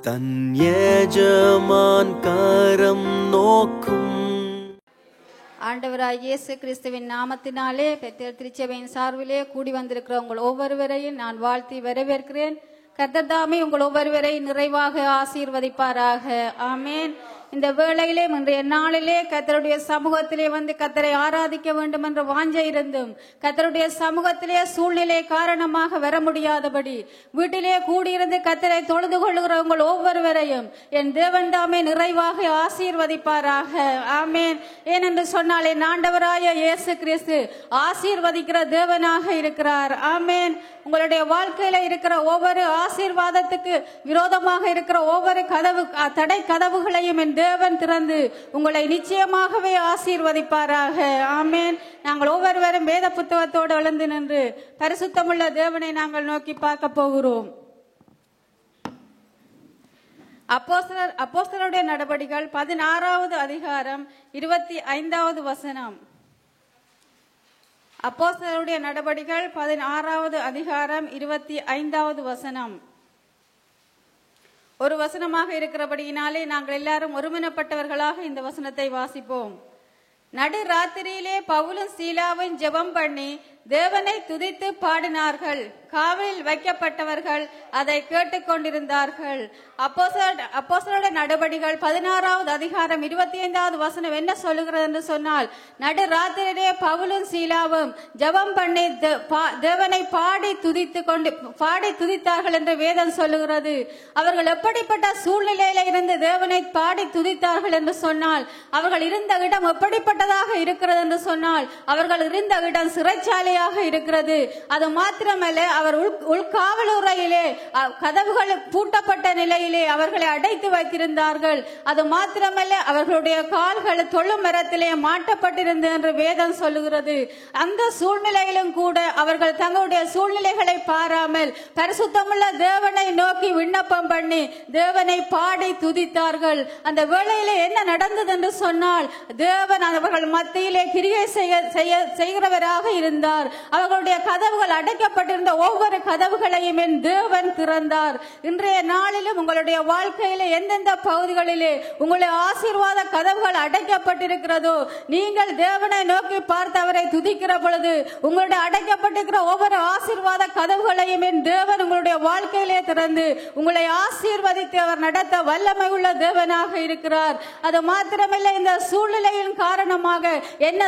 தன் எஜமான் கரம் நோக்கும். ஆண்டவராகிய இயேசு கிறிஸ்துவின் நாமத்தினாலே பெத்தேல் திருச்சபையின் சார்பிலே கூடி வந்திருக்கிற உங்கள் ஒவ்வொருவரையும் நான் வாழ்த்தி வரவேற்கிறேன். கர்த்தர் தாமே உங்கள் ஒவ்வொருவரையும் நிறைவாக ஆசீர்வதிப்பாராக. ஆமேன். இந்த வேளையிலே இன்றைய நாளிலே கர்த்தருடைய சமூகத்திலே வந்து கர்த்தரை ஆராதிக்க வேண்டும் என்ற வாஞ்சை இருந்தும் கர்த்தருடைய சமூகத்திலே சூழ்நிலை காரணமாக வர முடியாதபடி வீட்டிலே கூடியிருந்து கர்த்தரை தொழுது கொள்ளுகிற உங்கள் ஒவ்வொருவரையும் என் தேவன் தாமே நிறைவாக ஆசீர்வதிப்பாராக. ஆமேன். ஏனென்று சொன்னால் என் ஆண்டவராய இயேசு கிறிஸ்து ஆசீர்வதிக்கிற தேவனாக இருக்கிறார். ஆமேன். உங்களுடைய வாழ்க்கையில இருக்கிற ஒவ்வொரு ஆசீர்வாதத்துக்கு விரோதமாக இருக்கிற ஒவ்வொரு தடை கதவுகளையும் என் தேவன் திறந்து உங்களை நிச்சயமாகவே ஆசீர்வதிப்பாராக. ஆமேன். நாங்கள் ஒவ்வொருவரும் வேத புத்தகத்தோடு எழுந்து நின்று பரிசுத்தமுள்ள தேவனை நாங்கள் நோக்கி பார்க்க போகிறோம். அப்போஸ்தலருடைய நடபடிகள் 16வது அதிகாரம் 25வது வசனம். அப்போஸ்தலருடைய நடபடிகள் 16வது அதிகாரம் 25வது வசனம். ஒரு வசனமாக இருக்கிறபடியினாலே நாங்கள் எல்லாரும் ஒருமனப்பட்டவர்களாக இந்த வசனத்தை வாசிப்போம். நடு ராத்திரியிலே பவுலும் சீலாவும் ஜெபம் பண்ணி தேவனை துதித்து பாடினார்கள். காவலில் வைக்கப்பட்டவர்கள் அதை கேட்டுக்கொண்டிருந்தார்கள். அப்போஸ்தலருடைய நடபடிகள் 16வது அதிகாரம் 25வது வசனம் என்ன சொல்லுகிறது என்று சொன்னால், நடு ராத்திரியிலே பவுலும் சீலாவும் ஜெபம் பண்ணி தேவனை பாடி துதித்தார்கள் என்று வேதம் சொல்லுகிறது. அவர்கள் எப்படிப்பட்ட சூழ்நிலையில இருந்து தேவனை பாடி துதித்தார்கள் என்று சொன்னால், அவர்கள் இருந்த இடம் எப்படிப்பட்டதாக இருக்கிறது என்று சொன்னால், அவர்கள் இருந்த இடம் சிறைச்சாலை இருக்கிறது. அது மாத்திரமல்ல, அவர் உள்காவலுறையிலே கதவுகள் பூட்டப்பட்ட நிலையிலே அவர்களை அடைத்து வைத்திருந்தார்கள். அது மாத்திரமல்ல, அவர்களுடைய கால்கள் தொழு மரத்திலே மாட்டப்பட்டிருந்தது என்று வேதம் சொல்லுகிறது. அந்த சூழ்நிலையிலும் கூட அவர்கள் தங்களுடைய சூழ்நிலைகளை பாராமல் பரிசுத்தமுள்ள தேவனை நோக்கி விண்ணப்பம் பண்ணி தேவனை பாடி துதித்தார்கள். அந்த வேளையிலே என்ன நடந்தது என்று சொன்னால், தேவன் அவர்கள் மத்தியிலே கிரியை செய்கிறவராக இருந்தார். அவர்களுடைய கதவுகள் அடைக்கப்பட்டிருந்த ஒவ்வொரு கதவுகளையும் என் தேவன் திறந்தார். இன்றைய நாளிலும் உங்களுடைய வாழ்க்கையிலே எந்தெந்த பகுதிகளிலே உங்களுடைய ஆசீர்வாத கதவுகள் அடைக்கப்பட்டிருக்கிறதோ, நீங்கள் தேவனை நோக்கி பார்த்து அவரை துதிக்கிற பொழுது உங்களுடைய அடைக்கப்பட்டிருக்கிற ஒவ்வொரு ஆசீர்வாத கதவுகளையும் என் தேவன் உங்களுடைய வாழ்க்கையிலே திறந்து உங்களை ஆசீர்வதித்து அவர் நடத்த வல்லமை உள்ள தேவனாக இருக்கிறார். அது மாத்திரமில்லை, இந்த சூழ்நிலையின் காரணமாக என்ன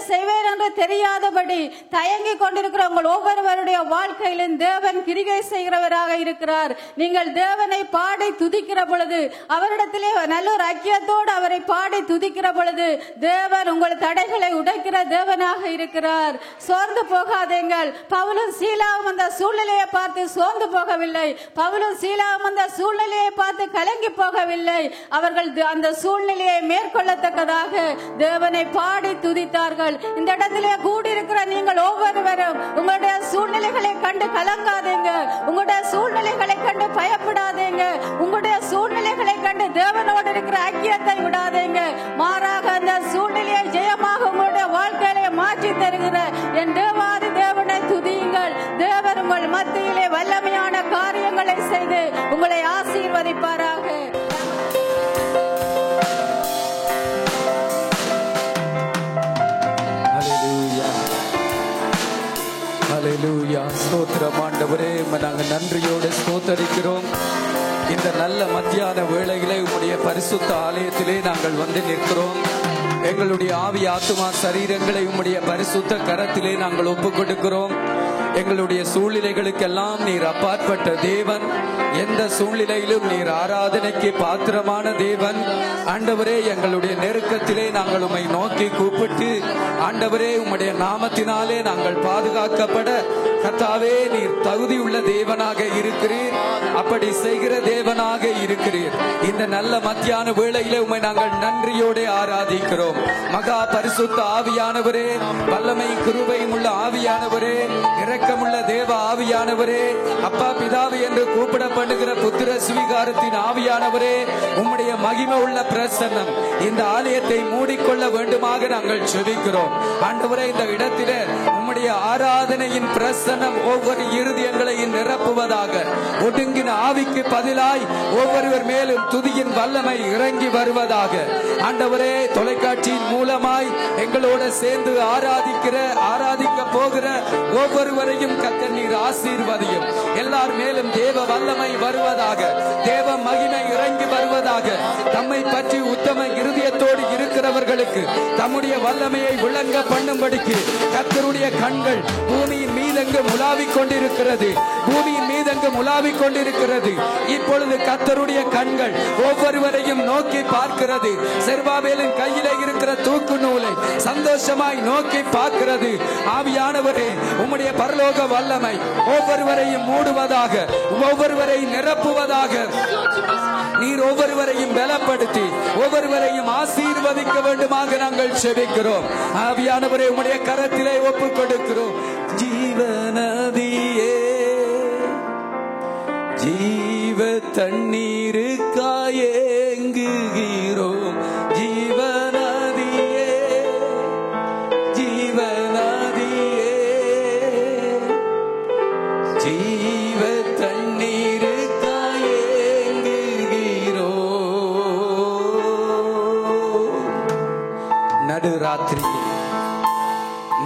செய்வேன் என்று தெரியாதபடி தயங்கி கொண்டிருக்கிற உங்கள் ஒவ்வொருவருடைய வாழ்க்கையிலும் தேவன் கிரியை செய்கிறவராக இருக்கிறார். நீங்கள் தேவனை பாடி துதிக்கிற பொழுது, அவரிடத்திலே நல்ல ஒரு ஐக்கியத்தோடு அவரை பாடி துதிக்கிற பொழுது தேவன் உங்கள் தடைகளை உடைக்கிற தேவனாக இருக்கிறார். சோர்ந்து போகாதீங்கள். பவுலும் சீலாவும் அந்த சூழ்நிலையை பார்த்து சோர்ந்து போகவில்லை. பவுலும் சீலாவும் அந்த சூழ்நிலையை பார்த்து கலங்கி போகவில்லை. அவர்கள் அந்த சூழ்நிலையை மேற்கொள்ளத்தக்கதாக தேவனை பாடி துதித்தார்கள். இந்த இடத்திலே கூடியிருக்கிற நீங்கள் ஒவ்வொருவரும் உங்களுடைய சூழ்நிலைகளை கண்டு கலங்காதீங்க. உங்களுடைய சூழ்நிலைகளை கண்டு பயப்படாதீங்க. உங்களுடைய சூழ்நிலைகளை கண்டு தேவனோடு இருக்கிற ஐக்கியத்தை விடாதீங்க. மாறாக அந்த சூழ்நிலையை ஜெயமாக உங்களுடைய வாழ்க்கையிலே மாற்றி தருகிற என் தேவாதி தேவனை துதியுங்கள். தேவன் உங்கள் மத்தியிலே வல்லமையான காரியங்களை செய்து உங்களை ஆசீர்வதிப்பாராக. ஸ்தோத்திரம் ஆண்டவரே, நாங்கள் நன்றியோடு ஸ்தோத்தரிக்கிறோம். இந்த நல்ல மத்தியான வேளையிலே உம்முடைய பரிசுத்த ஆலயத்திலே நாங்கள் வந்து நிற்கிறோம். எங்களுடைய ஆவி ஆத்துமா சரீரங்களை உம்முடைய பரிசுத்த கரத்திலே நாங்கள் ஒப்புக் கொடுக்கிறோம். எங்களுடைய சூழ்நிலைகளுக்கெல்லாம் நீர் அப்பாற்பட்ட தேவன். எந்த சூழ்நிலையிலும் நீர் ஆராதனைக்கு பாத்திரமான தேவன். ஆண்டவரே, எங்களுடைய நெருக்கத்திலே நாங்கள் உம்மை நோக்கி கூப்பிட்டு ஆண்டவரே உம்முடைய நாமத்தினாலே நாங்கள் பாதுகாக்கப்பட கர்த்தாவே நீர் தகுதியுள்ள தேவனாக இருக்கிறீர். அப்படி செய்கிற தேவனாக இருக்கிறீர். இந்த நல்ல மத்தியான வேளையிலே உம்மை நாங்கள் நன்றியோடு ஆராதிக்கிறோம். மகா பரிசுத்த ஆவியானவரே, வல்லமை கிருபையும் உள்ள ஆவியானவரே, இரக்கமுள்ள தேவ ஆவியானவரே, அப்பா பிதாவு என்று கூப்பிடப்படுகிற புத்திர சுவிகாரத்தின் ஆவியானவரே, உம்முடைய மகிமை உள்ள பிரசன்னம் இந்த ஆலயத்தை மூடிக்கொள்ள வேண்டுமாக நாங்கள் செபிக்கிறோம். ஆண்டவரே, இந்த இடத்திலே உம்முடைய உம்முடைய ஆராதனையின் பிரசன்னம் ஒவ்வொரு இருதயங்களையும் நிரப்புவதாக. ஒடுங்கின ஆவிக்கு பதிலாய் ஒவ்வொருவர் மேலும் துதியின் வல்லமை இறங்கி வருவதாக. ஆண்டவரே, தொலைக்காட்சியின் மூலமாய் எங்களோட சேர்ந்து ஆராதிக்க போகிற ஒவ்வொருவரையும் கர்த்தர் நீர் ஆசீர்வதியும். எல்லார் மேலும் தேவ வல்லமை வருவதாக, தேவ மகிமை இறங்கி வருவதாக. தம்மை பற்றி உத்தம இருதயத்தோடு இருக்கிறவர்களுக்கு தம்முடைய வல்லமையை விளங்க பண்ணும்படிக்கு கர்த்தருடைய கண்கள் பூமியின் மீதெங்கும் உலாவிக் கொண்டிருக்கிறது. பூமியின் மீதெங்கும் உலாவிக் கொண்டிருக்கிறது. இப்பொழுது கர்த்தருடைய கண்கள் ஒவ்வொருவரையும் நோக்கி பார்க்கிறது. செருபாபேலின் கையிலே இருக்கிற தூக்கு நூலை சந்தோஷமாய் நோக்கி பார்க்கிறது. ஆவியானவரே, உம்முடைய பரலோக வல்லமை ஒவ்வொருவரையும் மூடுவதாக, ஒவ்வொருவரையும் நிரப்புவதாக. நீர் ஒவ்வொருவரையும் பலப்படுத்தி ஒவ்வொருவரையும் ஆசீர்வதிக்க வேண்டுமாக நாங்கள் செபிக்கிறோம். ஆவியானவரே, உம்முடைய கரத்திலே ஒப்புக் கொடுக்கிறோம். ஜீவநதியே, ஜீவ தண்ணீருக்காய் ஏங்குகிறோம். ஜீவநதியே, ஜீவநதியே, ஜீவ தண்ணீருக்காய் ஏங்குகிறோம்.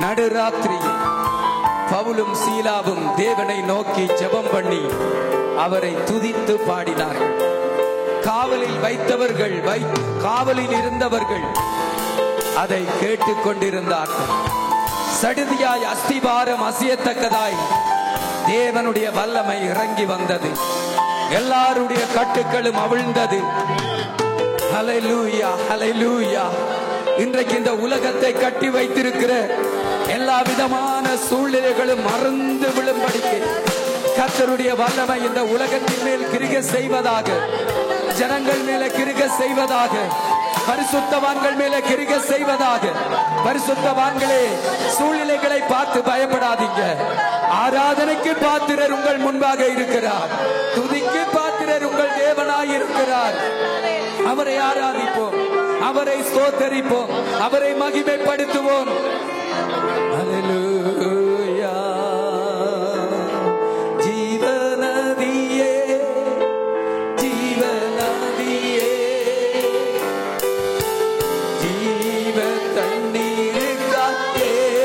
நடுராத்திரியில் பவுலும் சீலாவும் தேவனை நோக்கி ஜெபம் பண்ணி அவரை துதித்து பாடினார்கள். காவலில் இருந்தவர்கள் அதை கேட்டுக் கொண்டிருந்தார்கள். சடுதியாய் அஸ்திபாரம் அசையத்தக்கதாய் தேவனுடைய வல்லமை இறங்கி வந்தது. எல்லாருடைய கட்டுக்களும் அவிழ்ந்தது. ஹல்லேலூயா, ஹல்லேலூயா. இன்றைக்கு இந்த உலகத்தை கட்டி வைத்திருக்கிற எல்லா விதமான சூழ்நிலைகளும் மறந்து விழும்படிக்கு கர்த்தருடைய வல்லமை இந்த உலகத்தின் மேல் கிரிகை செய்வதாக, ஜனங்கள் மேல கிரிகை செய்வதாக, பரிசுத்தவான்கள் மேல கிரிகை செய்வதாக. பரிசுத்தவான்களே, சூழ்நிலைகளை பார்த்து பயப்படாதீங்க. ஆராதனைக்கு பாத்திரர் உங்கள் முன்பாக இருக்கிறார். துதிக்கு பாத்திரர் உங்கள் தேவனாய் இருக்கிறார். அவரை ஆராதிப்போம், அவரை ஸ்தோத்தரிப்போம், அவரை மகிமைப்படுத்துவோம். ஹல்லேலூயா. ஜீவநதியே, ஜீவநதியே, ஜீவ தண்ணீருக்காய்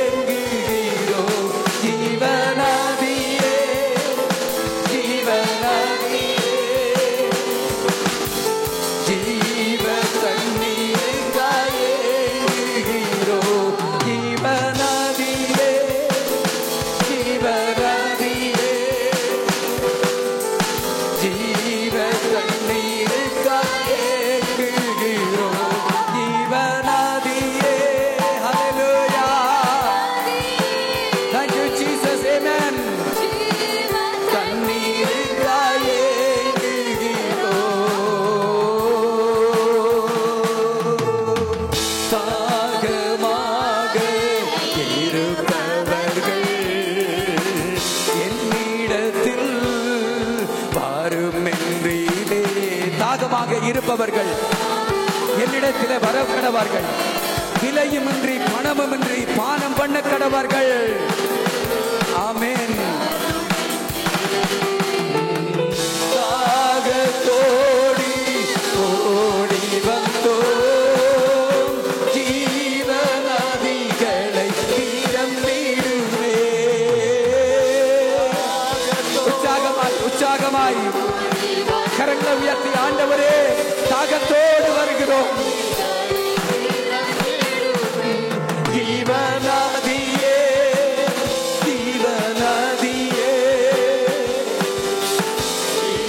ஏங்குகிறோம். ஜீவநதியே, ஜீவநதியே, ஜீவ தண்ணீருக்காய் ஏங்குகிறோம். ஜீவநதியே, ஜீவநதியே, ஜீவ தண்ணீருக்காய் ஏங்குகிறோம். ஜீவநதியே. ஹல்லேலூயா. Thank you Jesus. Amen. தண்ணீருக்காய் ஏங்குகிறோம். தாகமாக இருப்பவர்கள் என்னிடத்தில் வரும் என்றீரே. தாகமாக இருப்பவர்கள் என்னிடத்திலே வர கடவார்கள். விலையுமின்றி பணமுமின்றி பானம் பண்ண கடவார்கள். ஆமென். தாகத்தோடி ஓடி வந்தோம், ஜீவநதிகளை நிரம்பிடுவே. உற்சாகமாய் கரங்களை உயர்த்தி, ஆண்டவரே, தாகத்தோடு வருகிறோம். ஜீவநதியே, ஜீவநதியே,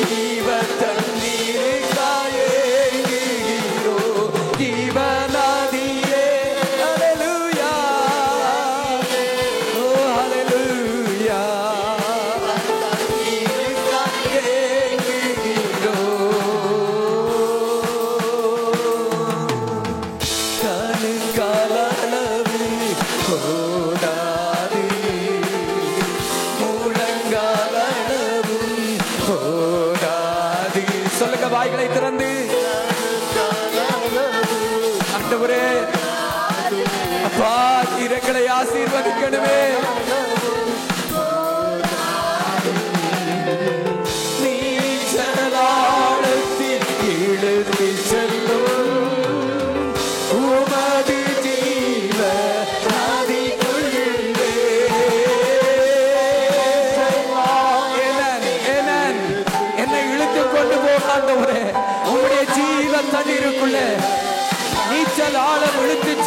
ஜீவ தண்ணீருக்காய் ஏங்குகிறோம். ஜீவநதியே. ஹல்லேலூயா. ஓ ஹல்லேலூயா. தண்ணீருக்காய் ஏங்குகிறோம். கணுக்காலளவு போதாது, முழங்காலளவும் போதாது. சொல்லுங்க வாய்களை திறந்து. ஆண்டவரே, அப்பா, இரங்களை ஆசீர்வதிக்கணுமே.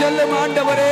சொல்லும் ஆண்டவரே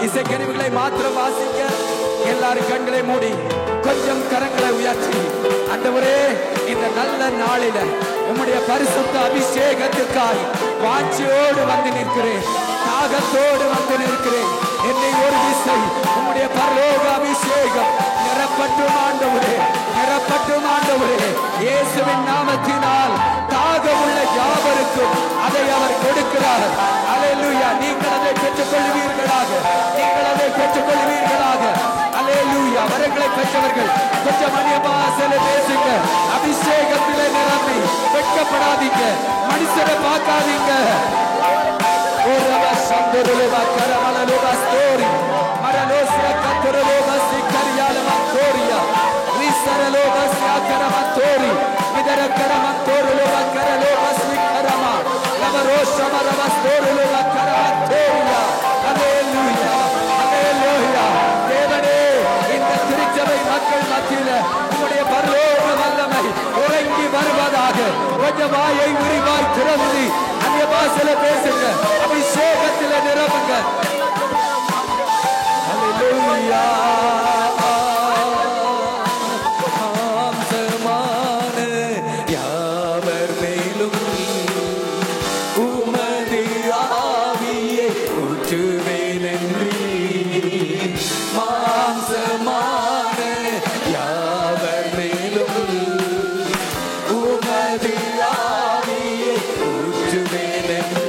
இசைக்கருவிகளை மாத்திரம் வாசிக்க எல்லாரும் கண்களை மூடி கொஞ்சம் கரங்களை உயர்த்தி ஆண்டவரே இந்த நல்ல நாளில உம்முடைய பரிசுத்த அபிஷேகத்துக்காய் வாஞ்சியோடு வந்து நிற்கிறேன், தாகத்தோடு வந்து நிற்கிறேன். என்னை ஒரு விசை உம்முடைய பரலோக அபிஷேகம் நிரப்பட்டும் ஆண்டவரே, நிரப்பட்டும் ஆண்டவரே. இயேசுவின் நாமத்தினால் தாகமுள்ள யாவருக்கும் அதை அவர் கொடுக்கிறார். அல்லேலூயா. நீங்கள் அதை பெற்றுக் கொள்வீர்களாக, நீங்கள் அதை பெற்றுக் கொள்வீர்களாக. அல்லேலூயா. வரங்களை பெற்றவர்கள் கொஞ்சம் அந்நியபாஷையில பேசுங்க. அபிஷேகத்திலே நிரம்பி வெட்கப்படாதீங்க, மனுஷரை பார்க்காதீங்க. தேவனே, இந்த திருச்சபை மக்கள் மத்தியில உம்முடைய பரலோக வல்லமை உறங்கி வருவதாக. கொஞ்சம் வாயை விரிவாய் திறந்து அந்நிய பாஷையில பேசுங்க, அபிஷேகத்தில நிரம்புங்க. அல்லேலூயா. மாம்சமான யாவர் மேலும் உமது ஆவியை ஊற்றுவேன் என்று. மாம்சமான யாவர் மேலும் உமது ஆவியை ஊற்றுவேன் என்று.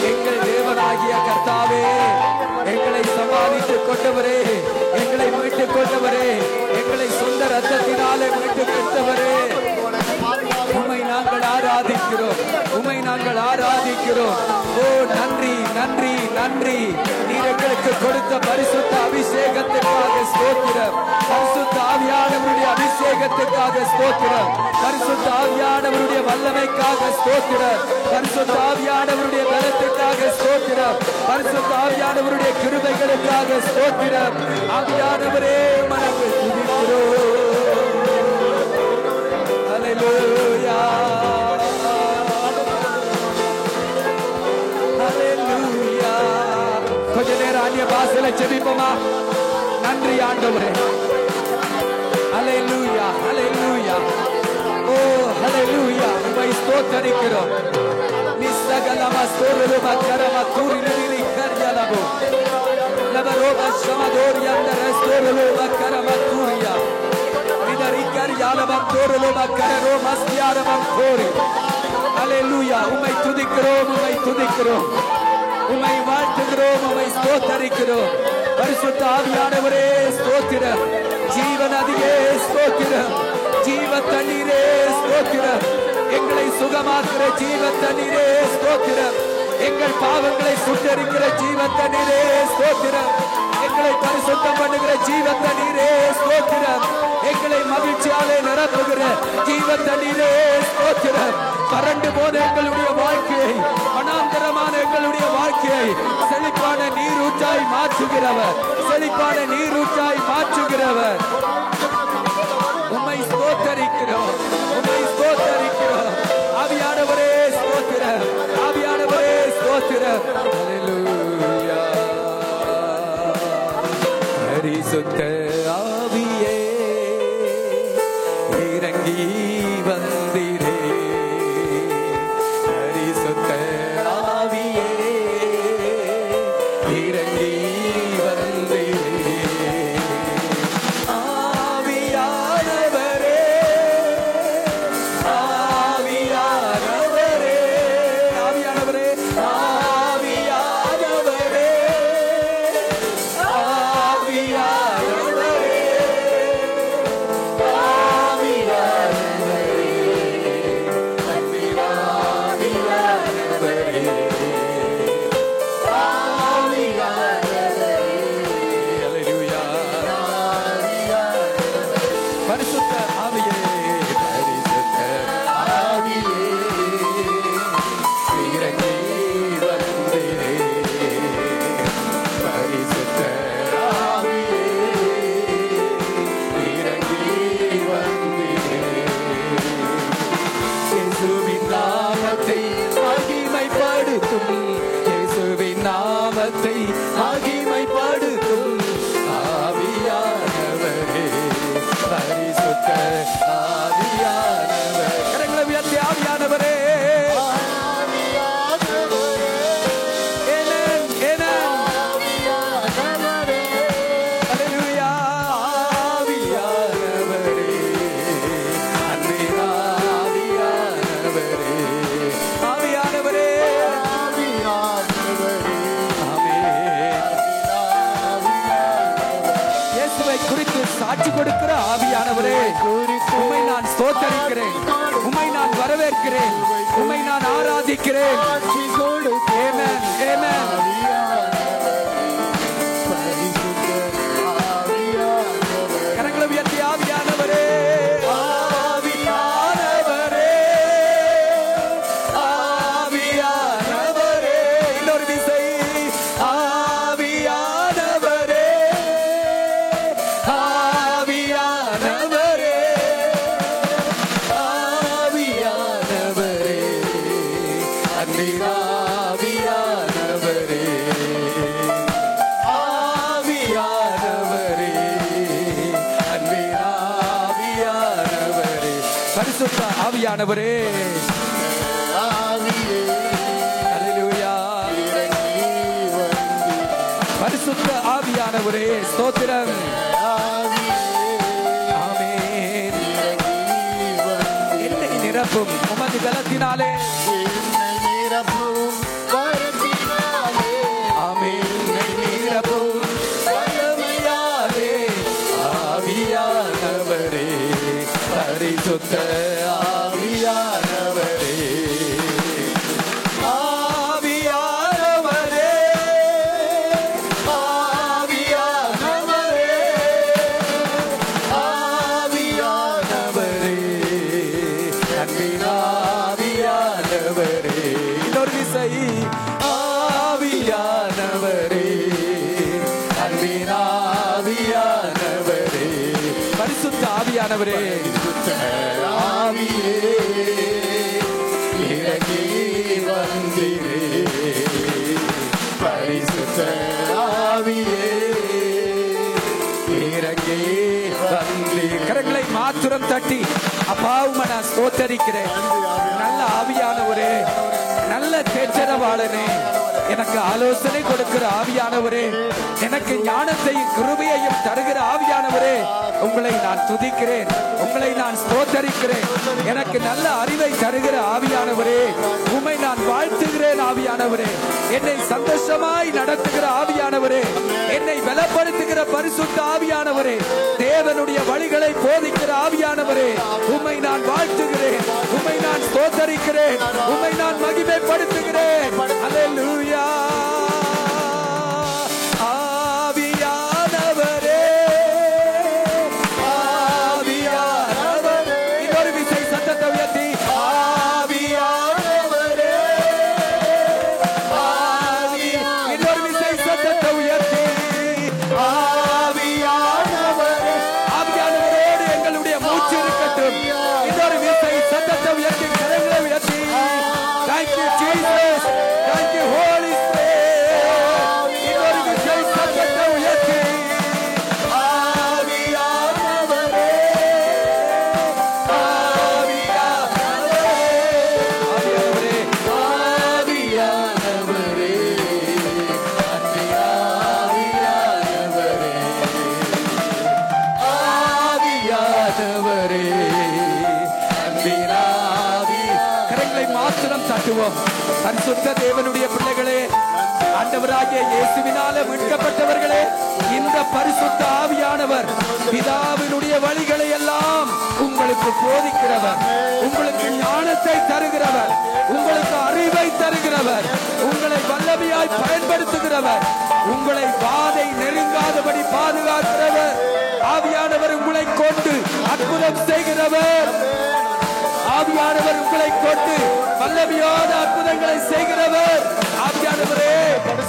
எங்கள் தேவனாகிய கர்த்தாவே, எங்களை சமாளித்துக் கொண்டவரே, எங்களை மீட்டுக் கொண்டவரே, எங்களை சொந்த ரத்தத்தினாலே மீட்டுக் கொண்டவரே, உம்மை நாங்கள் ஆராதிக்கிறோம், உம்மை நாங்கள் ஆராதிக்கிறோம். ஓ நன்றி, நன்றி, நன்றி. நீர் எங்களுக்கு கொடுத்த பரிசுத்த அபிஷேகத்திற்காக ஸ்தோத்திரம். பரிசுத்த ஆவியானவருடைய அபிஷேகத்திற்காக ஸ்தோத்திரம். பரிசுத்த ஆவியானவருடைய வல்லமைக்காக ஸ்தோத்திரம். பரிசுத்த ஆவியானவருடைய பலத்திற்காக ஸ்தோத்திரம். பரிசுத்த ஆவியானவருடைய கிருபைகளுக்காக ஸ்தோத்திரம். ஆவியானவரே, மனங்கள் துதிக்கிறோம். அல்லேலூயா, அல்லேலூயா. கொஞ்ச நேரம் அந்நிய பாஷையில ஜெபிப்போமா? நன்றி ஆண்டவரே. அல்லேலூயா, அல்லேலூயா. ஓ அல்லேலூயா. உம்மை ஸ்தோத்திரிக்கிறோம். நிஸ்தகலமா ஸ்தோரலமா கரமா தூரிலிலி கர்யலபோ லபரோபா ஷமதோரியா நரஸ்தோரலமா கரமா தூரியா இதரி கர்யலபா தோரலமா கரரோ மஸ்தியாரமா தோரி. அல்லேலூயா. உம்மை துதிக்கிறோம், உம்மை துதிக்கிறோம், உம்மை வாழ்த்துகிறோம், உம்மை ஸ்தோத்திரிக்கிறோம். பரிசுத்த ஆவியானவரே ஸ்தோத்திரம். ஜீவநதியே ஸ்தோத்திரம். ஜீவ தண்ணீரே ஸ்தோத்திரம். எங்களை சுகமாக்குற ஜீவ தண்ணீரே ஸ்தோத்திரம். எங்கள் பாவங்களை சுட்டரிக்கிற ஜீவ தண்ணீரே ஸ்தோத்திரம். எங்களை பரிசுத்தம் பண்ணுகிற ஜீவ தண்ணீரே ஸ்தோத்திரம். எங்களை மகிழ்ச்சியாலே நிரப்புகிற ஜீவ தண்ணீரே ஸ்தோத்திரம். வறண்டு போன எங்களுடைய வாழ்க்கையை, வனாந்தரமான எங்களுடைய வாழ்க்கையை செழிப்பான நீரூற்றாய் மாற்றுகிறவர், செழிப்பான நீரூற்றாய் மாற்றுகிறவர். உம்மை ஸ்தோத்தரிக்கிறோம், உம்மை ஸ்தோத்தரிக்கிறோம். ஆவியானவரே ஸ்தோத்திரம், ஆவியானவரே ஸ்தோத்திரம். ஹல்லேலூயா. பரிசுத்த ஆவியே இறங்கி வந்திரே, பரிசுத்த ஆவியே இறங்கி வந்திரே. ஆவியானவரே, ஆவியானவரே, ஆவியானவரே, ஆவியானவரே, பரிசுத்த ஆவியே, பரிசுத்த ஆவியே இறங்கி வந்திரே, பரிசுத்த ஆவியே இறங்கி வந்திரே. இயேசுவின் நாமத்தை மகிமைப்படுத்தும், இயேசுவின் நாமத்தை மகிமைப்படுத்தும் ஆவியானவரே, பரிசுத்த ஆவியானவர். கரங்களை உயர்த்தி ஆவியானவரே, ஹல்லேலூயா. ஆவியானவரே, அன்பின் ஆவியானவரே, ஆவியானவரே, ஆமென். இயேசுவை குறித்து சாட்சி கொடுக்கிற ஆவியானவரே, உம்மை நான் ஸ்தோத்தரிக்கிறேன், உம்மை நான் வரவேற்கிறேன், உம்மை நான் ஆராதிக்கிறேன். ஆமென், ஆமென். கரங்களை உயர்த்தி ஆவியானவரே, ஆவியானவரே, ஆவியானவரே. இன்னொரு விசை, ஆவியானவரே, ஆவியானவரே, ஆவியானவரே, அன்பின் ஆவியானவரே, ஆவியானவரே, அன்பின் ஆவியானவரே, பரிசுத்த ஆவியானவரே. ஹல்லேலூயா. பரிசுத்த ஆவியானவரே ஸ்தோத்திரம். ஆமென். என்னை நிரப்பும் உமது பலத்தினாலே, ஆமென். என்னை நிரப்பும் வல்லமையாலே, ஆவியானவரே, பரிசுத்த ஆவியானவரே, ஆவியானவரே, ஆவியானவரே, ஆவியானவரே, அன்பின் ஆவியானவரே. இன்னொரு விசை, ஆவியானவரே, அன்பின் ஆவியானவரே, பரிசுத்த ஆவியானவரே, ஆவியே இறங்கி வந்திரே, பரிசுத்த ஆவியே இறங்கி வந்தீர். கரங்களை மாத்திரம் தட்டி அப்பா உம்மை நான் ஸ்தோத்தரிக்கிறேன். நல்ல ஆவியானவரே, நல்ல தேற்றரவாளனே, எனக்கு ஆலோசனை கொடுக்கிற ஆவியானவரே, எனக்கு ஞானத்தையும் கிருபையையும் தருகிற ஆவியானவரே, உங்களை நான் துதிக்கிறேன், உங்களை நான் ஸ்தோத்தரிக்கிறேன். எனக்கு நல்ல அறிவை தருகிற ஆவியானவரே, உம்மை நான் வாழ்த்துகிறேன். ஆவியானவரே, என்னை சந்தோஷமாய் நடத்துகிற ஆவியானவரே, என்னை பலப்படுத்துகிற பரிசுத்த ஆவியானவரே, தேவனுடைய வழிகளை போதிக்கிற ஆவியானவரே, உம்மை நான் வாழ்த்துகிறேன், உம்மை நான் ஸ்தோத்தரிக்கிறேன், உம்மை நான் மகிமைப்படுத்துகிறேன். அல்லேலூயா. ஆவியானவரே, ஆவியானவரே, உயர்த்துவோம். பரிசுத்த தேவனுடைய பிள்ளைகளே, ஆண்டவராகிய இயேசுவினால மீட்கப்பட்டவர்களே, இந்த பரிசுத்த ஆவியானவர் பிதாவினுடைய வழிகளை எல்லாம் உங்களுக்கு போதிக்கிறவர், உங்களுக்கு ஞானத்தை தருகிறவர், உங்களுக்கு அறிவை தருகிறவர், உங்களை வல்லமையாய் பயன்படுத்துகிறவர், உங்களை வாதை நெருங்காதபடி பாதுகாக்கிறவர். ஆவியானவர் உங்களை கொண்டு அற்புதம் செய்கிறவர். ஆவியானவர் உங்களை கொண்டு வல்லமையான அற்புதங்களை செய்கிறவர். ஆவியானவரே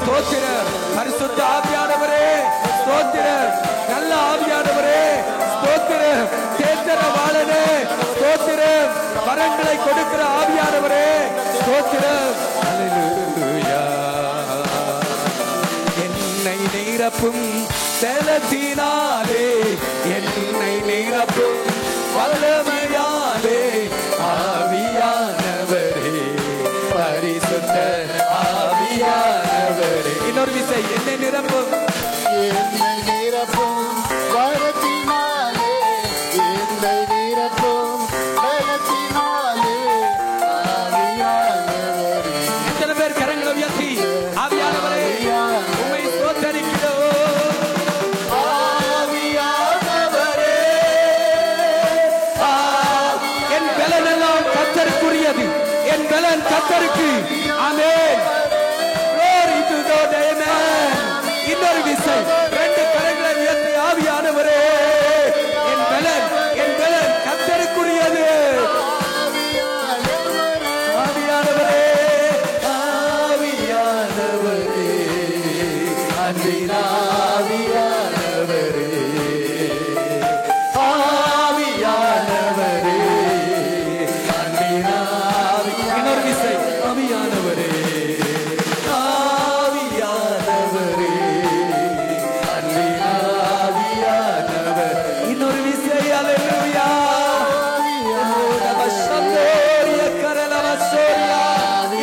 ஸ்தோத்திரம். பரிசுத்த ஆவியானவரே ஸ்தோத்திரம். நல்ல ஆவியானவரே ஸ்தோத்திரம். தேற்றரவாளனே ஸ்தோத்திரம். வரங்களை கொடுக்கிற ஆவியானவரே ஸ்தோத்திரம். ஹல்லேலூயா. என்னை நிரப்பும் செலத்தினாலே, என்னை நிரப்பும் வல்லமையாலே, ஆவியானவரே பரிசுத்த ஆவியானவரே. இன்னொரு விசை, என்னை நிரப்பும், என்னை நிரப்பும் வரத்தினாலே, என்னை நிரப்பும் பலத்தினாலே, ஆவியானவரே. எத்தனை பேர் கரங்களை உயர்த்தி ஆவியானவரே உம்மை ஸ்தோத்திரிக்கிறோம். என் பலனெல்லாம் கர்த்தருக்குரியது, என் பலன் கர்த்தருக்கு. ஆமென். Glory to God. Amen. இன்னொரு விசை, ரெண்டு கரங்களை உயர்த்தி ஆவியானவரே என் பலன் கர்த்தருக்குரியது. ஆவியானவரே, ஆவியானவரே, அன்பின் ஆவியானவரே, ஆவியானவரே, அன்பின் ஆவி. இன்னொரு விசை, ஆவியானவரே, ஆவியானவரே, அன்பின் ஆவியானவர். இன்னொரு விசை, அல்லேலூயா.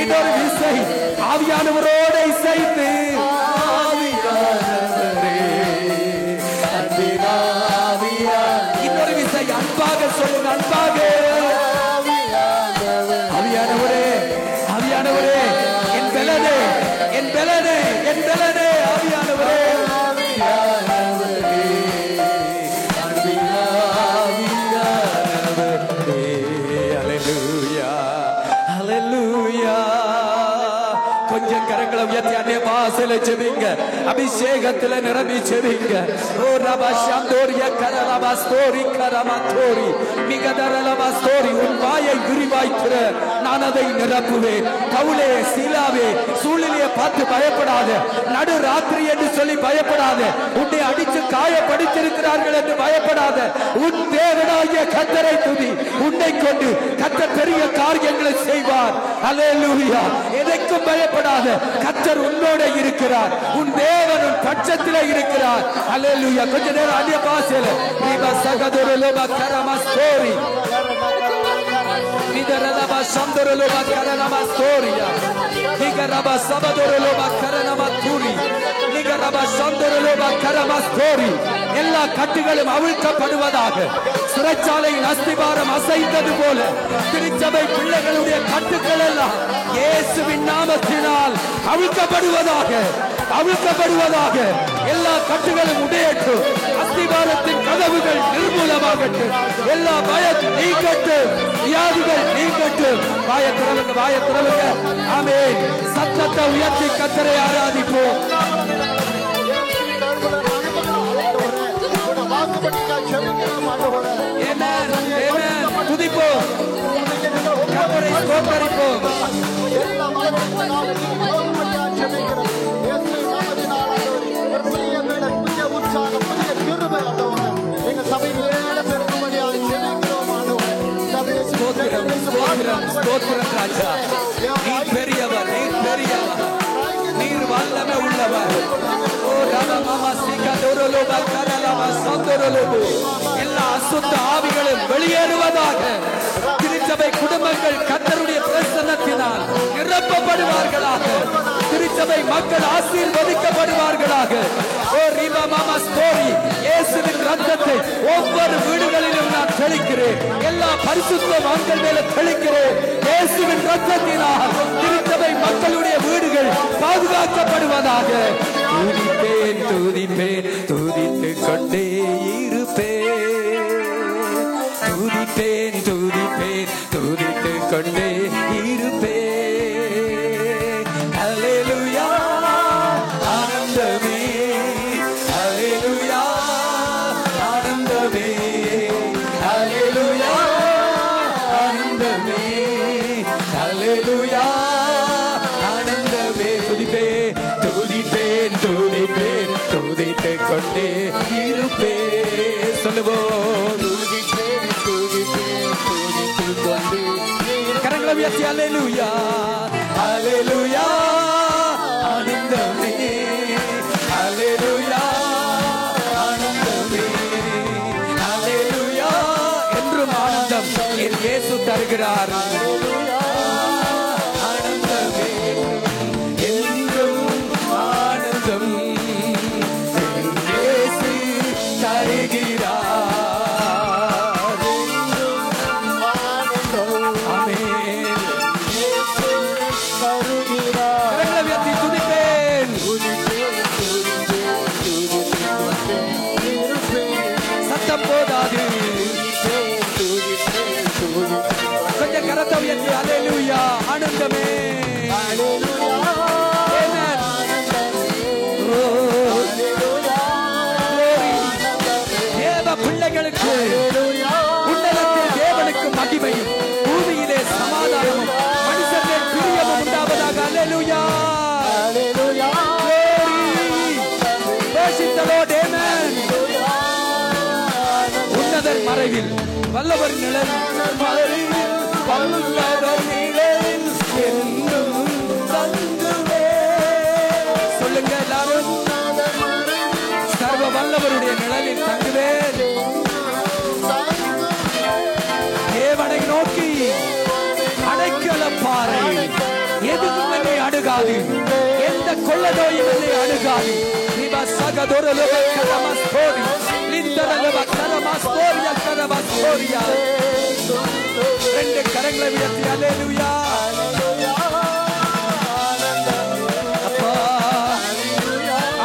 இன்னொரு விசை, ஆவியானவரோடு இசைத்து, ஆவியானவரே, அன்பின் ஆவியானவர். இன்னொரு விசை, அன்பாக சொல்லுங்க, அன்பாக. ஆவியானவரே, ஆவியானவரே, என் பலனே, என் பலனே, என் பலனே, ஆவியானவரே, ஆவியானவரே, அன்பின் ஆவியானவரே. அல்லேலூயா, அல்லேலூயா. கொஞ்சம் கரங்களை உயர்த்தி அன்னை பாசையில செவிங்க, அபிஷேகத்துல நிரம்பி செவிங்க. ஓ ரபா ஷாந்தோரிய கரலபா ஸ்தோரி கரமா தோரி மிகதரலபா ஸ்தோரி. உன் வாயை விரிவாய்க்கிற, நான் அதை நிரப்புவேன். பவுலே, சீலாவே, சூழ்நிலையை பார்த்து பயப்படாத, நடு ராத்திரி என்று சொல்லி பயப்படாத, உன்னை அடித்து காயப்படுத்திருக்கிறார்கள் என்று பயப்படாத. உன் தேவனாகிய கர்த்தரை துதி. உன்னை கொண்டு கர்த்தர் பெரிய காரியங்களை செய்வார். அல்லேலூயா. எதற்கும் பயப்படாத, கர்த்தர் உன்னோட இருக்கிறார். உன் தேவன் உன் பட்சத்தில் இருக்கிறார். அல்லேலூயா. கொஞ்ச நேரம் அந்நிய பாஷையில ரீபா சகதரலோபா கரமா ஸ்தோரி நிதரலபா சந்தரலோபா கரனமா ஸ்தோரியா நிகரபா சபதரலோபா கரனமா தூரி நிகரபா சந்தரலோபா கரமா ஸ்தோரி. எல்லா கட்டுகளும் அவிழ்க்கப்படுவதாக. சிறைச்சாலையின் அஸ்திபாரம் அசைத்தது போல திருச்சபை பிள்ளைகளுடைய கட்டுக்கள் எல்லாம் இயேசுவின் நாமத்தினால் அவிழ்க்கப்படுவதாக, அவிழ்க்கப்படுவதாக. எல்லா கட்டுகளும் உடையட்டும். அஸ்திபாரத்தின் கதவுகள் நிர்மூலமாகட்டும். எல்லா பயம் நீங்கட்டும், வியாதிகள் நீங்கட்டும். வாய திறவுங்க, வாய திறவுங்க. ஆமென். சத்தத்தை உயர்த்தி கர்த்தரை ஆராதிப்போம். ஆமென், ஆமென். துதிப்போம், கர்த்தரை ஸ்தோத்தரிப்போம். ஸ்தோத்திரம் ராஜா. நீர் பெரியவர், நீர் பெரியவர், நீர் வல்லமை உள்ளவர். ஓ ரமமா சிகதோரலோபா கரலமா சந்தோரலோபு. எல்லா அசுத்த ஆவிகளும் வெளியேறுவதாக. திருச்சபை குடும்பங்கள் கர்த்தருடைய பிரசன்னத்தினால் நிரப்பப்படுவார்களாக. திருச்சபை மக்கள் ஆசீர்வதிக்கப்படுவார்களாக. ஓ ரிபா மாமா ஸ்தோரி. இயேசுவின் ரத்தத்தை ஒவ்வொரு வீடுகளிலும் நான் தெளிக்கிறேன். எல்லா பரிசுத்தவான்கள் மேல தெளிக்கிறேன். இயேசுவின் இரத்தத்தினால் திருச்சபை மக்களுடைய வீடுகள் பாதுகாக்கப்படுவதாக. துதிப்பேன் துதிப்பேன் துதித்து கொண்டே இருப்பேன். துதிப்பேன் துதிப்பேன் துதித்து கொண்டே இருப்பேன். அல்லேலூயா ஆனந்தமே, அல்லேலூயா ஆனந்தமே, அல்லேலூயா ஆனந்தமே, அல்லேலூயா ஆனந்தமே. துதிப்பேன் துதிப்பேன் துதிப்பேன் துதித்து கொண்டே இருப்பேன். சொல்லுவோம் கரங்களை உயர்த்தி அல்லேலூயா அல்லேலூயா ஆனந்தமே, அல்லேலூயா ஆனந்தமே, அல்லேலூயா என்றும் ஆனந்தம் என் இயேசு தருகிறார். ஆனந்தமே என்றும் ஆனந்தம் என் இயேசு தருகிறார். போதாது கொஞ்சம் கரத்தை உயர்த்தி அல்லேலூயா ஆனந்தமே, தேவ பிள்ளைகளுக்கு உன்னதத்தில் தேவனுக்கு மகிமையும் பூமியிலே சமாதானமும் மனுஷர்கள் பிரியமும் உண்டாவதாக. அல்லேலூயா மறைவில் வல்லவர் நிழல், வல்லவர் நிழல் என்றும் தங்குவே. சொல்லுங்க எல்லாரும், சர்வ வல்லவருடைய நிழலில் தங்குவேன். தேவனை நோக்கி அடைக்கலப்பாறை, எதுவும் என்னை அணுகாது, எந்த கொள்ள நோயும் என்னை அணுகாது. ரெண்டு கரங்களை உயர்த்தி அல்லேலூயா அப்பா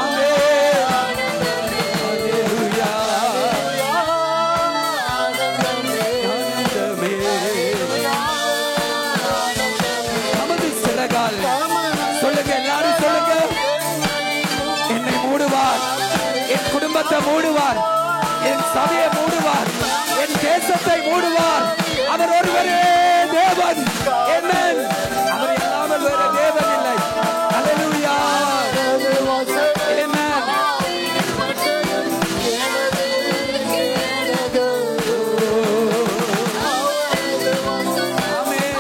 ஆமென் அல்லேலூயா ஆனந்தமே நமது சிறகால். சொல்லுங்க எல்லாரும் சொல்லுங்க, என்னை மூடுவார், என் குடும்பத்தை மூடுவார், என் சபையை மூடுவார், என் தேசத்தை மூடுவார். அவர் ஒருவரே தேவன். ஆமென். அவர் இல்லாமல் வேற தேவன் இல்லை. அல்லேலூயா ஆமென்.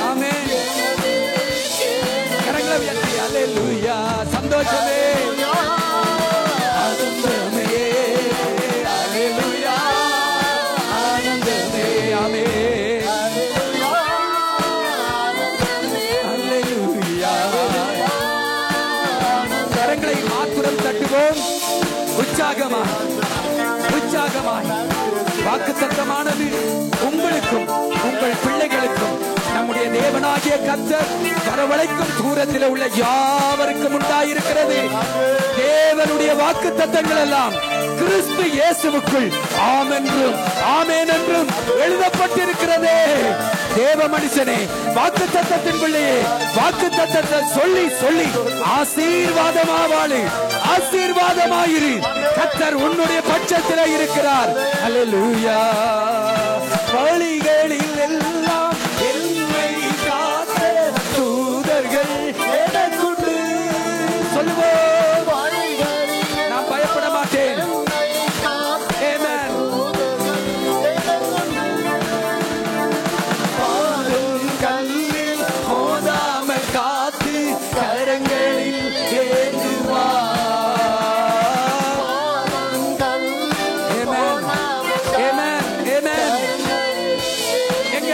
ஆமென். கரங்களை உயர்த்தி அல்லேலூயா. சந்தோஷமே உற்சாகமாய் உற்சாகமாய் வாக்குத்தத்தமானது உங்களுக்கும் உங்கள் பிள்ளைகளுக்கும் நம்முடைய தேவனாகிய கர்த்தர் வரவழைக்கும் தூரத்தில் உள்ள யாவருக்கும் உண்டாயிருக்கிறது. தேவனுடைய வாக்குத்தத்தங்கள் எல்லாம் கிறிஸ்து இயேசுவுக்குள் ஆம் என்றும் ஆமென் என்றும் எழுதப்பட்டிருக்கிறது. தேவ மனுஷனே, வாக்குத்தத்தத்தின் பிள்ளையே, வாக்குத்தத்தத்தை சொல்லி சொல்லி ஆசீர்வாதமாவாளு, ஆசீர்வாதமாயிரு. கர்த்தர் உன்னுடைய பட்சத்தில் இருக்கிறார். அல்லேலூயா. வழிகளில் எல்லாம் என்னை காத்த தூதர்கள் எனக்குண்டு. சொல்லுவோம், நான் பயப்பட மாட்டேன். கல்லில் மோதாமல் காத்து கரங்களில் ஏந்துவா. எங்க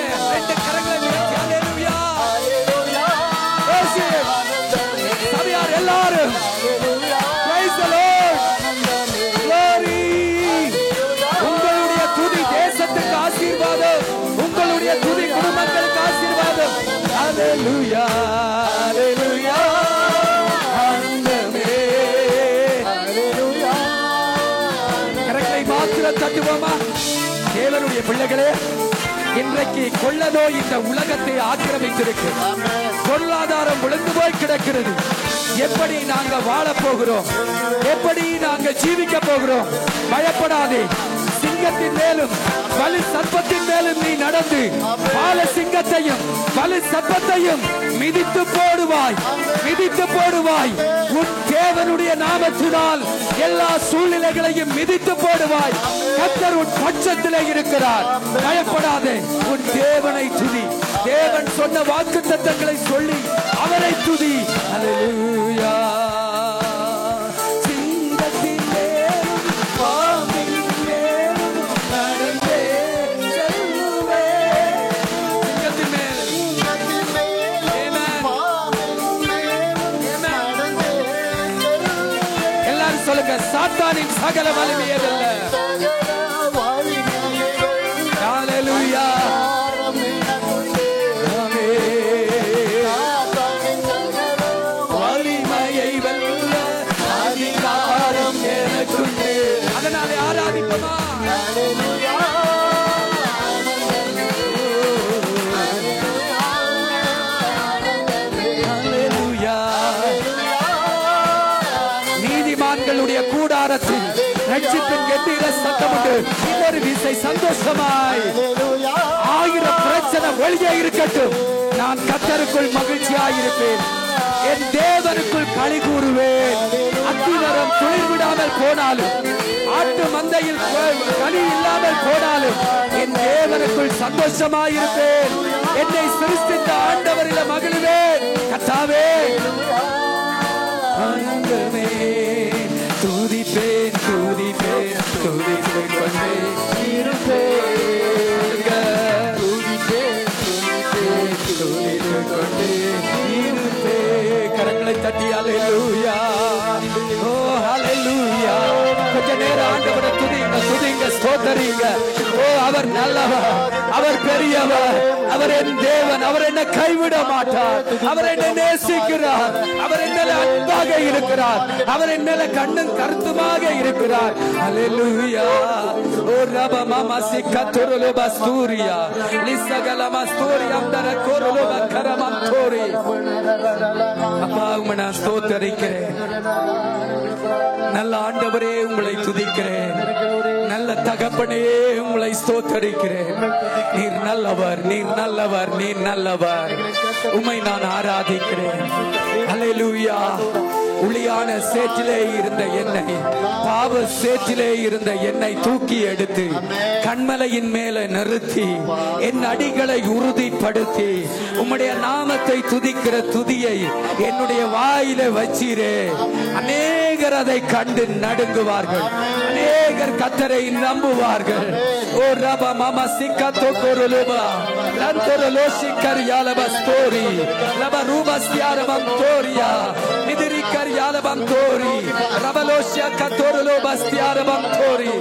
நீட்டுவோமா? தேவனுடைய பிள்ளைகளே, இன்றைக்கு கொள்ள நோய் இந்த உலகத்தை ஆக்கிரமித்திருக்கு. பொருளாதாரம் விழுந்து போய் கிடக்கிறது. எப்படி நாங்க வாழ போகிறோம்? எப்படி நாங்க ஜீவிக்க போகிறோம்? பயப்படாதே. சிங்கத்தின் மேலும் வலு சர்ப்பத்தின் மேலும் நீ நடந்து பால சிங்கத்தையும் வலு சர்ப்பத்தையும் மிதித்து போடுவாய், மிதித்து போடுவாய். உன் தேவனுடைய நாமத்தினால் எல்லா சூழ்நிலைகளையும் மிதித்து போடுவாய். கர்த்தர் உன் பட்சத்திலே இருக்கிறார். பயப்படாதே. உன் தேவனை துதி. தேவன் சொன்ன வாக்குத்தத்தங்களை சொல்லி அவரை துதி. அல்லேலூயா. சொல்லுங்க, சாத்தானின் சகல வலிமையதல்ல. ஹல்லேலூயா. வலிமையை வெல்ல அதிகாரம் எனக்குண்டு. அதனாலே ஆராதிப்போமா? கூடாரத்தில் ரட்சிப்பின் கெம்பீர சத்தம் உண்டு. இன்னொரு விசை சந்தோஷமாய். ஆயிரம் பிரச்சனை வெளியே இருக்கட்டும், நான் கர்த்தருக்குள் மகிழ்ச்சியாயிருப்பேன். என் தேவனுக்குள் களி கூறுவேன். அத்திவரம் துளிர் விடாமல் போனாலும், ஆட்டு மந்தையில் களி இல்லாமல் போனாலும், என் தேவனுக்குள் சந்தோஷமாயிருப்பேன். என்னை சிருஷ்டித்த ஆண்டவரில மகிழ்வேன். கர்த்தாவே துதிப்பேன், துதிப்பேன், துதித்துக் கொண்டே இருப்பேன். துதிப்பேன், துதிப்பேன், துதித்துக் கொண்டே இருப்பேன். கரங்களை தட்டி அல்லேலூயா. ஓ ஹல்லேலூயா. கொஞ்ச நேரம் ஆண்டவரை துதிங்க, துதிங்க, ஸ்தோத்தரிங்க. ஓ அவர் நல்லவர், அவர் பெரியவர், அவர் என் தேவன். அவர் என்னை கைவிட மாட்டார். அவர் என்னை நேசிக்கிறார். அவர் என் மேல அன்பாக இருக்கிறார். அவர் என் மேல கண்ணும் கருத்துமாக இருக்கிறார். அல்லேலூயா. ஓ ரப மாமா சிக்கத்துருலு பஸ்தூரியா லிசகல மஸ்தூரியம் தர கோருலு பக்கரமம் தோரி. அப்பா உம்மை நான் ஸ்தோத்தரிக்கிறேன். நல்ல ஆண்டவரே உங்களை துதிக்கிறேன். நல்ல தகப்பனே உங்களை ஸ்தோத்தரிக்கிறேன். நீர் நல்லவர், நீர் நல்லவர், நீர் நல்லவர். உம்மை நான் ஆராதிக்கிறேன். அல்லேலூயா. உளியான சேற்றிலே இருந்த என்னை, பாவ சேற்றிலே இருந்த என்னை தூக்கி எடுத்து கண்மலையின் மேல நிறுத்தி என் அடிகளை உறுதிப்படுத்தி உம்முடைய நாமத்தை துதிக்கிற துதியை என்னுடைய வாயில வச்சீரே. அநேகர் அதை கண்டு நடுங்குவார்கள். அநேகர் கர்த்தரை நம்புவார்கள். ஓ ரப மம சிக்கத்தோ கொருலுபா லந்தோரலோஷிக்கர் யாலபஸ்தோரி லப ரூபஸ்யாரபம் தோரியா நிதிரிக்கர் யாலபம் தோரி ரபலோஷியா கத்தோரலோ பஸ்தியாரபம் தோரி.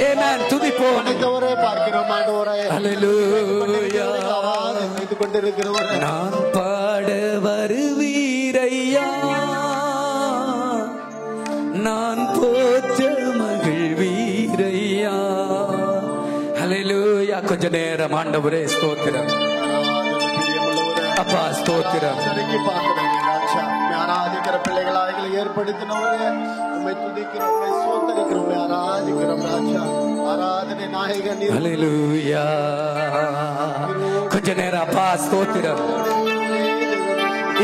ஆமென். துதிப்போம். அல்லேலூயா. நான் பாட வருவீரையா, நான் போற்ற மகிழ்வீரையா. அல்லேலூயா. கொஞ்ச நேரம் ஆண்டவரே ஸ்தோத்திரம். அப்பா ஸ்தோத்திரம். ஆராதிக்கிற பிள்ளைகளாக ஏற்படுத்தினவரே உம்மை துதிக்கிறோம், உம்மை ஸ்தோத்திரிக்கிறோம், ஆராதிக்கிறோம் ராஜா. ஆராதனை நாயகன் நீர். அல்லேலூயா. கொஞ்ச நேரம் அப்பா ஸ்தோத்திரம்.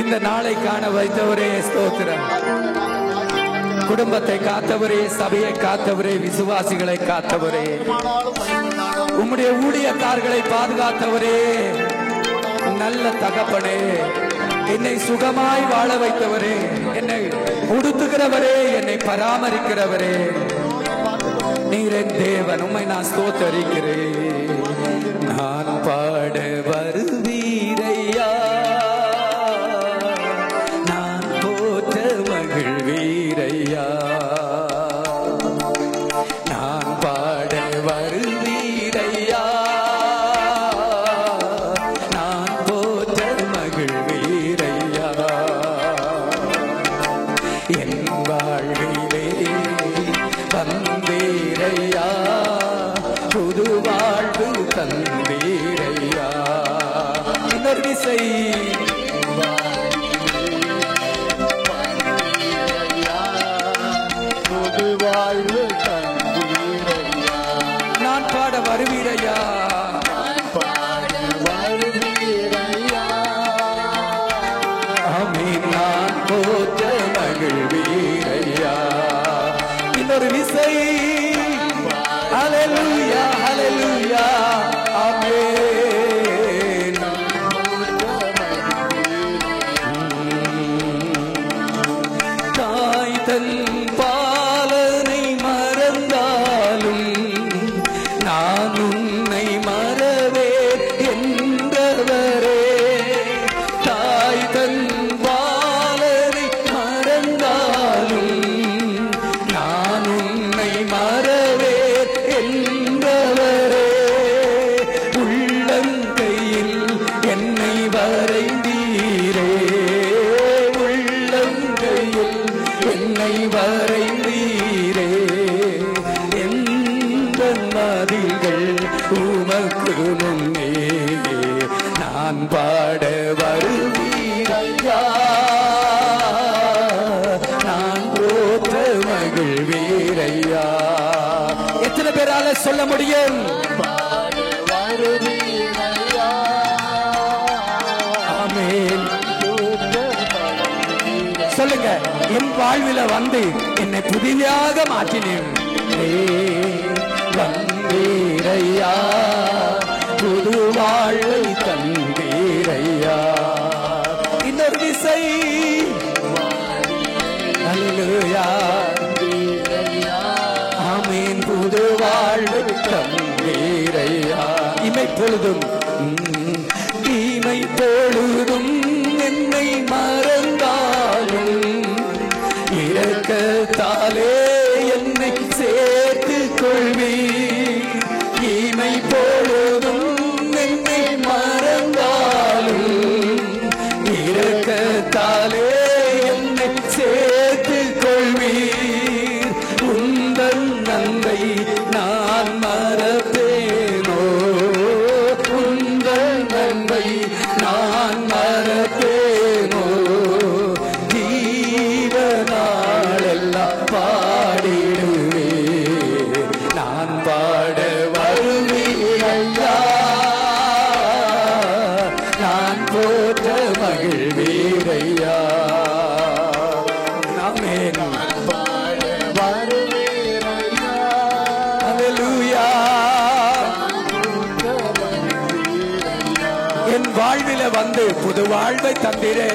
இந்த நாளை காண வைத்தவரே ஸ்தோத்திரம். குடும்பத்தை காத்தவரே, சபையை காத்தவரே, விசுவாசிகளை காத்தவரே, உம்முடைய ஊழியக்காரர்களை பாதுகாத்தவரே, நல்ல தகப்பனே, என்னை சுகமாய் வாழ வைத்தவரே, என்னை உடுத்துகிறவரே, என்னை பராமரிக்கிறவரே, நீர் என் தேவன். உம்மை நான் ஸ்தோத்தரிக்கிறேன். நான் பாட வருவீரையா, நான் போற்ற மகிழ்வீரையா, நான் பாட வருவீரையா, நான் போற்ற மகிழ்வீரையா. என் வாழ்விலே வந்தீரையா, வாழ்வு தந்தீரையா. நான் பாட வருவீரையா, பாட வருவீரையா. ஆமென். நான் போற்ற மகிழ்வீரையா. இன்னொரு விசை ஹல்லேலூயா ஹல்லேலூயா ஆமென். தாய் தன் பாலனை மறந்தாலும் நான் உன்னை மறவே என்றவரே. தாய் தன் பாலனை மறந்தாலும் நான் உன்னை மறவே என்றவரே. உள்ளங்கையில் என்னை வரைந்தீரே, உள்ளங்கையில் என்னை வரைந்தீரே. எந்த மதில்கள் உமக்கு முன்னே நான் பாட வருவீரையா. நான் போற்ற மகிழ்வீரையா. எத்தனை பேரால சொல்ல முடியும்? பாட வருவீரையா. ஆமென். சொல்லுங்க, என் வாழ்வில வந்து என்னை புதிதாக மாற்றினேன். வந்தீரையா, புது வாழ்வை தந்தீரையா. இன்னொரு விசை ஹல்லேலூயா ஆமென். புது வாழ்வை தந்தீரையா. இமை பொழுதும் இமை பொழுதும் என்னை மறந்தாலும் இரக்கத்தாலே என்னை சேர்த்துக் கொள்வீர். இமை பொழுதும் என்னை மறந்தாலும் இரக்கத்தாலே என்னை சேர்த்துக் கொள்வீர். உந்தன் நன்மை நான் மறப்பேனோ, உந்தன் நன்மை நான் மறப்பேனோ. ஜீவனாளெல்லாம் பாடிடுவே, நான் பாட வருவீரையா. நான் போற்ற மகிழ்வீரையா. ஆமென். பாட வருவீரையா. ஹல்லேலூயா. என் வாழ்வில வந்து புது வாழ்வை தந்திரே.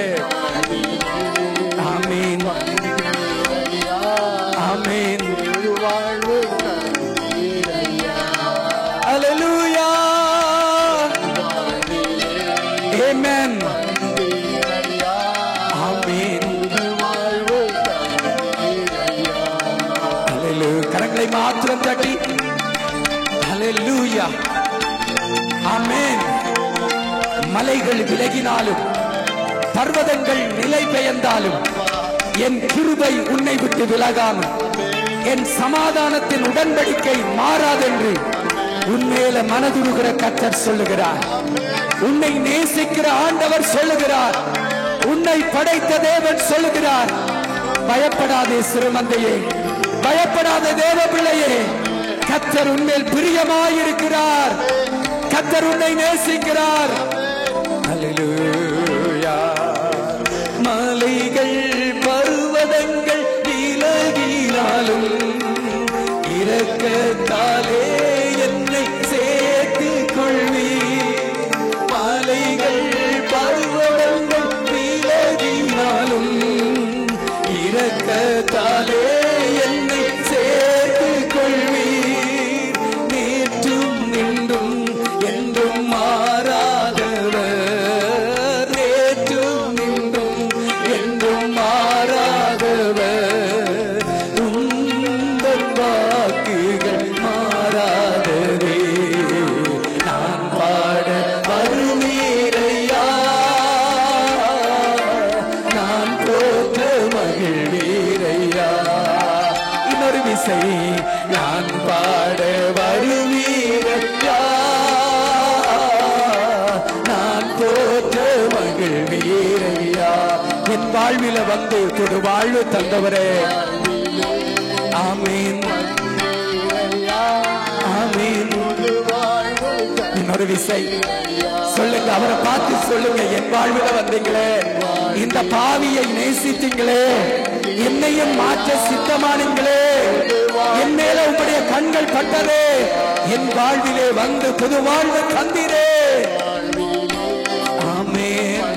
ஆமென் ஆமென். வாழ்வு தந்தீரையா. ஹல்லேலூயா ஆமென் தந்தீரையா. ஆமென். வாழ்வு தந்தீரையா. ஹல்லேலூயா. கரங்களை மாத்திரம் தட்டி ஹல்லேலூயா ஆமென். மலைகள் விலகினாலும் பர்வதங்கள் நிலை பெயர்ந்தாலும் என் கிருபை உன்னை விட்டு விலகாமல், என் சமாதானத்தின் உடன்படிக்கை மாறாதென்று உன்மேல மனதுருகிற கர்த்தர் சொல்லுகிறார். உன்னை நேசிக்கிற ஆண்டவர் சொல்லுகிறார். உன்னை படைத்த தேவன் சொல்லுகிறார். பயப்படாதே சிறுமந்தையே, பயப்படாத தேவ பிள்ளையே, கர்த்தர் உன்மேல் பிரியமாயிருக்கிறார். கர்த்தர் உன்னை நேசிக்கிறார். ஹல்லேலூயா. மலைகள் பர்வதங்கள் விலகினாலும் இரக்கத்தாலே என்னை சேர்த்துக் கொள்வீர். மலைகள் பர்வதங்கள் விலகினாலும் இரக்கத்தாலே என்னை சேர்த்துக் கொள்வீர். நேற்றும் இன்றும் என்றும் மாறாதவர், நேற்றும் இன்றும் என்றும் மாறாதவர். உந்தன் வாக்குகள் மாறாதவே, நான் பாட வருவீரையா. நான் போற்ற மகிழ்வீரையா. இன்னொரு விசை நான் பாட வருவீரையா. நான் போற்ற மகிழ்வீரையா. என் வாழ்வில வந்து புது வாழ்வு தந்தவரே. ஆமென். ஆமென் ஆமென். இன்னொரு விசை சொல்லுங்க, அவரை பார்த்து சொல்லுங்க, என் வாழ்வில் வந்தீங்களே, இந்த பாவியை நேசித்தீங்களே, என்னையும் மாற்ற சித்தமானீங்களே, என் மேல உங்களுடைய கண்கள் பட்டதே, என் வாழ்விலே வந்து புது வாழ்வு தந்தீரே. ஆமென்.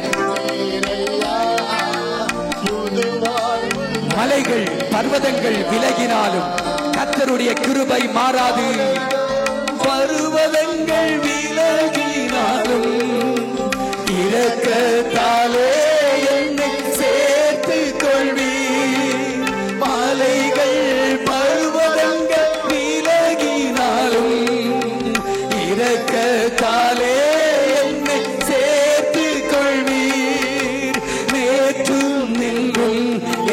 மலைகள் பர்வதங்கள் விலகினாலும் கர்த்தருடைய கிருபை மாறாது. பர்வதங்கள் விலகினாலும் இரக்கத்தாலே என்னை சேர்த்து கொள்வீர். மலைகள் பர்வதங்கள் விலகினாலும் இரக்கத்தாலே என்னை சேர்த்து கொள்வீர். நேற்றும் நின்றும்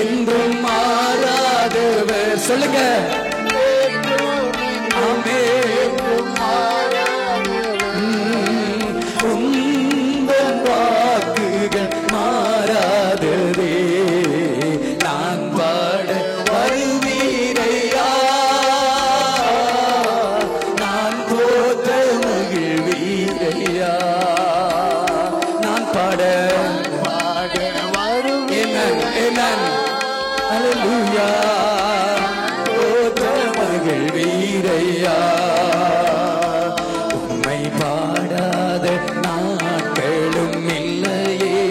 என்றும் மாறாதவர். சொல்லுங்க. உந்தன் வாக்குகள் மாறாததே, நான் பாட வருவீரையா, நான் போற்ற மகிழ்வீரையா, நான் பாட வருவீரையா, அல்லேலூயா, போற்ற மகிழ்வீரையா. உம்மை பாடாத நாட்களும் இல்லையே,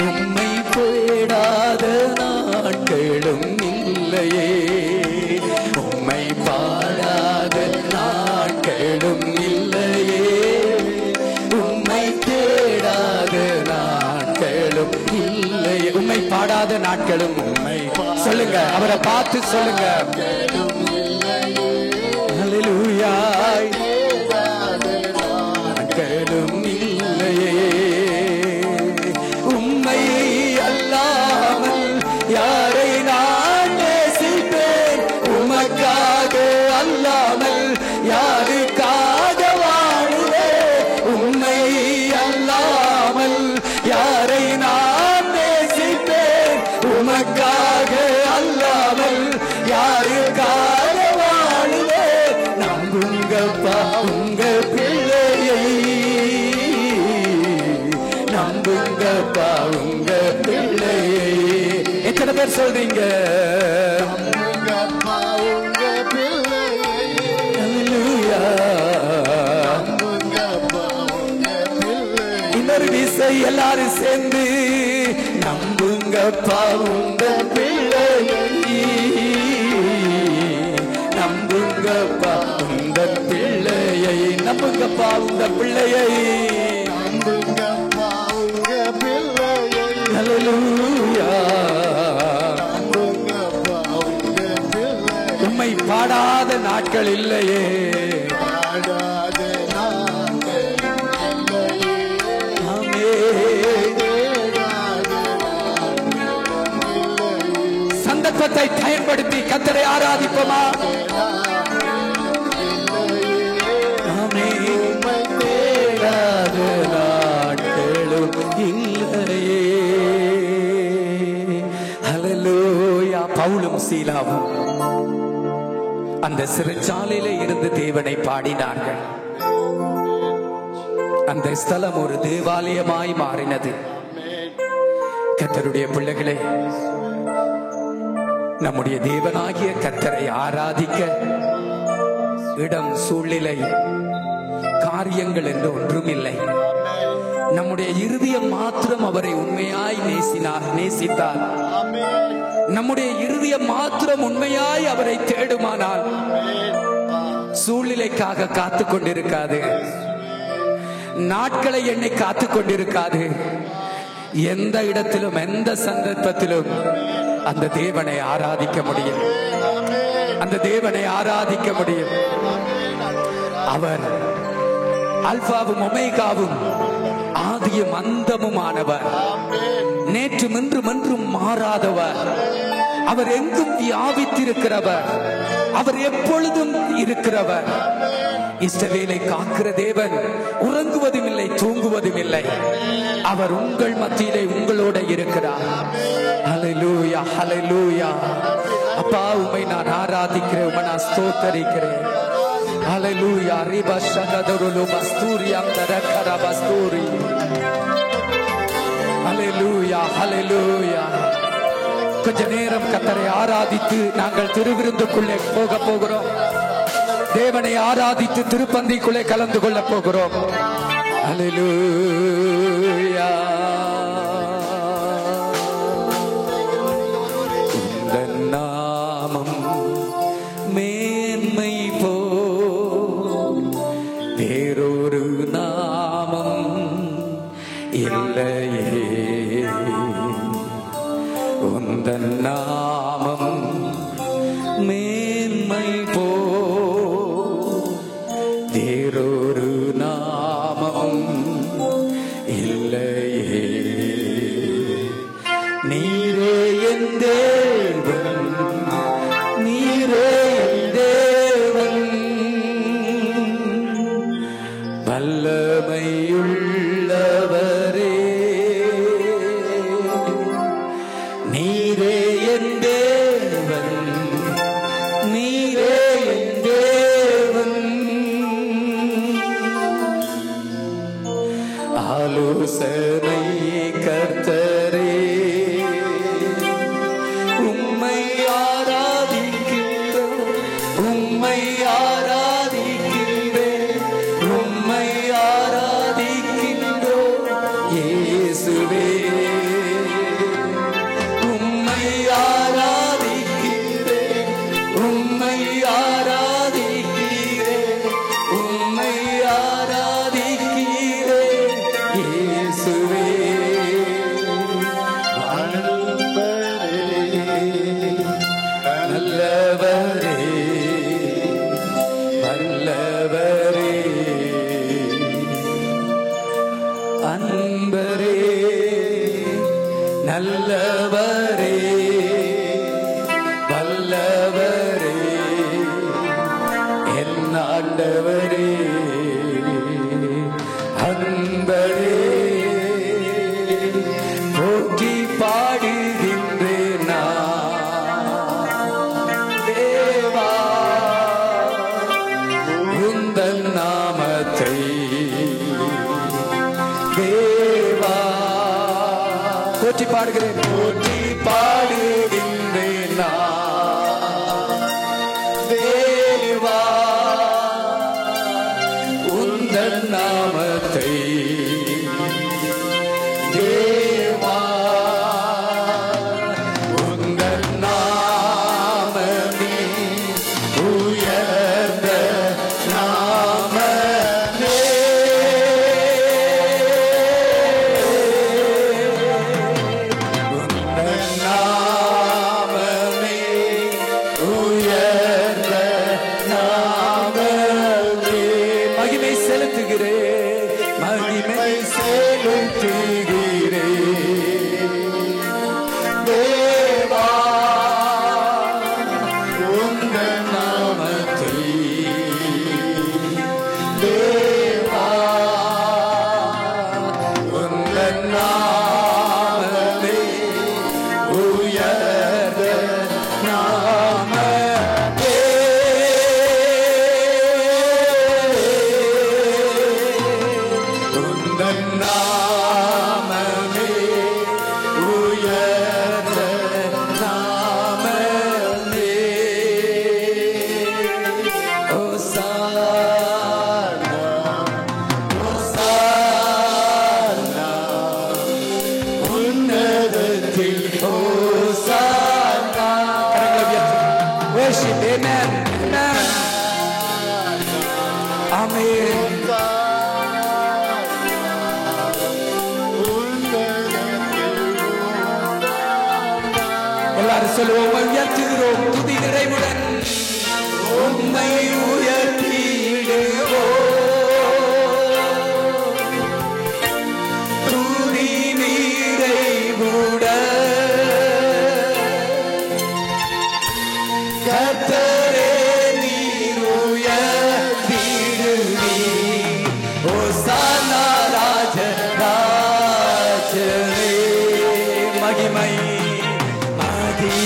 உம்மை தேடாத நாட்களும் இல்லையே, உம்மை பாடாத நாட்களும் இல்லையே, உம்மை தேடாத நாட்களும் இல்லையே. உம்மை பாடாத நாட்களும் உம்மை சொல்லுங்க, அவரை பார்த்து சொல்லுங்க. அல்லேலூயா. நாட்களும் இல்லையே, உம்மை அல்லாமல் யாரை நான் நேசிப்பேன், உமக்காக அல்லாமல் யாருக்காக வாழுவேன், உம்மை அல்லாமல் யாரை நான் நேசிப்பேன், உமக்காக அல்லாமல் யாருக்காக வாழுவேன். நம்புங்கப்பா உங்க பிள்ளையை, நம்புங்கப்பா உங்க பிள்ளையை. எத்தனை பேர் சொல்றீங்க? அல்லேலூயா. இன்னொரு விசை எல்லாரும் சேர்ந்து நம்புங்கப்பா உங்க பிள்ளையை, நம்புங்கப்பா உங்க பிள்ளையை, நம்புங்கப்பா உங்க பிள்ளையை, அல்லேலூயா. உம்மை பாடாத நாட்கள் இல்லையே, சந்தர்ப்பத்தை பயன்படுத்தி கர்த்தரை ஆராதிப்போமா? நாட்களும் இல்லையே. ஹல்லேலூயா. பவுலும் சீலாவும் அந்த சிறைச்சாலையிலே இருந்து தேவனை பாடினார்கள். அந்த ஸ்தலம் ஒரு தேவாலயமாய் மாறினது. கர்த்தருடைய பிள்ளைகளே, நம்முடைய தேவனாகிய கர்த்தரை ஆராதிக்க இடம், சூழ்நிலை, காரியங்கள் என்று ஒன்றும் இல்லை. நம்முடைய இருதயம் மாத்திரம் அவரை உண்மையாய் நேசித்தார், நம்முடைய இருதயம் மாத்திரம் உண்மையாய் அவரை தேடுமானால் சூழ்நிலைக்காக காத்து கொண்டிருக்காது, நாட்களை எண்ணி காத்து கொண்டிருக்காது. எந்த இடத்திலும் எந்த சந்தர்ப்பத்திலும் அந்த தேவனை ஆராதிக்க முடியும், அந்த தேவனை ஆராதிக்க முடியும். அவர் அல்பாவும் ஒமேகாவும் ஆதியும் அந்தமுமானவர், நேற்றும் இன்றும் என்றும் மாறாதவர். அவர் எங்கும் வியாபித்திருக்கிறவர், அவர் எப்பொழுதும் இருக்கிறவர். இஸ்ரவேலை காக்கிற தேவன் உறங்குவதும் இல்லை, தூங்குவதும் இல்லை. அவர் உங்கள் மத்தியிலே உங்களோட இருக்கிறார். ஹல்லேலூயா, ஹல்லேலூயா. அப்பா உம்மை நான் ஆராதிக்கிறேன், உம்மை நான் ஸ்தோத்தரிக்கிறேன். ஹalleluya riba shakadoro basturi amdara karabasturi. ஹalleluya ஹalleluya. கொஞ்ச நேரம் கர்த்தரை ஆராதித்து நாங்கள் திருவிருந்துக்குள்ளே போகிறோம். தேவனை ஆராதித்து திருப்பந்திக்குள்ளே கலந்து கொள்ள போகிறோம். ஹalleluya. உந்தன் நாமம் மேன்மை போ வேறொரு நாமம் இல்லையே. உந்தன் நாமம் மேன்மை போ வேறொரு நாமம் இல்லையே. நீரே என் தேவன், நீரே என் தேவன், வல்லமையுள்ளவரே. நீரே என் தேவன், நீரே என் தேவன், ஆலோசனை கர்த்தரே. உம்மை ஆராதிக்கின்றோம், உம்மை ஆராதிக்கின்றேன், உம்மை ஆராதிக்கின்றோம் இயேசுவே. உம்மை ஆராதிக்கின்றேன், உம்மை ஆராதிக்கிறேன், உம்மை ஆராதிக்கிறேன் இயேசுவே. நல்லவரே நல்லவரே, அன்பரே நல்லவரே வல்லவரே, என் ஆண்டவரே அன்பரே. போற்றி பாடுகின்றேன் நான் தேவா உந்தன் நாமத்தை. தேவா போற்றி பாடுகிறேன், போற்றி பாடுகின்றேன் நான் தேவா உந்தன் நாமத்தை. தேவா உந்தன் நாமமே உயர்ந்த நாமமே. உந்தன் நாமமே உயர்ந்த நாமமே. மகிமை செலுத்துகிறேன், மகிமை செலுத்துகிறேன் தேவா உந்தன் நாமத்தை. தேவா உந்தன் நாமமே உயர்ந்த நாமமே. உந்தன் நாமமே உயர்ந்த நாமமே. ஹோசானா ஹோசானா உன்னதத்தில் hosanna. Worship, amen, amen, amen. எல்லாரும் சொல்லுவோம், உயர்த்துகிறோம் துதி நிறைவுடன் உம்மை உயர்த்திடுவோம். துதி நிறைவுடன் கர்த்தரே நீர் உயர்த்திடுவீர். ஹோசானா ராஜ ராஜரே. மகிமை மகிமை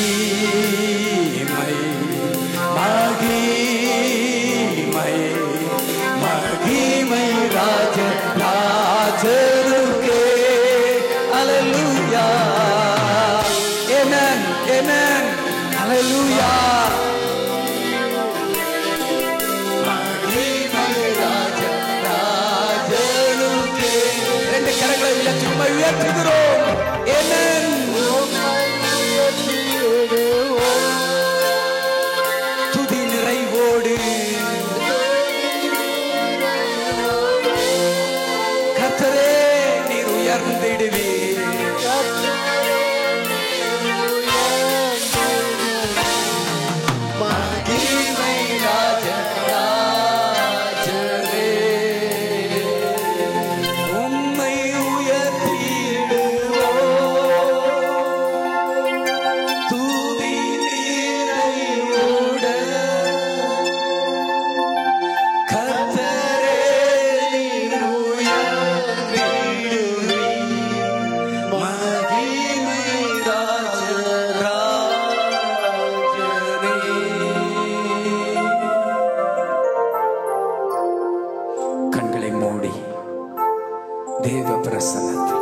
பிரசன்னத்தில்.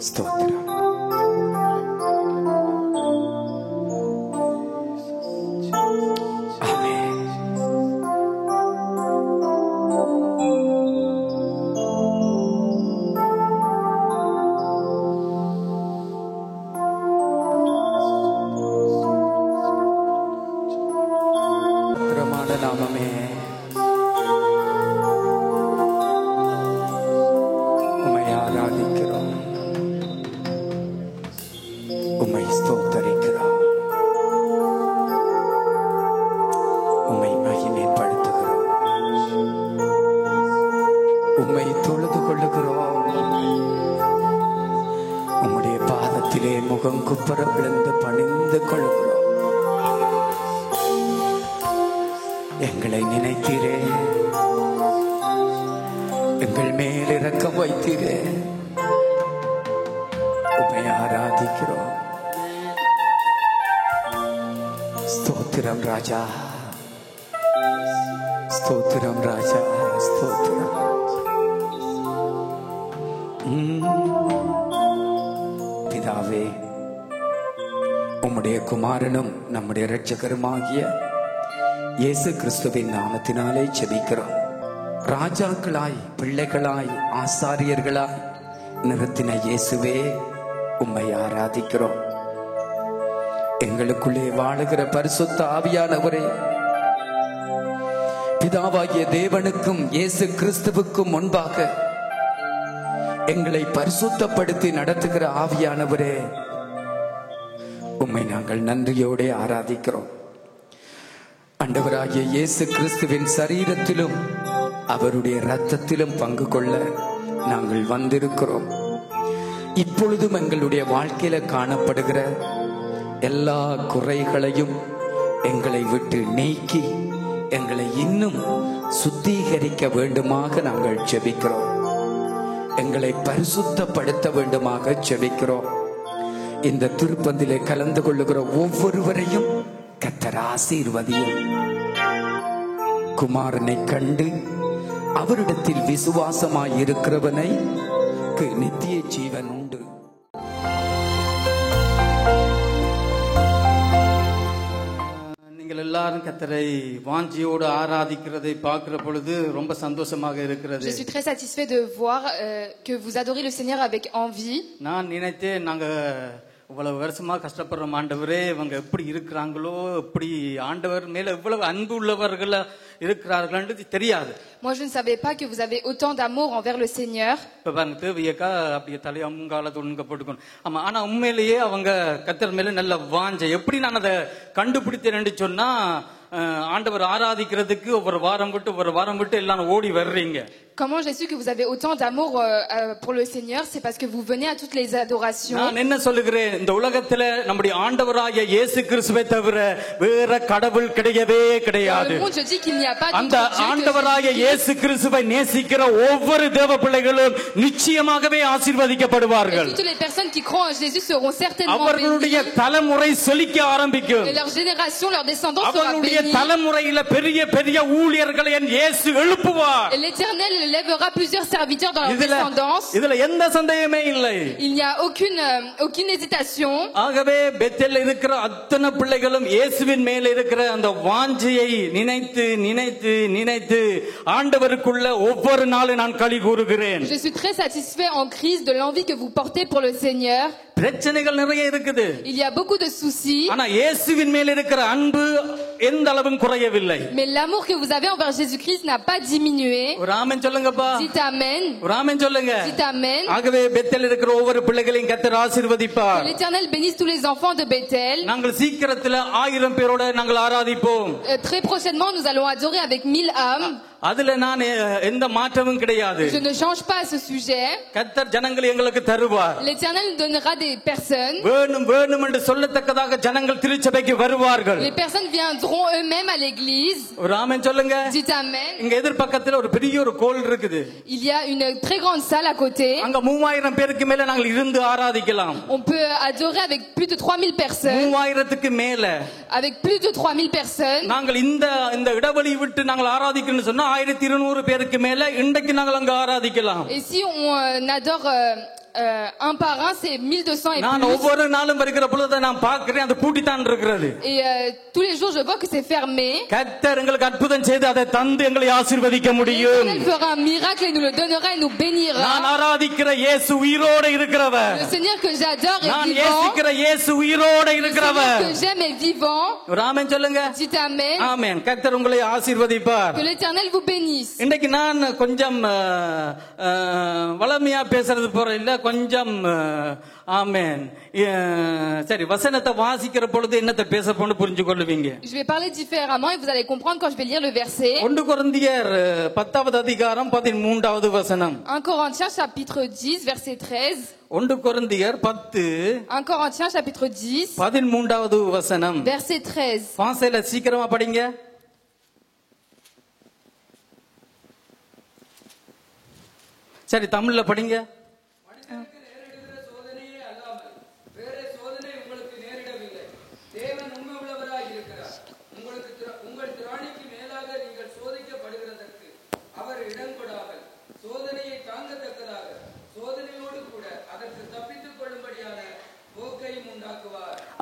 ஸ்தோத்திரம். ஆமென். பத்திரமான நாமமே உம்மை ஆராதிக்கிறோம், உம்மை ஸ்தோத்தரிக்கிறோம், உம்மை மகிமைப்படுத்துகிறோம், உம்மை தொழுது கொள்ளுகிறோம். உம்முடைய பாதத்திலே முகம் குப்புற விழுந்து பணிந்து கொள்கிறோம். எங்களை நினைத்தீரே, எங்கள் மேல் இரக்கம் வைத்தீரே, உம்மை ஆராதிக்கிறோம். ஸ்தோத்திரம் ராஜா, ஸ்தோத்திரம் ராஜா, ஸ்தோத்திரம். பிதாவே, உம்முடைய குமாரனும் நம்முடைய இரட்சகருமாகிய இயேசு கிறிஸ்துவின் நாமத்தினாலே ஜெபிக்கிறோம். ராஜாக்களாய், பிள்ளைகளாய், ஆசாரியர்களாய் நிறுத்தின இயேசுவே, உம்மை ஆராதிக்கிறோம். எங்களுக்குள்ளே வாழுகிற பரிசுத்த ஆவியானவரே, பிதாவாகிய தேவனுக்கும் இயேசு கிறிஸ்துவுக்கும் முன்பாக எங்களை பரிசுத்தப்படுத்தி நடத்துகிற ஆவியானவரே, உம்மை நாங்கள் நன்றியோடு ஆராதிக்கிறோம். ஆண்டவராகிய இயேசு கிறிஸ்துவின் சரீரத்திலும் அவருடைய இரத்தத்திலும் பங்கு கொள்ள நாங்கள் வந்திருக்கிறோம். இப்பொழுதும் எங்களுடைய வாழ்க்கையில காணப்படுகிற எல்லா குறைகளையும் எங்களை விட்டு நீக்கி எங்களை இன்னும் சுத்திகரிக்க வேண்டுமாக நாங்கள் ஜெபிக்கிறோம். எங்களை பரிசுத்தப்படுத்த வேண்டுமாக ஜெபிக்கிறோம். இந்த திருப்பந்திலே கலந்து கொள்ளுகிற ஒவ்வொருவரையும் கர்த்தர் ஆசீர்வதியும். குமாரனை கண்டு அவரிடத்தில் விசுவாசமாய் இருக்கிறவனை நித்திய ஜீவன் உண்டு. நீங்கள் எல்லாரும் கர்த்தரை வாஞ்சியோடு ஆராதிக்கிறதை பார்க்கிற பொழுது ரொம்ப சந்தோஷமாக இருக்கிறது. Je suis très satisfait de voir que vous adorez le Seigneur avec envie. நான் நினைத்தேன், நாங்க இவ்வளவு வருஷமா கஷ்டப்படுறோம் ஆண்டவரே, இவங்க எப்படி இருக்கிறாங்களோ, எப்படி ஆண்டவர் மேல இவ்வளவு அன்பு உள்ளவர்கள் இருக்கிறார்கள் தெரியாது. Moi je ne savais pas que vous avez autant d'amour envers le Seigneur. இப்ப பாருங்க, தேவியக்கா அப்படியே தலையை அங்கால தொங்க போட்டுக்கணும். ஆமா, ஆனா உண்மையிலேயே அவங்க கர்த்தர் மேல நல்ல வாஞ்சை. எப்படி நான் அதை கண்டுபிடித்தேன்னு சொன்னா, ஆண்டவர் ஆராதிக்கிறதுக்கு ஒவ்வொரு வாரம் விட்டு எல்லாரும் ஓடி வர்றீங்க. Comment j'ai su que vous avez autant d'amour pour le Seigneur? C'est parce que vous venez à toutes les adorations. நான் என்ன சொல்லுகிறேன், இந்த உலகத்துல நம்முடைய ஆண்டவராகிய இயேசு கிறிஸ்துவை தவிர வேற கடவுள் கிடையவே கிடையாது. Dans le monde, je dis qu'il n'y a pas அந்த d'autre Dieu ஆண்டவராகிய இயேசு கிறிஸ்துவை நேசிக்கிற ஒவ்வொரு தேவ பிள்ளைகளும் நிச்சயமாகவே ஆசீர்வதிக்கப்படுவார்கள். Et toutes les personnes qui croient en Jésus seront certainement அவர்களுடைய bénies. தலைமுறை செழிக்க ஆரம்பிக்கும். Et leur génération, leur descendance sera அவர்களுடைய bénie. தலைமுறையில பெரிய பெரிய ஊழியர்களை இயேசு எழுப்புவார். Et l'Éternel lèvera plusieurs serviteurs dans leur descendance. இதுல எந்த சந்தேகமே இல்லை. Il n'y a aucune hésitation. ஆகவே பெத்தேல்ல இருக்கிற அத்தனை பிள்ளைகளும் இயேசுவின் மேல இருக்கிற அந்த வாஞ்சையை நினைத்து நினைத்து நினைத்து ஆண்டவருக்குள்ள ஒவ்வொரு நாளும் நான் களி கூறுகிறேன். Je suis très satisfait en Christ de l'envie que vous portez pour le Seigneur. பிரச்சனைகள் நிறைய இருக்குது. Il y a beaucoup de soucis. ஆனா இயேசுவின் மேல இருக்கிற அன்பு எந்த அளவும் குறையவில்லை. Mais l'amour que vous avez envers Jésus-Christ n'a pas diminué. ஒரு ஆமென் சொல்லுங்கப்பா. Dites amen. ஒரு ஆமென் சொல்லுங்க. Dites amen. ஆகவே பெத்தேல்ல இருக்கிற ஒவ்வொரு பிள்ளைகளையும் கர்த்தர் ஆசீர்வதிப்பார். Que l'Éternel bénisse tous les enfants de Bethel. நாங்கள் சீக்கிரத்துல 1000 பேரோட நாங்கள் ஆராதிப்போம். Très prochainement, nous allons adorer avec 1000 âmes. அதுல நான் எந்த மாற்றமும் கிடையாது. Je ne change pas ce sujet. கர்த்தர் ஜனங்களை எங்களுக்கு தருவார். L'Éternel nous donnera des personnes. வேணும் வேணும் என்று சொல்லத்தக்கதாக ஜனங்கள் திருச்சபைக்கு வருவார்கள். Les personnes viendront eux-mêmes à l'église. ஒரு ஆமென் சொல்லுங்க. Dites amen. இங்க எதிர்பக்கத்துல ஒரு பெரிய ஒரு கோல் இருக்குது. Il y a une très grande salle à côté. அங்க 3000 பேருக்கு மேல நாங்கள் இருந்து ஆராதிக்கலாம். On peut adorer avec plus de 3000 personnes. 3000க்கு மேல. Avec plus de 3000 personnes. நாங்கள் இந்த இடவெளி விட்டு நாங்கள் ஆராதிக்கணும்னு சொன்னா 1200 பேருக்கு மேல இன்றைக்கு நாங்கள் அங்க ஆராதிக்கலாம். Et si on adore un par un, c'est 1200 et நான் plus. ஒவ்வொரு நாளும் வருகிற பொழுது நான் பார்க்கிறேன் அது பூட்டி தான் இருக்கிறது. Et tous les jours je vois que c'est fermé. கர்த்தர் எங்களுக்கு அற்புதம் செய்து அதை தந்து எங்களை ஆசீர்வதிக்க முடியும். Il fera un miracle et nous le donnera et nous bénira. நான் ஆராதிக்கிற இயேசு உயிரோடு இருக்கிறவர். Le Seigneur que j'adore est நான் vivant. நேசிக்கிற இயேசு உயிரோடு Le இருக்கிறவர். Seigneur que j'aime est vivant. ஒரு ஆமென் சொல்லுங்க. Dites amen. ஆமென். கர்த்தர் உங்களை ஆசீர்வதிப்பார். Que l'Éternel vous bénisse. இன்னைக்கு நான் கொஞ்சம் வளமையா பேசுறது போற இல்ல, கொஞ்சம் ஆமென். சரி, வசனத்தை வாசிக்கிற பொழுது என்னத்தை பேச போன்னு புரிஞ்சு கொள்ளுவீங்க. Je vais parler différemment et vous allez comprendre quand je vais lire le verset. 1 கொரிந்தியர் 10வது அதிகாரம் 13வது வசனம். 1 Corinthiens chapitre 10 verset 13. 1 கொரிந்தியர் 10 1 Corinthiens chapitre 10 13வது வசனம். verset 13. பாசையில சீக்கிரமா படிங்க. சரி, தமிழ்ல படிங்க.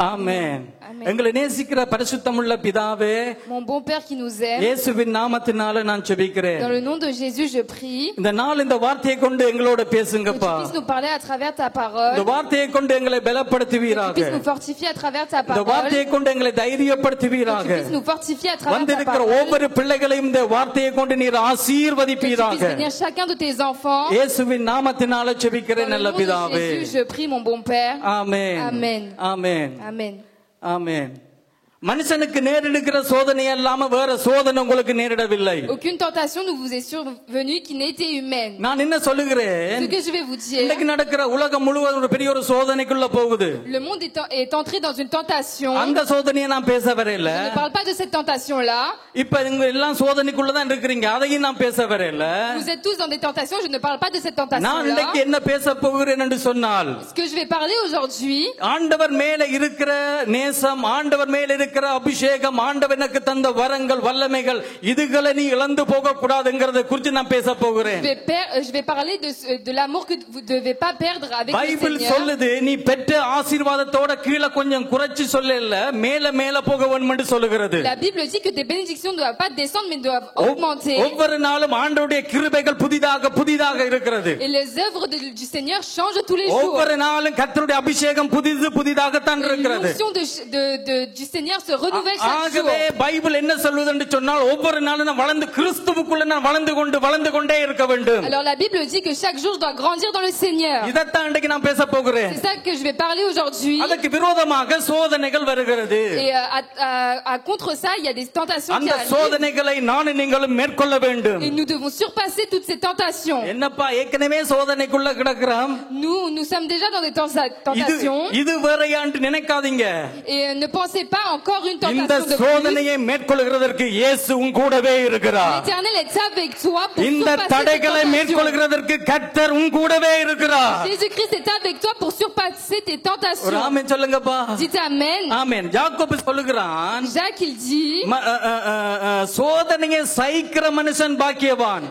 ஆமென். எங்களை நேசிக்கிற பரிசுத்தமுள்ள பிதாவே, Mon bon Père qui nous aime, இயேசுவின் நாமத்தினால நான் ஜெபிக்கிறேன். dans le nom de Jésus je prie. இந்த நாள் இந்த வார்த்தையை கொண்டு எங்களோட Que tu பேசுங்கப்பா. puisses nous parler à travers ta இந்த parole. வார்த்தையை கொண்டு எங்களை Que tu பலப்படுத்துவீராக. puisses nous fortifier à travers ta இந்த parole. வார்த்தையை கொண்டு எங்களை Que tu தைரியப்படுத்துவீராக. puisses nous fortifier à travers ta வந்திருக்கிற parole. ஒவ்வொரு பிள்ளைகளையும் இந்த வார்த்தையை கொண்டு நீர் Que tu ஆசீர்வதிப்பீராக. puisses bénir chacun de tes enfants. இயேசுவின் நாமத்தினால Dans ஜெபிக்கிறேன் le நல்ல nom de பிதாவே. Jésus je prie mon bon Père. ஆமென். Amen. ஆமென். Amen. ஆமென். மனுஷனுக்கு நேரிடுகிற சோதனை அல்லாம வேற சோதனை உங்களுக்கு நேரிடவில்லை. Aucune tentation ne vous est survenue qui n'ait été humaine. நான் என்ன சொல்லுகிறேன், Ce que je vais vous dire, இன்னைக்கு நடக்கிற உலகம் முழுவதும் ஒரு பெரிய ஒரு சோதனைக்குள்ள போகுது. le monde est entré dans une tentation. அந்த சோதனையை நான் பேச வரையில. Je ne parle pas de cette tentation-là. இப்ப நீங்க எல்லாம் சோதனைக்குள்ள தான் இருக்கிறீங்க, அதையும் நான் பேச வரையில. Vous êtes tous dans des tentations, je ne parle pas de cette நான் tentation-là. இன்னைக்கு என்ன பேச போகிறேன் என்று சொன்னால், Ce que je vais parler aujourd'hui, ஆண்டவர் மேல இருக்கிற நேசம், ஆண்டவர் மேல இருக்கிற அபிஷேகம், ஆண்டவர் எனக்கு தந்த வரங்கள் வல்லமைகள், இதுகளை நீ இழந்து போக கூடாதுங்கறத குறித்து நான் பேச போகிறேன். je vais parler de l'amour que vous ne devez pas perdre avec le Bible Seigneur. சொல்லுது, நீ பெற்ற ஆசீர்வாதத்தோட கீழே கொஞ்சம் குறைச்சு சொல்லல, மேல மேல போக வேண்டும் என்று சொல்லுகிறது. La Bible dit que tes bénédictions ne doivent pas descendre mais doivent augmenter. ஒவ்வொரு நாளும் ஆண்டவருடைய கிருபைகள் புதிதாக புதிதாக இருக்கிறது. Et les œuvres du Seigneur changent tous les jours. ஒவ்வொரு நாளும் கர்த்தருடைய அபிஷேகம் புதிதாக தான் Et இருக்கிறது. l'onction du Seigneur se renouvelle chaque jour. ஆகவே பைபிள் என்ன சொல்லுது என்று சொன்னால், ஒவ்வொரு நாளும் நான் வளர்ந்து கிறிஸ்துவுக்குள்ள நான் வளர்ந்து கொண்டே இருக்க வேண்டும். Alors la Bible dit que chaque jour je dois grandir dans le Seigneur. இதைத்தான் இன்றைக்கு நான் பேச போகிறேன். C'est ça que je vais parler aujourd'hui. அதுக்கு விரோதமாக சோதனைகள் வருகிறது. Et à contre ça, il y a des tentations qui அந்த arrivent. சோதனைகளை நானும் நீங்களும் மேற்கொள்ள வேண்டும். Et nous devons surpasser toutes ces tentations. என்னப்பா ஏற்கனவே சோதனைக்குள்ள கிடக்குறோம், Nous sommes déjà dans des tentations. இது வேறையாண்டு நினைக்காதீங்க. Et ne pensez pas encore une இந்த tentation de plus. சோதனையை மேற்கொள்கிறதற்கு இயேசு உன் கூடவே இருக்கிறார். L'Éternel est avec toi pour இந்த surpasser tes தடைகளை tentations. மேற்கொள்கிறதற்கு கர்த்தர் உன் கூடவே இருக்கிறார். Jésus-Christ est avec toi pour surpasser tes ஒரு tentations. ஆமென் சொல்லுங்கப்பா. Dites amen. ஆமென். யாக்கோபு சொல்லுகிறான், Jacques il dit, சோதனையை சகிக்கிற மனுஷன் பாக்கியவான்.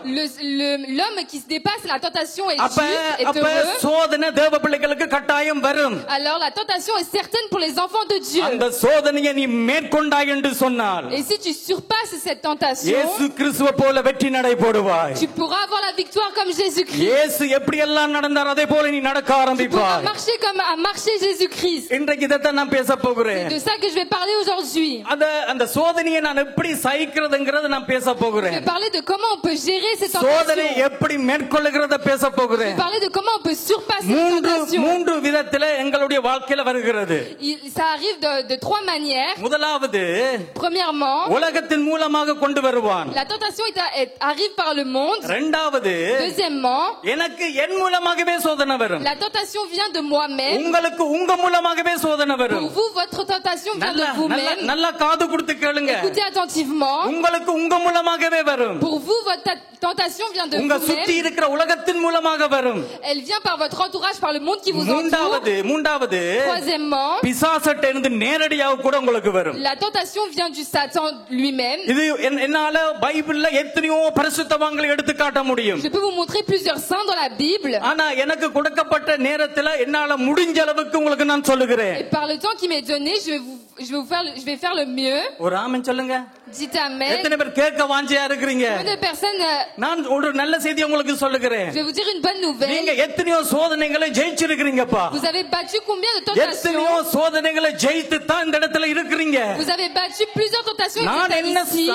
l'homme qui se dépasse la tentation est அப்ப juste, est அப்ப heureux. சோதனை தேவ பிள்ளைகளுக்கு கட்டாயம் வரும். Alors la tentation est certaine pour les enfants de Dieu. அந்த சோதனையை நீ மேற்கொண்டாய் என்று சொன்னால், Et si tu surpasses cette tentation, இயேசு கிறிஸ்துவை போல வெற்றி நடை போடுவாய். tu pourras avoir la victoire comme Jésus-Christ. இயேசு எப்படி எல்லாம் நடந்தார் அதே போல நீ நடக்க Tu pourras ஆரம்பிப்பாய். marcher comme a marché Jésus-Christ. இன்றைக்கு இதைத்தான் நான் பேச போகிறேன். C'est de ça que je vais parler aujourd'hui. அந்த சோதனையை நான் எப்படி சகிக்கிறதுங்கறத நான் பேச Je போகிறேன். vais parler de comment on peut gérer ces சோதனை tentations. எப்படி மேற்கொள்ளுகிறத பேச Je vais போகிறேன். parler de comment on peut surpasser les tentations. மூன்று விதத்துல எங்களுடைய வாழ்க்கையில வருகிறது. Ça arrive de trois manières. முதலாவது Premièrement, உலகத்தின் மூலமாக கொண்டு வருவான். la tentation arrive par le monde. இரண்டாவது Deuxièmement, எனக்கு என் மூலமாகவே சோதனை வரும். la tentation vient de moi-même. உங்களுக்கு உங்க மூலமாகவே சோதனை Pour வரும். vous, votre tentation vient de vous-même. நல்லா காது கொடுத்து கேளுங்க. Écoutez attentivement. உங்களுக்கு உங்க மூலமாகவே வரும். Pour vous, votre tentation vient de உங்க சுத்தி vous-même. இருக்கிற உலகத்தின் மூலமாக வரும். Elle vient par votre entourage, par le monde qui vous மூன்றாவது entoure. Troisièmement, பிசாசட்ட இருந்து நேரடியாக கூட உங்களுக்கு வரும். la tentation vient du Satan lui-même. இது என்னால பைபிள்ல எத்தனையோ பரிசுத்தவான்களை எடுத்து காட்ட முடியும். Je peux vous montrer plusieurs saints dans la Bible. ஆனா எனக்கு கொடுக்கப்பட்ட நேரத்துல என்னால முடிஞ்ச அளவுக்கு உங்களுக்கு நான் சொல்லுகிறேன். Et par le temps qui m'est donné, je vais faire le mieux. ஒரு ஆமென் சொல்லுங்க. Dites amen. எத்தனை பேர் கேட்க வாஞ்சியா இருக்கீங்க? Combien de personnes நான் ஒரு நல்ல செய்தி உங்களுக்கு சொல்லுகிறேன். Je vais vous dire une bonne nouvelle. நீங்க எத்தனையோ சோதனைகளை ஜெயிச்சிருக்கீங்கப்பா. Vous avez battu combien de tentations? எத்தனையோ சோதனைகளை ஜெயித்து தான் இந்த இடத்துல இருக்கீங்க. Vous avez battu plusieurs tentations et நான் vous êtes ici.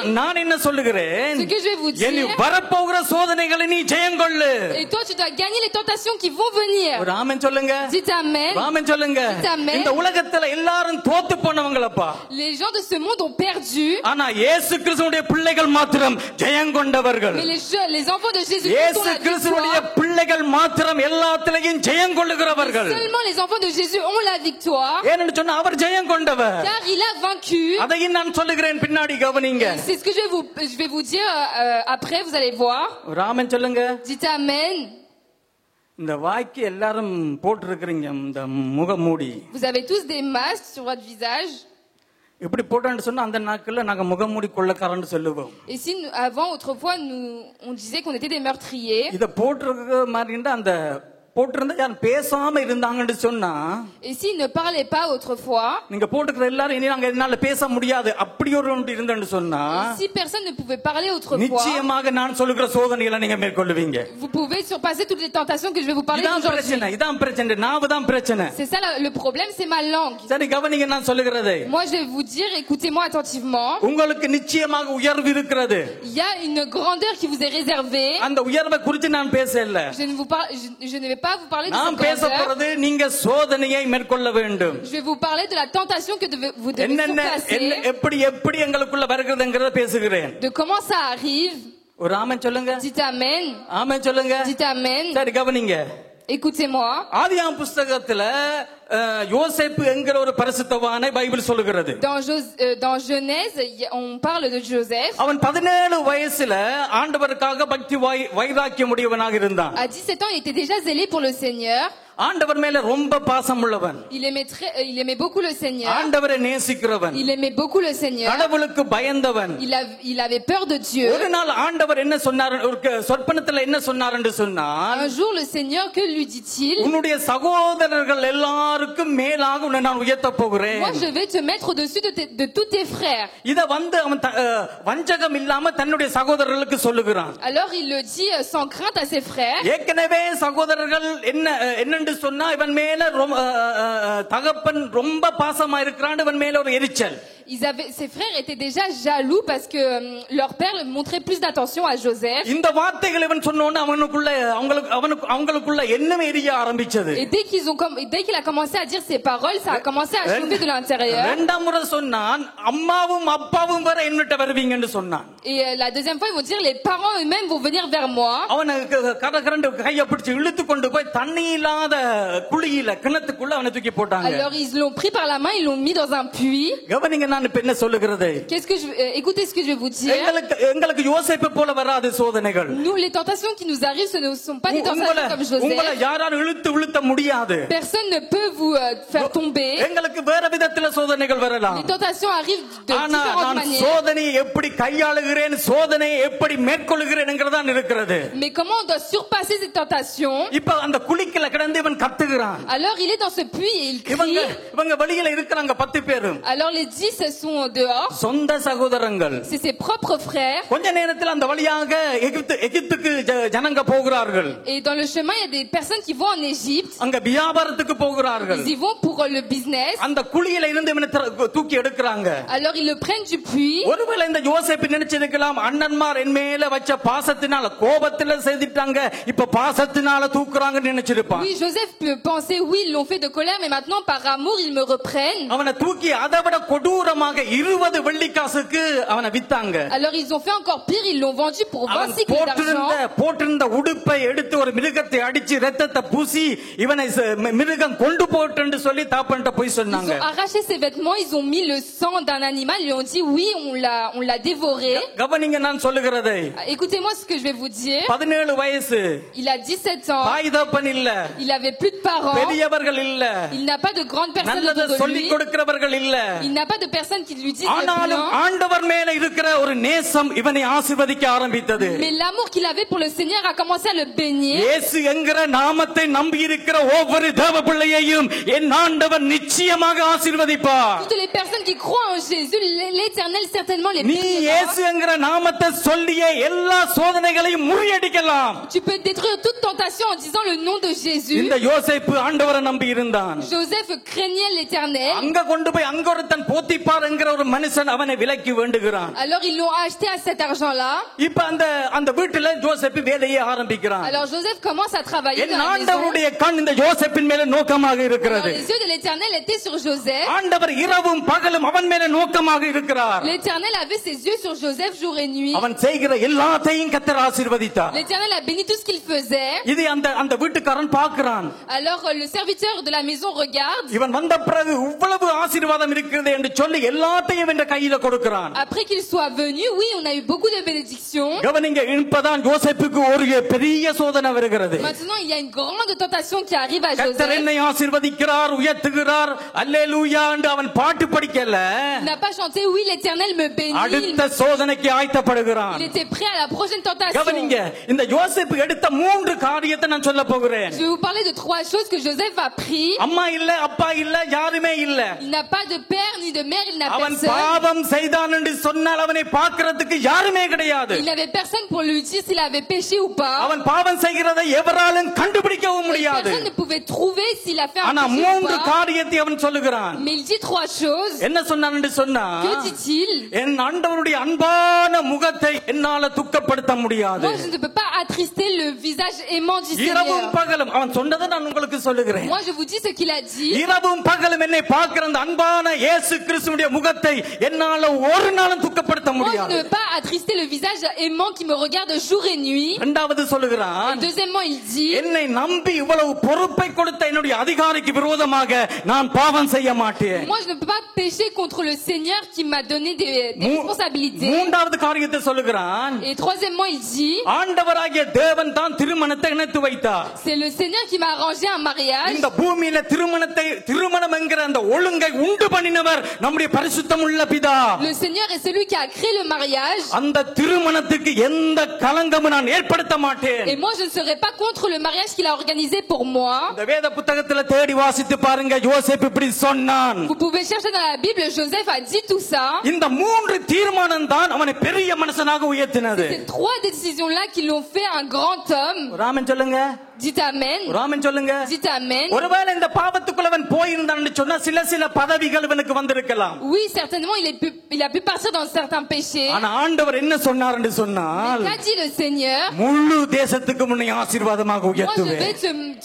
என்ன சொல்லுகிறேன்? Ce que je vais vous dire. இனி வரப்போகிற சோதனைகளை நீ ஜெயங்கொள்ளு. Et toi tu dois gagner les tentations qui vont venir. ஒரு ஆமென் சொல்லுங்க. Dites amen. ஆமென் சொல்லுங்க. Amen. இந்த உலகத்துல எல்லாரும் தோத்து போனவங்களப்பா. Les gens de ce monde ont perdu. ஆனா இயேசு கிறிஸ்துவுடைய பிள்ளைகள் மாத்திரம் ஜெயங்கொண்டவர்கள். Mais les enfants de Jésus ont இயேசு la கிறிஸ்துவுடைய victoire. பிள்ளைகள் மாத்திரம் எல்லாத்திலையும் ஜெயங்கொள்ளுகிறவர்கள். Seulement les enfants de Jésus ont la victoire. ஏன்னு சொன்னா அவர் ஜெயங்கொண்டவர். Car il a vaincu. அதையும் நான் சொல்லுகிறேன், பின்னாடி கவனிங்க. C'est ce que je vais vous dire après, vous allez voir. ஒரு ஆமென் சொல்லுங்க. Dites amen. இந்த வாய்க்கு எல்லாரும் போட்டிருக்கிறீங்க இந்த முகமூடி. Vous avez tous des masques sur votre visage. இப்படி போட்டான்னு சொன்னா அந்த நாட்கள்ல நாங்க முகமூடி கொள்ளக்காரன்னு சொல்லுவோம். Et si avant autrefois on disait qu'on était des meurtriers. இத போட்டிருக்க மாதிரி இருந்தா அந்த போட்டிருந்தா யாரும் பேசாம இருந்தாங்கன்னு சொன்னா. Et s'ils ne parlaient pas autrefois. நீங்க போட்டுக்கிற எல்லாரும் இனி நாங்க என்னால பேச முடியாது அப்படி ஒரு ஒன்று இருந்தேன்னு சொன்னா. Si personne ne pouvait parler autrefois. நிச்சயமாக நான் சொல்லுகிற சோதனைகளை நீங்க மேற்கொள்வீங்க. Vous pouvez surpasser toutes les tentations que je vais vous parler aujourd'hui. இதான் பிரச்சனை, நாவு தான் பிரச்சனை. C'est ça le problème, c'est ma langue. சரி கவனிங்க நான் சொல்லுகிறதை. Moi je vais vous dire, écoutez-moi attentivement. உங்களுக்கு நிச்சயமாக உயர்வு இருக்கிறது. Il y a une grandeur qui vous est réservée. அந்த உயர்வை குறித்து நான் பேசல. Je ne vais pas vous parler de நான் cette பேச grandeur. போறது நீங்க சோதனையை மேற்கொள்ள வேண்டும். Je vais vous parler de la tentation que vous devez surpasser. எப்படி எங்களுக்குள்ள வருகிறதுங்கறத பேசுகிறேன். De comment ça arrive. ஒரு ஆமென் சொல்லுங்க. Dites amen. ஆமென் சொல்லுங்க. Dites amen. சரி கவனிங்க. Écoutez-moi. ஆதியாகம புத்தகத்துல யோசேப்பு என்கிற ஒரு பரிசுத்தவானை பைபிள் சொல்லுகிறது. Dans Genèse, on parle de Joseph. அவன் 17 வயசுல ஆண்டவருக்காக பக்தி வைராக்கியம் உடையவனாக இருந்தான். À 17 ans, il était déjà zélé pour le Seigneur. ஆண்டவர் மேல ரொம்ப பாசம் உள்ளவன். Il aimait beaucoup le Seigneur. ஆண்டவரை நேசிக்கிறவன். Il aimait beaucoup le Seigneur. கடவுளுக்கு பயந்தவன். Il avait peur de Dieu. ஒரு நாள் ஆண்டவர் என்ன சொன்னார், ஒரு சொற்பனத்துல என்ன சொன்னார் என்று சொன்னால், un jour le Seigneur, que lui dit-il? உன்னுடைய சகோதரர்கள் எல்லாருக்கும் மேலாக உன்னை நான் உயர்த்த போகிறேன். Moi je vais te mettre au-dessus de tous tes frères. இத வந்து அவன் வஞ்சகம் இல்லாம தன்னுடைய சகோதரர்களுக்கு சொல்லுகிறான். Alors il le dit sans crainte à ses frères. ஏற்கனவே சகோதரர்கள் என்ன சொன்னா இவன் மேல தகப்பன் ரொம்ப பாசமா இருக்கிறான், இவன் மேல ஒரு எரிச்சல். Ses frères étaient déjà jaloux parce que leur père montrait plus d'attention à Joseph. இந்த வார்த்தைகளை இவன் சொன்னோனே அவங்களுக்குள்ள என்னமே எரிய ஆரம்பிச்சது. Et dès qu'il a commencé à dire ces paroles, ça a commencé à chauffer de l'intérieur. இரண்டாம் முறை சொன்னான், அம்மாவும் அப்பாவும் வர என்னட்ட வருவீங்கன்னு சொன்னான். Et la deuxième fois ils vont dire, les parents eux-mêmes vont venir vers moi. அவனை கடகரண்டு கையை பிடிச்சு இழுத்து கொண்டு போய் தண்ணி இல்லாத குழியில கிணத்துக்குள்ள அவனை தூக்கி போட்டாங்க. Alors ils l'ont pris par la main, ils l'ont mis dans un puits. கவனிங்க நான் இப்ப என்ன சொல்லுகிறது. Écoutez ce que je vais vous dire. எங்களுக்கு யோசேப்பு போல வராது சோதனைகள். Nous, les tentations qui nous arrivent, ce ne sont pas des tentations comme Joseph. உங்களை யாராலும் இழுத்த முடியாது. Personne ne peut vous faire tomber. எங்களுக்கு வேற விதத்துல சோதனைகள் வரலாம். Les tentations arrivent de différentes manières. சோதனையை எப்படி கையாளுகிறேன், சோதனையை எப்படி மேற்கொள்கிறேன்ங்கறதான் இருக்கிறது. Mais comment on doit surpasser ces tentations? இப்ப அந்த குழிக்குள்ள கிடந்து இவன் கத்துகிறான். Alors il est dans ce puits et il crie. இவங்க வெளியில இருக்காங்க 10 பேரும். Alors les 10 sont dehors. சொந்த சகோதரங்கள். C'est ses propres frères. கொஞ்ச நேரத்தில் அந்த வழியாக எகிப்துக்கு ஜனங்க போகிறார்கள். Et dans le chemin il y a des personnes qui vont en Égypte. அங்க வியாபாரத்துக்கு போகிறார்கள். Ils y vont pour le business. அந்த குழியில இருந்து இவனை தூக்கி எடுக்கறாங்க. Alors ils le prennent du puits. ஒருவேளை இந்த யோசேப்பு நினைச்சது நினைச்சிருக்கலாம், அண்ணன்மார் என் மேல வச்ச பாசத்தினால கோபத்துல செய்துட்டாங்க, இப்ப பாசத்தினால தூக்குறாங்கன்னு நினைச்சிருப்பான். Oui, Joseph peut penser, oui, ils l'ont fait de colère, mais maintenant par amour ils me reprennent. அவனை தூக்கி அதை விட கொடூரமாக 20 வெள்ளிக்காசுக்கு அவனை வித்தாங்க. Alors ils ont fait encore pire, ils l'ont vendu pour 20 cycles d'argent. போட்டிருந்த உடுப்பை எடுத்து ஒரு மிருகத்தை அடிச்சு ரத்தத்தை பூசி இவனை மிருகம் கொண்டு போட்டுன்னு சொல்லி தாப்பன்ட்ட போய் சொன்னாங்க. Ils ont arraché ses vêtements, ils ont mis le sang d'un animal, ils ont dit oui, on l'a dévoré. கவனிங்க நான் சொல்லுகிறதை. Écoutez-moi ce que je vais vous dire. 17 வயசு. Il a 17 ans. தாய்தப்பன் இல்ல. Il avait plus de parents. பெரியவர்கள் இல்ல. Il n'a pas de grandes personnes நல்லத autour de சொல்லி lui. கொடுக்கிறவர்கள் இல்ல. Il n'a pas de personnes qui lui disent le ஆனாலும் bien. ஆண்டவர் மேல இருக்கிற ஒரு நேசம் இவனை ஆசீர்வதிக்க ஆரம்பித்தது. Mais l'amour qu'il avait pour le Seigneur a commencé à le bénir. இயேசு என்கிற நாமத்தை நம்பி இருக்கிற ஒவ்வொரு தேவ பிள்ளையையும் என் ஆண்டவர் நிச்சயமாக ஆசீர்வதிப்பார். Toutes les personnes qui croient en Jésus, l'Éternel certainement les நீ இயேசு என்கிற நாமத்தை சொல்லியே எல்லா சோதனைகளையும் முறியடிக்கலாம். Tu peux détruire toute tentation en disant le nom de Jésus. இந்த யோசேப்பு ஆண்டவரை நம்பி இருந்தான். Joseph craignait l'Éternel. அங்க கொண்டு போய் அங்க ஒருத்தன் போத்திபார் என்கிற ஒரு மனுஷன் அவனை விலைக்கு வேண்டுகிறான். Alors ils l'ont acheté à cet argent-là. இப்ப அந்த வீட்டுல யோசேப்பு வேலையை ஆரம்பிக்கிறான். Alors Joseph commence à travailler dans la maison. ஆண்டவருடைய கண் இந்த யோசேப்பின் மேல நோக்கமாக இருக்கிறது. Les yeux de l'Éternel étaient sur Joseph. ஆண்டவர் இரவும் பகலும் அவன் மேல நோக்கமாக இருக்கிறார். L'Éternel avait ses yeux sur Joseph jour et nuit. அவன் செய்கிற எல்லாத்தையும் கர்த்தர் ஆசீர்வதித்தார். L'Éternel a béni tout ce qu'il faisait. இது அந்த வீட்டுக்காரன் பார்க்கிறான். Alors le serviteur de la maison regarde. இவன் வந்த பிறகு இவ்வளவு ஆசீர்வாதம் இருக்கிறது என்று சொல்லி எல்லாத்தையும் என்ற கையில கொடுக்கிறான். Après qu'il soit venu, oui, on a eu beaucoup de bénédictions. கவனிங்க, இப்பதான் யோசேப்புக்கு ஒரு பெரிய சோதனை வருகிறது. Maintenant, il y a une grande tentation qui arrive à கர்த்தர் Joseph. என்னை ஆசீர்வதிக்கிறார், உயர்த்துகிறார், அல்லேலூயா என்று அவன் பாட்டு படிக்கல. Il n'a pas chanté oui, l'Éternel me bénit. அடுத்த சோதனைக்கு ஆயத்தப்படுகிறான். Il était prêt à la prochaine tentation. கவனிங்க, இந்த யோசேப்பு எடுத்த 3 காரியத்தை நான் சொல்ல போகிறேன். Je vais vous parler de 3 choses que Joseph a pris. அம்மா இல்ல, அப்பா இல்ல, யாருமே இல்ல. Il n'a pas de père ni de mère, il n'a அவன் personne. பாவம் செய்தான் என்று சொன்னால் அவனை பார்க்கிறதுக்கு யாருமே கிடையாது. Il n'avait personne pour lui dire s'il avait péché ou pas. அவன் பாவம் செய்கிறதை எவராலும் கண்டுபிடிக்கவும் முடியாது. Personne ne pouvait trouver s'il a fait un ஆனா péché ou 3 pas. காரியத்தை அவன் சொல்லுகிறான். Mais il dit 3 choses. என்ன சொன்னான் என்று சொன்னா, Que dit-il? என் ஆண்டவருடைய அன்பான முகத்தை என்னால துக்கப்படுத்த முடியாது. Moi, je ne peux pas attrister le visage aimant du இரவும் Seigneur. பகலும் அவன் சொன்னதை நான் உங்களுக்கு சொல்லுகிறேன். Moi, je vous dis ce qu'il a dit. இரவும் பகலும் என்னை பார்க்கிற அந்த அன்பான இயேசு கிறிஸ்துவுடைய முகத்தை என்னால ஒரு நாளும் துக்கப்படுத்த Moi, je முடியாது. ne veux pas attrister le visage aimant qui me regarde jour et nuit. இரண்டாவது சொல்லுகிறான், Deuxièmement, il dit, என்னை நம்பி இவ்வளவு பொறுப்பை கொடுத்த என்னுடைய அதிகாரிக்கு விரோதமாக நான் பாவம் செய்ய மாட்டேன். moi, je ne peux pas pécher contre le Seigneur qui m'a donné des responsabilités. மூன்றாவது காரியத்தை சொல்லுகிறான், Et troisièmement, il dit, ஆண்டவராகிய தேவன் தான் திருமணத்தை இணைத்து வைத்தார். c'est le Seigneur qui m'a arrangé un mariage. இந்த பூமியில திருமணம் என்கிற அந்த ஒழுங்கை உண்டு பண்ணினவர் நம்முடைய பரிசுத்தம் உள்ள பிதா. Le Seigneur est celui qui a créé le mariage. அந்த திருமணத்துக்கு எந்த கலங்கமும் நான் ஏற்படுத்த மாட்டேன். Et moi, je ne serai pas contre le mariage qu'il a organisé pour moi. இந்த வேத புத்தகத்துல தேடி வாசித்து பாருங்க, யோசேப்பு இப்படி சொன்னான். Vous pouvez chercher dans la Bible, Joseph a dit tout ça. இந்த 3 தீர்மானம் தான் அவனை பெரிய மனுஷனாக உயர்த்தினது. Ces 3 décisions-là qui l'ont fait un grand homme. Raman சொல்லுங்க. Dites amen. ராமன் சொல்லுங்க. Dites amen. ஒருவேளை இந்த பாவத்துக்குள்ளவன் போயிருந்தான்னு சொன்னா சில பதவிகள் இவனுக்கு வந்திருக்கலாம். Oui, certainement, il a pu partir dans certains péchés. ஆனா ஆண்டவர் என்ன சொன்னார் என்று சொன்னால், Qu'a dit le Seigneur? முழு தேசத்துக்கு முன்னே ஆசீர்வாதமாக Moi, je உயர்த்துவேன். vais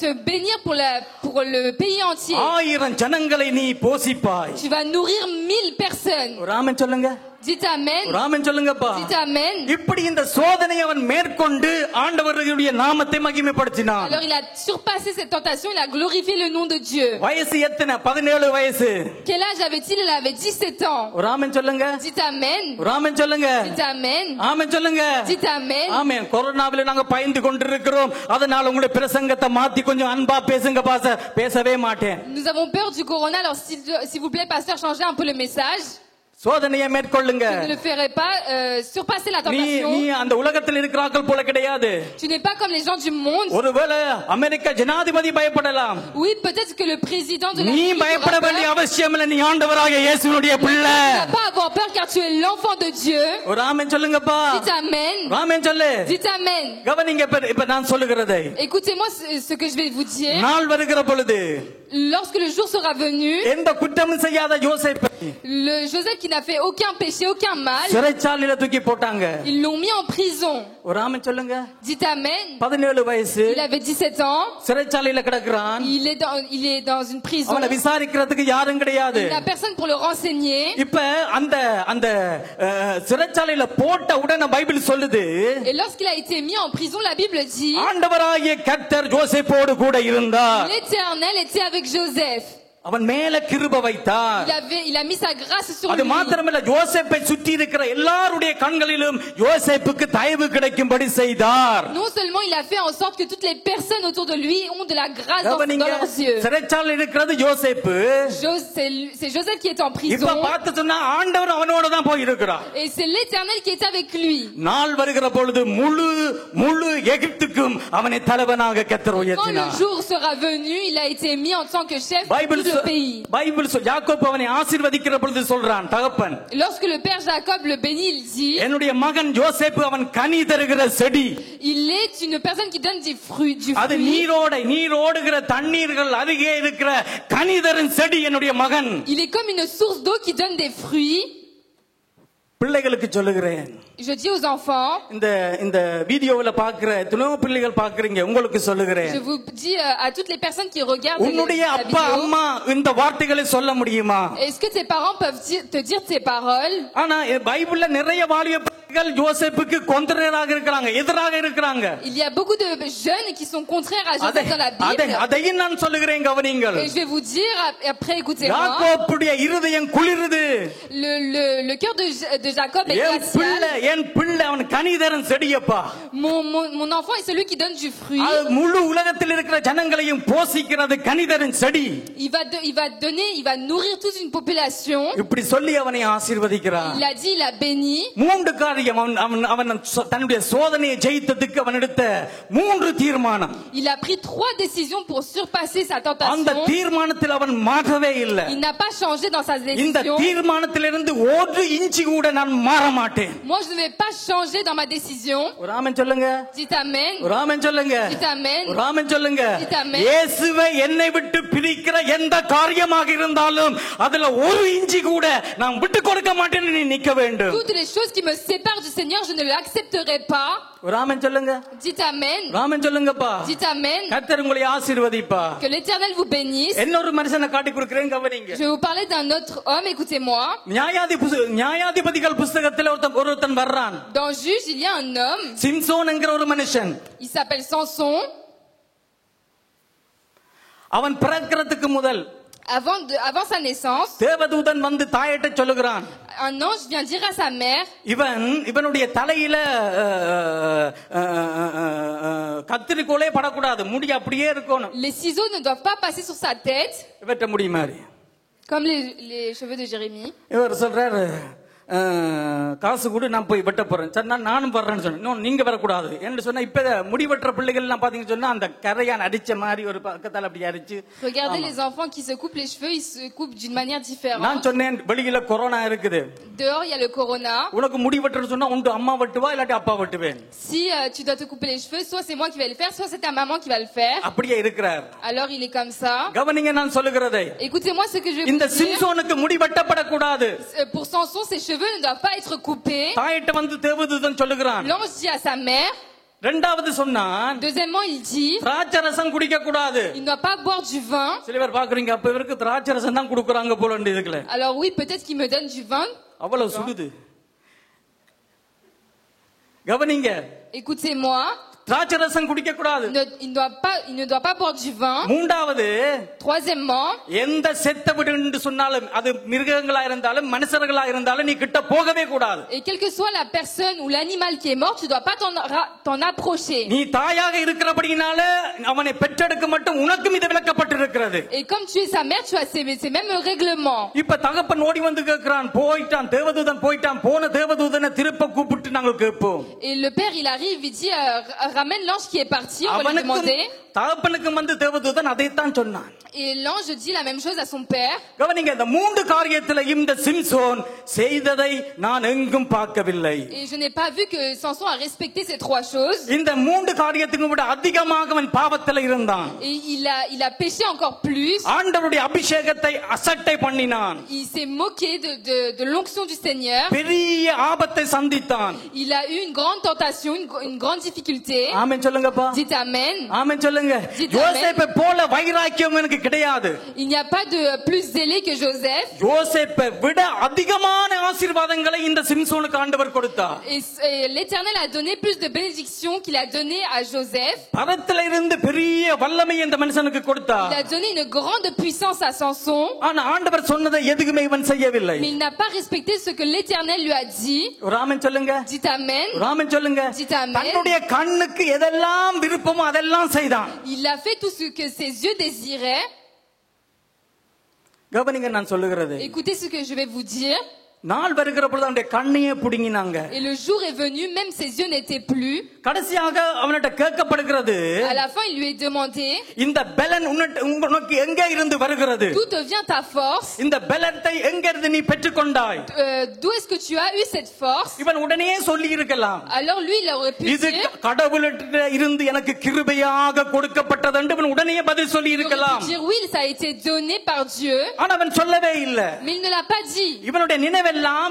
te bénir pour le pays entier. 1000 ஜனங்களை நீ போஷிப்பாய். Tu vas nourrir 1000 personnes. Raman சொல்லுங்க. Dites amen. ராமன் சொல்லுங்கப்பா. Dites amen. இப்படி இந்த சோதனையை அவன் மேற்கொண்டு ஆண்டவருடைய நாமத்தை மகிமைப்படுத்தினான். Alors il a surpassé cette tentation, il a glorifié le nom de Dieu. வயசு எத்தனை? 17 வயசு. Quel âge avait-il? Il avait 17 ans. Raman சொல்லுங்க. Dites amen. ராமன் சொல்லுங்க. Dites amen. ஆமென் சொல்லுங்க. Dites amen. ஆமென். கொரோனாவில நாங்க பயந்து கொண்டிருக்கிறோம். அதனால உங்களுடைய பிரசங்கத்தை மாத்தி கொஞ்சம் அன்பா பேசுங்க பாஸ்டர். பேசவே மாட்டேன். Nous avons peur du corona, alors s'il vous plaît, pasteur, changez un peu le message. சோதனையை மேற்கொள்ளுங்க. Je ne le ferai pas surpasser la நீ tentation. அந்த உலகத்தில் இருக்கிறார்கள் போல கிடையாது. Tu n'es pas comme les gens du monde. ஒருவேளை அமெரிக்க ஜனாதிபதி பயப்படலாம். Oui, peut-être que le président de நீ l'Amérique பயப்பட aura peur. வேண்டிய அவசியம் இல்லை. நீ ஆண்டவராகிய இயேசுவுடைய பிள்ளை. Tu n'as pas à avoir peur car tu es l'enfant de Dieu. ஒரு ஆமென் சொல்லுங்கப்பா. Dites amen. ராமன் சொல்லு. Dites amen. கவனிங்க இப்ப நான் சொல்லுகிறதை. Écoutez-moi ce que je vais vous dire. நாள் வருகிற பொழுது Lorsque le jour sera venu, எந்த குற்றமும் செய்யாத யோசேப்பை le Joseph qui n'a fait aucun péché, aucun mal, சிறைச்சாலையில தூக்கி போட்டாங்க. ils l'ont mis en prison. ஒரு ஆமென் சொல்லுங்க. Dites amen. 17 வயசு, Il avait 17 ans. சிறைச்சாலையில கிடக்குறான். Il est dans une prison. அவனை விசாரிக்கிறதுக்கு யாரும் கிடையாது. Il n'a personne pour le renseigner. இப்ப அந்த சிறைச்சாலையில போட்ட உடனே பைபிள் சொல்லுது, Et lorsqu'il a été mis en prison, la Bible dit, ஆண்டவராகிய கர்த்தர் யோசேப்போடு கூட இருந்தார். l'Éternel était avec Joseph. அவன் மேல கிருபை வைத்தார். Il a mis sa grâce sur அது lui. மாத்திரமல்ல, யோசேப்பை சுற்றி இருக்கிற எல்லாருடைய கண்களிலும் யோசேப்புக்கு தயவு கிடைக்கும்படி செய்தார். Non seulement il a fait en sorte que toutes les personnes autour de lui ont de la grâce dans leurs yeux. சிறைச்சாலையில் இருக்கிறது யோசேப்பு. C'est Joseph qui est en இப்ப prison. பார்த்து சொன்னா ஆண்டவர் அவனோட தான் போய் இருக்கிறார். Et c'est l'Éternel qui est avec lui. நாள் வருகிற பொழுது முழு எகிப்துக்கும் அவனை தலைவனாக கர்த்தர் Quand le உயர்த்தினார். jour sera venu, il a été mis en tant que chef de tout le pays. Bible யாக்கோபு அவனை ஆசீர்வதிக்கிற பொழுது சொல்றான் தகப்பன், Lorsque le père Jacob le bénit, il dit, என்னுடைய மகன் யோசேப்பு அவன் கனி தருகிற செடி. il est une personne qui donne du fruit. அது நீரோடுகிற தண்ணீர்கள் அருகே இருக்கிற கனி தரும் செடி என்னுடைய மகன். Il est comme une source d'eau qui donne des fruits. பிள்ளைகளுக்கு சொல்லுகிறேன், Je dis aux enfants, இந்த வீடியோவில் பார்க்கிற எத்தனையோ பிள்ளைகள் பார்க்கறீங்க, உங்களுக்கு சொல்லுகிறேன், je vous dis à toutes les personnes qui regardent உன்னுடைய la அப்பா vidéo, அம்மா இந்த வார்த்தைகளை சொல்ல முடியுமா? est-ce que tes parents peuvent te dire ces paroles? ஆனா பைபிள்ல நிறைய வாலிப பிள்ளைகள் யோசேப்புக்கு கொந்தரராக இருக்கிறாங்க, எதிராக இருக்கிறாங்க. Il y a beaucoup de jeunes qui sont contraires à Joseph dans la Bible. அதையும் நான் சொல்லுகிறேன், கவனிங்கள். Et je vais vous dire, après écoutez-moi, யாக்கோபுடைய இருதயம் குளிருது. le cœur de Jacob est glacial. என் பிள்ளை அவன் கனிதரன் செடியப்பா. Mon enfant est celui qui donne du fruit. முழு உலகத்தில் இருக்கிற ஜனங்களையும் போஷிக்கிறது கனிதரன் செடி. Il va nourrir toute une population. இப்படி சொல்லி அவனை ஆசீர்வதிக்கிறார். Il a dit, il a béni. மூன்று காரியம் அவன் தன்னுடைய சோதனையை ஜெயித்ததுக்கு அவன் எடுத்த மூன்று தீர்மானம். Il a pris 3 décisions pour surpasser sa tentation. அந்த தீர்மானத்தில் அவன் மாறவே இல்லை. Il n'a pas changé dans sa இந்த décision. தீர்மானத்திலிருந்து ஒரு இன்ச்சு கூட நான் மாற மாட்டேன். Moi je ne vais pas changer dans ma décision. ஒரு ஆமென் சொல்லுங்க. Dites amen. ஒரு ஆமென் சொல்லுங்க. Dites amen. ஒரு ஆமென் சொல்லுங்க. Dites amen. இயேசுவை என்னை விட்டு பிரிக்கிற எந்த காரியமாக இருந்தாலும் அதுல ஒரு இன்ச்சு கூட நான் விட்டு கொடுக்க மாட்டேன்னு நீ நிக்க வேண்டும். Toutes les choses qui me séparent du Seigneur, je ne l'accepterai pas. ஒரு ஆமென் சொல்லுங்க. Dites amen. ஒரு ஆமென் சொல்லுங்கப்பா. Dites amen. கர்த்தர் உங்களை ஆசீர்வதிப்பா. Que l'Éternel vous bénisse. இன்னொரு மனுஷனை காட்டி கொடுக்கிறேன், கவனிங்க. Je vais vous parler d'un autre homme, écoutez-moi. நியாயாதிபதிகள் புத்தகத்தில் ஒருத்தன் வர்றான். Dans Juge, il y a un homme. Samson என்கிற ஒரு மனுஷன். Il s'appelle Samson. அவன் பிறக்கிறதுக்கு முதல் Avant sa naissance, தேவதூதன் வந்து தாயிட்ட சொல்லுகிறான், un ange vient dire à sa mère, இவனுடைய தலையில கத்திரிக்கோலே படக்கூடாது, முடி அப்படியே இருக்கணும். les ciseaux ne doivent pas passer sur sa tête, இவற்ற முடி மாதிரி. comme les cheveux de Jérémie. இவர் சொல்றாரு, காசு கூட நான் போய் வெட்ட போறேன். சரி, நானும் வர்றேன்னு சொன்னேன். நீங்க வரக்கூடாது என்று சொன்னா, இப்ப முடிவெற்ற பிள்ளைகள் எல்லாம் பாத்தீங்கன்னு சொன்னா அந்த கரையான் அடிச்ச மாதிரி ஒரு பக்கத்தால அப்படி அடிச்சு. Regardez les enfants qui se coupent les cheveux, ils se coupent d'une manière différente. நான் சொன்னேன், வெளியில கொரோனா இருக்குது, Dehors il y a le corona. உனக்கு முடி வெட்டுன்னு சொன்னா உண்டு அம்மா வெட்டுவா இல்லாட்டி அப்பா வெட்டுவேன். Si tu dois te couper les cheveux, soit c'est moi qui vais le faire, soit c'est ta maman qui va le faire. அப்படியே இருக்கிறார். Alors il est comme ça. கவனிங்க நான் சொல்லுகிறதை. Écoutez-moi ce que je vais இந்த vous dire. சிம்சோனுக்கு முடி வெட்டப்படக்கூடாது. Pour Samson, ses cheveux ne doivent pas être coupés. தாயிட்ட வந்து தேவதூதன் சொல்லுகிறான். L'ange dit à sa mère. இரண்டாவது சொன்னான், Deuxièmement, il dit, திராட்சை ரசம் குடிக்க கூடாது. il ne doit pas boire du vin. சில பேர் பாக்குறீங்க, அப்ப இவருக்கு திராட்சை ரசம் தான் கொடுக்கறாங்க போல இதுக்குல. Alors oui, peut-être qu'il me donne du vin. அவ்வளவு சுடுது. கவனிங்க. Écoutez-moi. திராட்சை ரசம் குடிக்க கூடாது. Il ne doit pas boire du vin. மூன்றாவது, troisièmement, எந்த செத்த வீடு என்று சொன்னாலும் அது மிருகங்களா இருந்தாலும் மனுஷர்களா இருந்தாலும் நீ கிட்ட போகவே கூடாது. et quelle que soit la personne ou l'animal qui est mort, tu dois pas t'en approcher. நீ தாயாக இருக்கிறபடியினால அவனை பெற்றெடுக்க மட்டும் உனக்கும் இது விளக்கப்பட்டிருக்கிறது. et comme tu es sa mère, tu as ces mêmes règlements. இப்ப தகப்பன் ஓடி வந்து கேக்குறான், போயிட்டான் தேவதூதன் போயிட்டான், போன தேவதூதனை திருப்ப கூப்பிட்டு நாங்கள் கேட்போம். et le père il arrive, il dit ramène l'ange qui est parti, on va lui demander. தகப்பனுக்கு வந்து தேவதூதன் அதைத்தான் சொன்னான். Et l'ange dit la même chose à son père. கவனிங்க, இந்த மூன்று காரியத்திலையும் இந்த சிம்சோன் செய்ததை நான் எங்கும் பார்க்கவில்லை. Et je n'ai pas vu que Samson a respecté ces trois choses. இந்த மூன்று காரியத்துக்கும் விட அதிகமாக அவன் பாவத்தில் இருந்தான். Et il a péché encore plus. ஆண்டவருடைய அபிஷேகத்தை அசட்டை பண்ணினான். Il s'est moqué de l'onction du Seigneur. பெரிய ஆபத்தை சந்தித்தான். Il a eu une grande tentation, une grande difficulté. ஆமென் சொல்லுங்கப்பா. Dites amen. ஆமென் சொல்லுங்க. Dites amen. யோசேப்பை போல வைராக்கியம் எனக்கு கிடையாது. Il n'y a pas de plus zélé que Joseph. யோசேப்பை விட அதிகமான ஆசீர்வாதங்களை இந்த சிம்சோனுக்கு ஆண்டவர் கொடுத்தார். Et l'Éternel a donné plus de bénédictions qu'il a donné à Joseph. பரத்தில இருந்து பெரிய வல்லமை இந்த மனுஷனுக்கு கொடுத்தார். Il a donné une grande puissance à Samson. ஆனா ஆண்டவர் சொன்னதை எதுவுமே இவன் செய்யவில்லை. Mais il n'a pas respecté ce que l'Éternel lui a dit. ஒரு ஆமென் சொல்லுங்க. Dites amen. ஒரு ஆமென் சொல்லுங்க. Dites amen. தன்னுடைய கண்ணுக்கு எதெல்லாம் விருப்பமோ அதெல்லாம் செய்தான். Il a fait tout ce que ses yeux désiraient. கவனிங்க நான் சொல்லுகிறது. Écoutez ce que je vais vous dire. நாள் வருகிற பொழுது அவனுடைய கண்ணையே புடுங்கினாங்க. Et le jour est venu, même ses yeux n'étaient plus. கடைசியாக அவனிட்ட கேட்கப்படுகிறது, À la fin, il lui est demandé, இந்த பலன் உனக்கு எங்கே இருந்து வருகிறது? d'où te vient ta force? இந்த பலத்தை எங்கிருந்து நீ பெற்றுக்கொண்டாய்? D'où est-ce que tu as eu cette force? இவன் உடனே சொல்லி இருக்கலாம், Alors lui, il aurait pu இது dire, கடவுளிட்ட இருந்து எனக்கு கிருபையாக கொடுக்கப்பட்டது என்று இவன் உடனே பதில் சொல்லி il aurait இருக்கலாம். pu dire oui, ça a été donné par Dieu, ஆனா அவன் சொல்லவே இல்லை. mais il ne l'a pas dit. இவனுடைய நினைவெல்லாம்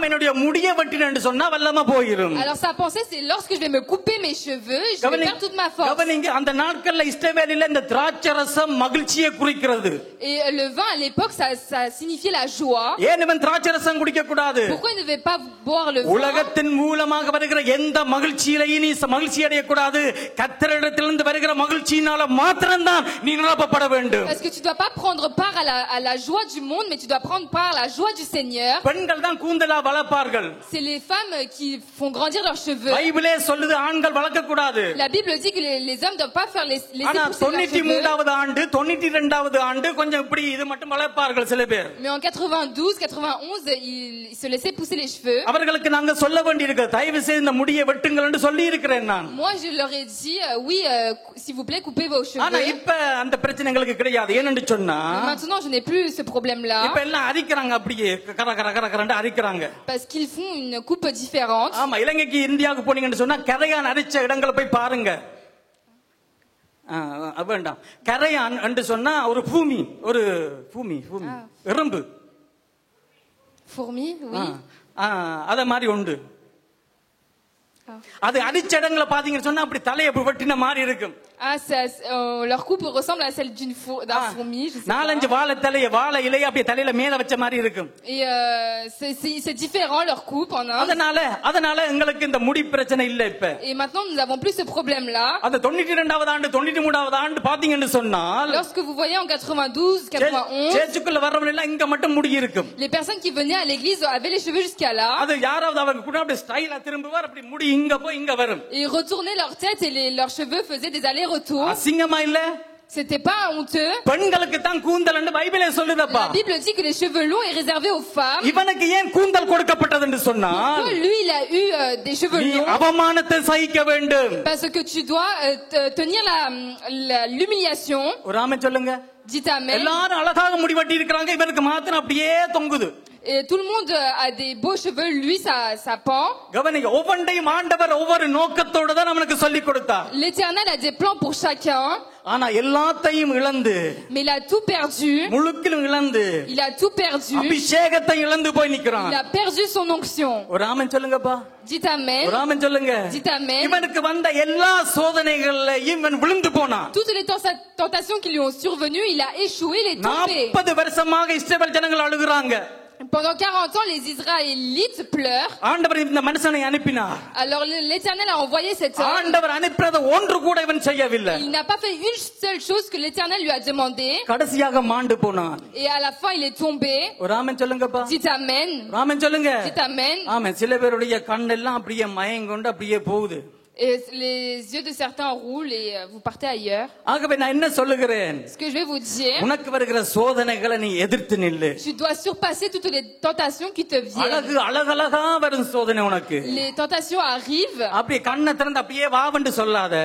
என்னுடைய முடிய வெட்டினேன் என்று சொன்னா வல்லமா போயிரும். Alors sa pensée, c'est lorsque je vais me couper mes cheveux, je vais perdre toute ma force. கவனிங்க, அந்த நாட்கள்ல இஸ்ரவேலில இந்த திராட்சரசம் மகிழ்ச்சியை குறிக்கிறது. Et le vin à l'époque, ça signifiait la joie. ஏன் இவன் திராட்சரசம் குடிக்க கூடாது? Pourquoi il ne devait pas boire le vin? உலகத்தின் மூலமாக வருகிற எந்த மகிழ்ச்சியிலையும் நீ மகிழ்ச்சி அடைய கூடாது. கர்த்தரிடத்திலிருந்து வருகிற மகிழ்ச்சியினால மாத்திரம்தான் நீ நிரப்பப்பட வேண்டும். Parce que tu dois pas prendre part à la joie du monde, mais tu dois prendre part à la joie du Seigneur. பெண்கள் தான் கூந்தலா வளர்ப்பார்கள். C'est les femmes qui font grandir leurs cheveux. பைபிளே சொல்லுது ஆண்கள் வளர்க்க கூடாது. La Bible dit que les hommes ne doivent pas faire laisser ஆனா pousser leurs cheveux. 93வது ஆண்டு 92வது ஆண்டு கொஞ்சம் இப்படி இது மட்டும் வளர்ப்பார்கள் சில பேர். Mais en 92, 91, ils se laissaient pousser les cheveux. அவர்களுக்கு நாங்க சொல்ல வேண்டியிருக்கு, தயவு செய்து இந்த முடியை வெட்டுங்கள் என்று சொல்லி இருக்கிறேன் நான். Moi, je leur ai dit, oui, s'il vous plaît, coupez vos ஆனா cheveux. இப்ப அந்த பிரச்சனை எங்களுக்கு கிடையாது. ஏன்னு சொன்னா Mais maintenant, je n'ai plus ce problème-là. இப்ப எல்லாம் அரிக்கிறாங்க, அப்படியே கர கர கர current அரிக்கிறாங்க. Parce qu'ils font une coupe différente. ஆமா, இலங்கைக்கு இந்தியாவுக்கு போனீங்கன்னு சொன்னா கரையான் அரிச்ச இடங்களை போய் பாருங்க. வேண்டாம், கரையான் என்று சொன்னா ஒரு பூமி எறும்பு. Fourmi, oui. அத மாதிரி உண்டு. அது அரிச்ச இடங்களை பாத்தீங்கன்னு சொன்னா அப்படி தலையை வெட்டின மாதிரி இருக்கும். Ah, leur coupe ressemble à celle d'un fourmi, je sais pas. நாலஞ்சு வாழை இலையை அப்படியே தலையில மேல வச்ச மாதிரி இருக்கும். Et c'est différent leur coupe en Inde. அதனால எங்களுக்கு இந்த முடி பிரச்சனை இல்ல இப்ப. Et maintenant nous n'avons plus ce problème-là. அந்த 92வது ஆண்டு 93வது ஆண்டு பாத்தீங்கன்னு சொன்னால், Lorsque vous voyez en 92, 91, சேர்ச்சுக்குள்ள வரவங்க எல்லாம் இங்க மட்டும் முடி இருக்கும். les personnes qui venaient à l'église avaient les cheveux jusqu'à là. அது யாராவது அவங்க கூட அப்படியே ஸ்டைலா திரும்புவார், அப்படி முடி இங்க போய் இங்க வரும். Et ils retournaient leur tête et leurs cheveux faisaient des allers-retours. அசிங்கமா இல்ல? C'était pas honteux. பெண்களுக்கு தான் கூந்தல் என்று பைபிளே சொல்லுதப்பா. La Bible dit que les cheveux longs est réservé aux femmes. இவனுக்கு ஏன் கூந்தல் கொடுக்கப்பட்டது என்று சொன்னால், Lui il a eu des cheveux நீ longs அவமானத்தை சகிக்க வேண்டும். parce que tu dois tenir l'humiliation. ஒரு ஆமென் சொல்லுங்க. Dites amen. எல்லாரும் அழகாக முடி வெட்டி இருக்காங்க, இவனுக்கு மாத்திரம் அப்படியே தொங்குது. Et tout le monde a des beaux cheveux, lui ça pend. கவனிங்க, ஒவ்வொன்றையும் ஆண்டவர் ஒவ்வொரு நோக்கத்தோட தான் நமக்கு சொல்லி கொடுத்தார். L'Éternel a des plans pour chacun. ஆனா எல்லாத்தையும் இழந்து, Mais il a tout perdu. முழுக்கிலும் இழந்து, Il a tout perdu. அபிஷேகத்தை இழந்து போய் நிக்கிறான். Il a perdu son onction. ஒரு ஆமென் சொல்லுங்கப்பா. Dites amen. ஒரு ஆமென் சொல்லுங்க. Dites amen. இவனுக்கு வந்த எல்லா சோதனைகள்லயும் இவன் விழுந்து போனான். Toutes les tentations qui lui ont survenu, il a échoué, il est tombé. 40 வருஷமாக இஸ்ரவேல் ஜனங்கள் அழுகுறாங்க. Pendant 40 ans, les Israélites pleurent. ஆண்டவர் இந்த மனுஷனை அனுப்பினார். Alors l'Éternel a envoyé cet homme. ஆண்டவர் அனுப்பினது ஒன்று கூட இவன் செய்யவில்லை. Il n'a pas fait une seule chose que l'Éternel lui a demandé. கடைசியாக மாண்டு போனான். Et à la fin, il est tombé. ஒரு ஆமென் சொல்லுங்கப்பா. Dites amen. ஒரு ஆமென் சொல்லுங்க. Dites amen. ஆமென். சில பேருடைய கண்ணெல்லாம் அப்படியே மயங்கொண்டு அப்படியே போகுது. Et les yeux de certains roulent et vous partez ailleurs. ஆகவே நான் என்ன சொல்லுகிறேன்? Ce que je vais vous dire, உனக்கு வருகிற சோதனைகளை நீ எதிர்த்து நில்லு. tu dois surpasser toutes les tentations qui te viennent. அழகழகா வரும் சோதனை உனக்கு. Les tentations arrivent. அப்படியே கண்ணை திறந்து அப்படியே வாவண்டு சொல்லாத.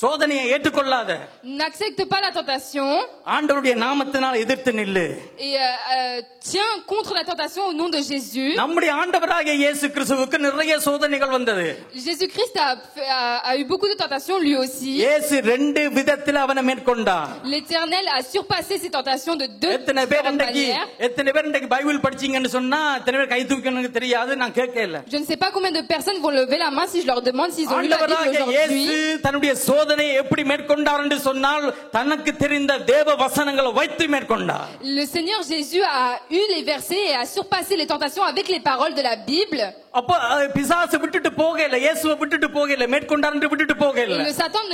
சோதனையை ஏற்றுக்கொள்ளாத. N'accepte pas la tentation ஆண்டவருடைய நாமத்தினால் எதிர்த்து நில்லு. et tiens contre la tentation au nom de Jésus. நம்முடைய ஆண்டவராகிய இயேசு கிறிஸ்துவுக்கு நிறைய சோதனைகள் வந்தது. Jésus-Christ a eu beaucoup de tentations lui aussi. இயேசு ரெண்டு விதத்தில் அவனை மேற்கொண்டார். L'Éternel a surpassé ses tentations de deux எத்தனை பேர் manières. இன்றைக்கு பைபிள் படிச்சீங்கன்னு சொன்னா எத்தனை பேர் கை தூக்கணும்னு தெரியாது, நான் கேட்கல. Je ne sais pas combien de personnes vont lever la main si je leur demande s'ils ont lu la Bible ஆண்டவராகிய இயேசு aujourd'hui. தன்னுடைய சோதனையை எப்படி மேற்கொண்டார் என்று சொன்னால் தனக்கு தெரிந்த தேவ வசனங்களை வைத்து மேற்கொண்டார். Le Seigneur Jésus a eu les versets et a surpassé les tentations avec les paroles de la Bible. அப்ப பிசாசு விட்டுட்டு போகல, இயேசுவை விட்டுட்டு போகல, மேற்கொண்டார் என்று விட்டுட்டு போகல. Et le Satan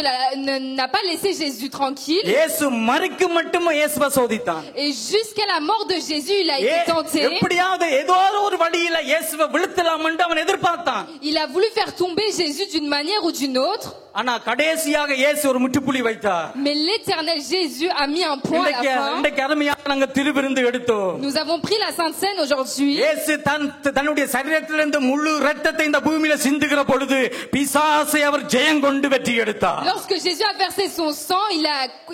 n'a pas laissé Jésus tranquille. இயேசு மரிக்கும் மட்டும் இயேசுவை சோதித்தான். Et jusqu'à la mort de Jésus, il a été tenté. எப்படியாவது ஏதோ ஒரு வழியில இயேசுவை விழுத்தலாம் என்று அவன் எதிர்பார்த்தான். Il a voulu faire tomber Jésus d'une manière ou d'une autre. ஆனா கடைசியாக இயேசு ஒரு முற்றுப்புள்ளி வைத்தார். Mais l'Éternel Jésus a mis un point à la fin. இன்றைக்கு அருமையாக நாங்கள் திருவிருந்து எடுத்தோம். Nous avons pris la Sainte Seine aujourd'hui. இயேசு தன்னுடைய சரீரத்திலிருந்து முழு இரத்தத்தை இந்த பூமியில சிந்துகிற பொழுது பிசாசை அவர் ஜெயம் கொண்டு வெற்றி எடுத்தார். Lorsque Jésus a versé son sang,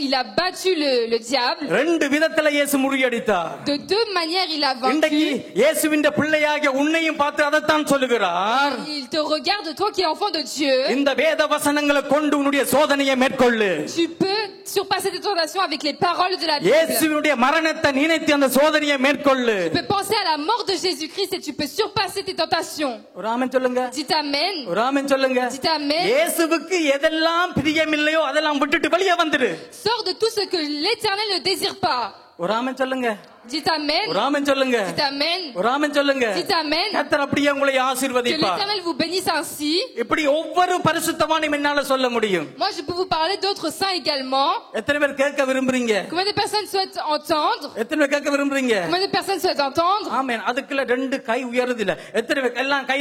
il a battu le diable. ரெண்டு விதத்துல இயேசு முறியடித்தார். De deux manières, il a இன்றைக்கு vaincu. இயேசுவின் பிள்ளையாகிய உன்னையும் பார்த்து அதைத்தான் சொல்லுகிறார். Il te regarde, toi qui es enfant de Dieu. இந்த வேத வசனங்களை கொண்டு உன்னுடைய சோதனையை மேற்கொள்ளு. Tu peux surpasser tes tentations avec les paroles de la Bible. இயேசுவினுடைய மரணத்தை நினைத்து அந்த சோதனையை மேற்கொள்ளு. Tu peux penser à la mort de Jésus-Christ et tu peux surpasser tes tentations. ஒரு ஆமென் சொல்லுங்க. Dites amen. ஒரு ஆமென் சொல்லுங்க. Dites amen. இயேசுவுக்கு எதெல்லாம் பிரியமில்லையோ அதெல்லாம் விட்டுட்டு வெளியே வந்துரு. Sors de tout ce que l'Éternel ne désire pas. ஒரு ஆமென் சொல்லுங்க. Dites amen. ஒரு ஆமென் சொல்லுங்க. Dites amen. ஒரு ஆமென் சொல்லுங்க. Dites amen. கர்த்தர் அப்படியே உங்களை Que ஆசீர்வதிப்பார். l'Éternel vous bénisse ainsi. இப்படி ஒவ்வொரு பரிசுத்தவானும் என்னால சொல்ல முடியும். Moi, je peux vous parler d'autres saints également. எத்தனை பேர் கேட்க விரும்புறீங்க? Combien de personnes souhaitent entendre? எத்தனை பேர் கேட்க விரும்புறீங்க? Combien de personnes souhaitent entendre? ஆமென். அதுக்குள்ள ரெண்டு கை உயருது இல்ல. எத்தனை பேர் எல்லாம் கை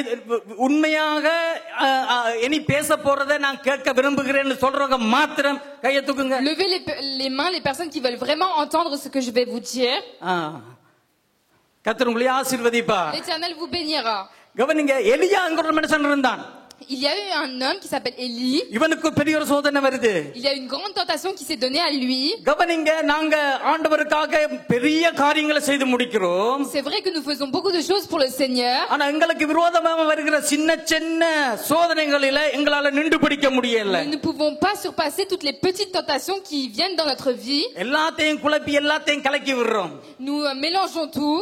உண்மையாக இனி பேச போறதை நான் கேட்க விரும்புகிறேன்னு சொல்றவங்க மாத்திரம் கையை தூக்குங்க. Levez les mains, les personnes qui veulent vraiment entendre ce que je vais vous dire. கர்த்தர் உங்களை ஆசீர்வதிப்பார். L'Éternel vous bénira. கவனிங்க, எலியாங்கிற ஒரு மனுஷன் இருந்தான். Il y a eu un homme qui s'appelle Élie. இவனுக்கு பெரிய ஒரு சோதனை வருது. Il y a une grande tentation qui s'est donnée à lui. கவனிங்க, நாங்க ஆண்டவருக்காக பெரிய காரியங்களை செய்து முடிக்கிறோம். C'est vrai que nous faisons beaucoup de choses pour le Seigneur. ஆனா எங்களுக்கு விரோதமாக வருகிற சின்ன சின்ன சோதனைகளில எங்களால நின்று பிடிக்க முடியல. Nous ne pouvons pas surpasser toutes les petites tentations qui viennent dans notre vie. எல்லாத்தையும் குழப்பி எல்லாத்தையும் கலக்கி விடுறோம். Nous mélangeons tout.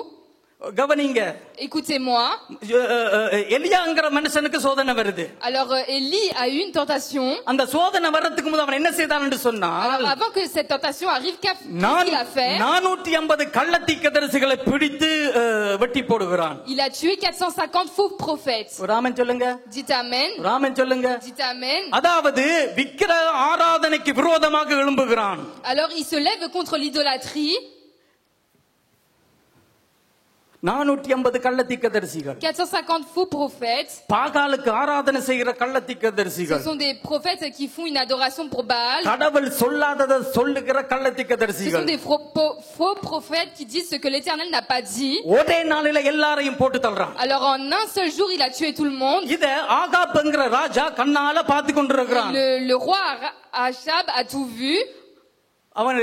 கவனிங்க, Écoutez-moi. எலியாங்கிற மனுஷனுக்கு சோதனை வருது. Alors Élie a eu une tentation. அந்த சோதனை வர்றதுக்கு முன்னாடி அவன் என்ன செய்தான் என்று சொன்னால், Alors avant que cette tentation arrive, qu'est-ce qu'il a fait? 450 கள்ளத்தீர்க்கதரிசிகளை பிடித்து வெட்டி போடுகிறான். Il a tué 450 faux prophètes. ஒரு ஆமென் சொல்லுங்க. Dites amen. ஒரு ஆமென் சொல்லுங்க. Dites amen. அதாவது விக்கிரக ஆராதனைக்கு விரோதமாக எழும்புகிறான். Alors il se lève contre l'idolâtrie. 450 கள்ளத்தீர்க்கதரிசிகள். 450 faux prophètes. பாகாலுக்கு ஆராதனை செய்கிற Ce கள்ளத்தீர்க்கதரிசிகள். sont des prophètes qui font une adoration pour Baal. கடவுள் சொல்லாததை சொல்லுகிற Ce sont கள்ளத்தீர்க்கதரிசிகள். des faux prophètes qui disent ce que l'Éternel n'a pas dit. ஒரே நாளில எல்லாரையும் போட்டு தள்ளுறான். Alors en un seul jour, il a tué tout le monde. இத ஆகாப்ங்கிற ராஜா கண்ணால பார்த்து கொண்டிருக்கிறான். Le roi Achab a tout vu. அவன்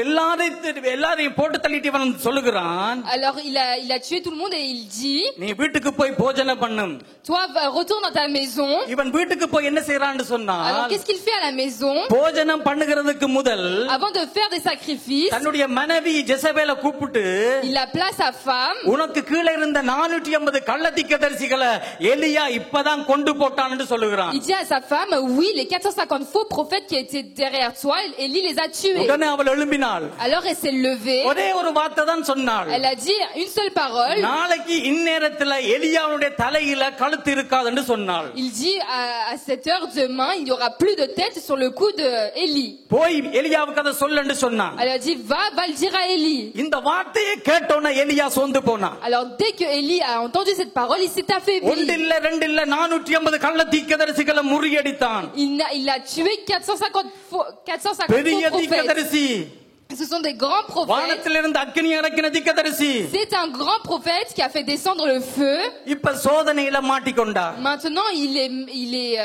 எல்லாரையும் போட்டு தள்ளிட்டு அவன் சொல்லுகிறான், Alors il a tué tout le monde et il dit, நீ வீட்டுக்கு போய் போஜனம் பண்ணும். toi retourne dans ta maison. இவன் வீட்டுக்கு போய் என்ன செய்யறான்னு Alors சொன்னால், qu'est-ce qu'il fait à la maison? போஜனம் பண்ணுகிறதுக்கு முதல் Avant de faire des sacrifices, தன்னுடைய மனைவி ஜெசபேலை கூப்பிட்டு, il appela sa femme. உனக்கு கீழே இருந்த 450 கள்ளத்தீர்க்கதரிசிகளை எலியா இப்பதான் கொண்டு போட்டான்னு சொல்லுகிறான். Il dit à sa femme, oui, les 450 faux prophètes qui étaient derrière toi, Élie les a tués. உடனே அவள் எழும்பினாள். Alors elle s'est levée. ஒரே ஒரு வார்த்தை தான் சொன்னாள். Elle a dit une seule parole. நாளைக்கு இந்நேரத்துல எலியாவுடைய தலையில கழுத்து இருக்காதுன்னு சொன்னாள். Il dit à cette heure demain, il n'y aura plus de tête sur le cou de Élie. போய் எலியாவுக்கு அதை சொல்லுன்னு சொன்னான். Elle a dit va le dire à Élie. இந்த வார்த்தையை கேட்டோன்னே எலியா சோர்ந்து போனான். Alors dès que Élie a entendu cette parole, il s'est affaibli. ஒன்றில்ல ரெண்டில்ல 450 கள்ளத்தீர்க்கதரிசிகளை முறியடித்தான். Il a tué 450 faux பெரிய prophètes. தீர்க்கதரிசி Ce sont des grands prophètes. வானத்திலிருந்து அக்கினி இறக்கின தீர்க்கதரிசி. C'est un grand prophète qui a fait descendre le feu. இப்ப சோதனையில மாட்டிக்கொண்டார். Maintenant, il est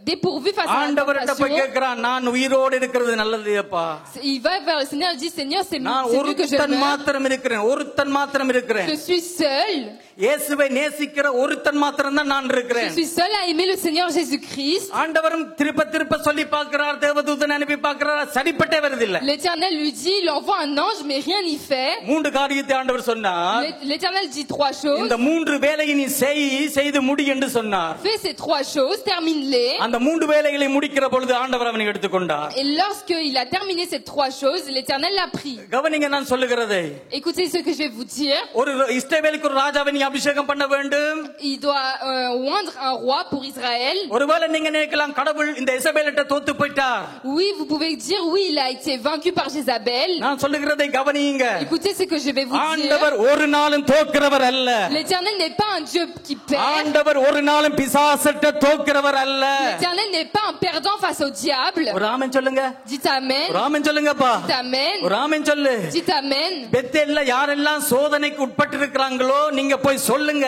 dépourvu face à la ஆண்டவர்கிட்ட போய் tentation. கேக்குறான், நான் உயிரோடு இருக்கிறது நல்லதுப்பா. Il va vers le Seigneur et dit, Seigneur, c'est நான் mieux que je ஒருத்தன் meure. மாத்திரம் இருக்கிறேன், ஒருத்தன் மாத்திரம் இருக்கிறேன். Je suis seul. இயேசுவை நேசிக்கிற ஒருத்தன் மாத்திரம் தான் நான் Je இருக்கிறேன். suis seul à aimer le Seigneur Jésus-Christ. ஆண்டவரும் திருப்ப திருப்ப சொல்லி பார்க்கிறார், தேவதூதன் அனுப்பி பார்க்கிறார், சரிப்பட்டே வருதில்லை. L'Éternel lui dit, il envoie un ange, mais rien n'y fait. மூன்று காரியத்தை ஆண்டவர் சொன்னார். L'Éternel dit 3 choses. இந்த மூன்று வேலையை நீ செய்து முடி என்று சொன்னார். Fais ces 3 choses, termine-les. அந்த மூன்று வேலைகளை முடிக்கிற பொழுது ஆண்டவர் அவனை எடுத்துக்கொண்டார். Et lorsqu'il a terminé ces 3 choses, l'Éternel l'a pris. கவனிங்க நான் சொல்லுகிறதை. Écoutez ce que je vais vous dire. ஒரு இஸ்ரவேலுக்கு ஒரு ராஜாவை நீ அபிஷேகம் பண்ண வேண்டும். Il doit oindre un roi pour Israël. ஒருவேளை நீங்க நினைக்கலாம், கடவுள் இந்த இசபேலிட்ட தோத்து போயிட்டார். Oui, vous pouvez dire, oui, il a été vaincu par Jézabel. நான் சொல்லுகிறதை கவனியுங்க. Écoutez ce que je vais vous dire. ஆண்டவர் ஒரு நாளும் தோக்கிறவர் அல்ல. L'Éternel n'est pas un Dieu qui perd. ஆண்டவர் ஒரு நாளும் பிசாசட்ட தோக்கிறவர் அல்ல. L'Éternel n'est pas un perdant face au diable. ஒரு ஆமென் சொல்லுங்க. Dites amen. ஒரு ஆமென் சொல்லுங்கப்பா. Dites amen. ஒரு ஆமென் சொல்லு. Dites amen. பெத்தேல்ல யாரெல்லாம் சோதனைக்கு உட்பட்டு இருக்கிறாங்களோ நீங்க போய் சொல்லுங்க,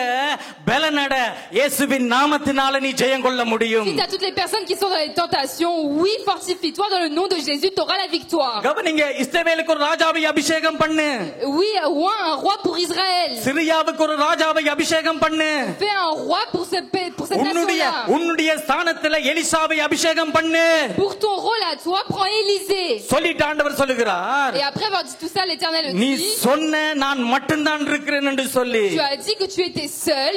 பலனட இயேசுவின் நாமத்தினால நீ ஜெயம் கொள்ள முடியும். Dites à toutes les personnes qui sont dans les tentations, oui, fortifie-toi dans le nom de Jésus, tu auras la victoire. கவனிங்க, இஸ்ரவேலுக்கு ஒரு ராஜாவை அபிஷேகம் பண்ணு. Oui, oint un roi pour Israël. சிரியாவுக்கு ஒரு ராஜாவை அபிஷேகம் பண்ணு. Fais un roi pour cette nation-là. உன்னுடைய ஸ்தானத்துல எலிசாவை அபிஷேகம் பண்ணு. Pour ton rôle à toi, prends Élisée. சொல்லிட்டு ஆண்டவர் சொல்லுகிறார், Et après avoir dit tout ça, l'Éternel நீ dit, சொன்ன நான் மட்டும்தான் இருக்கிறேன் என்று சொல்லி tu as dit que tu étais seul.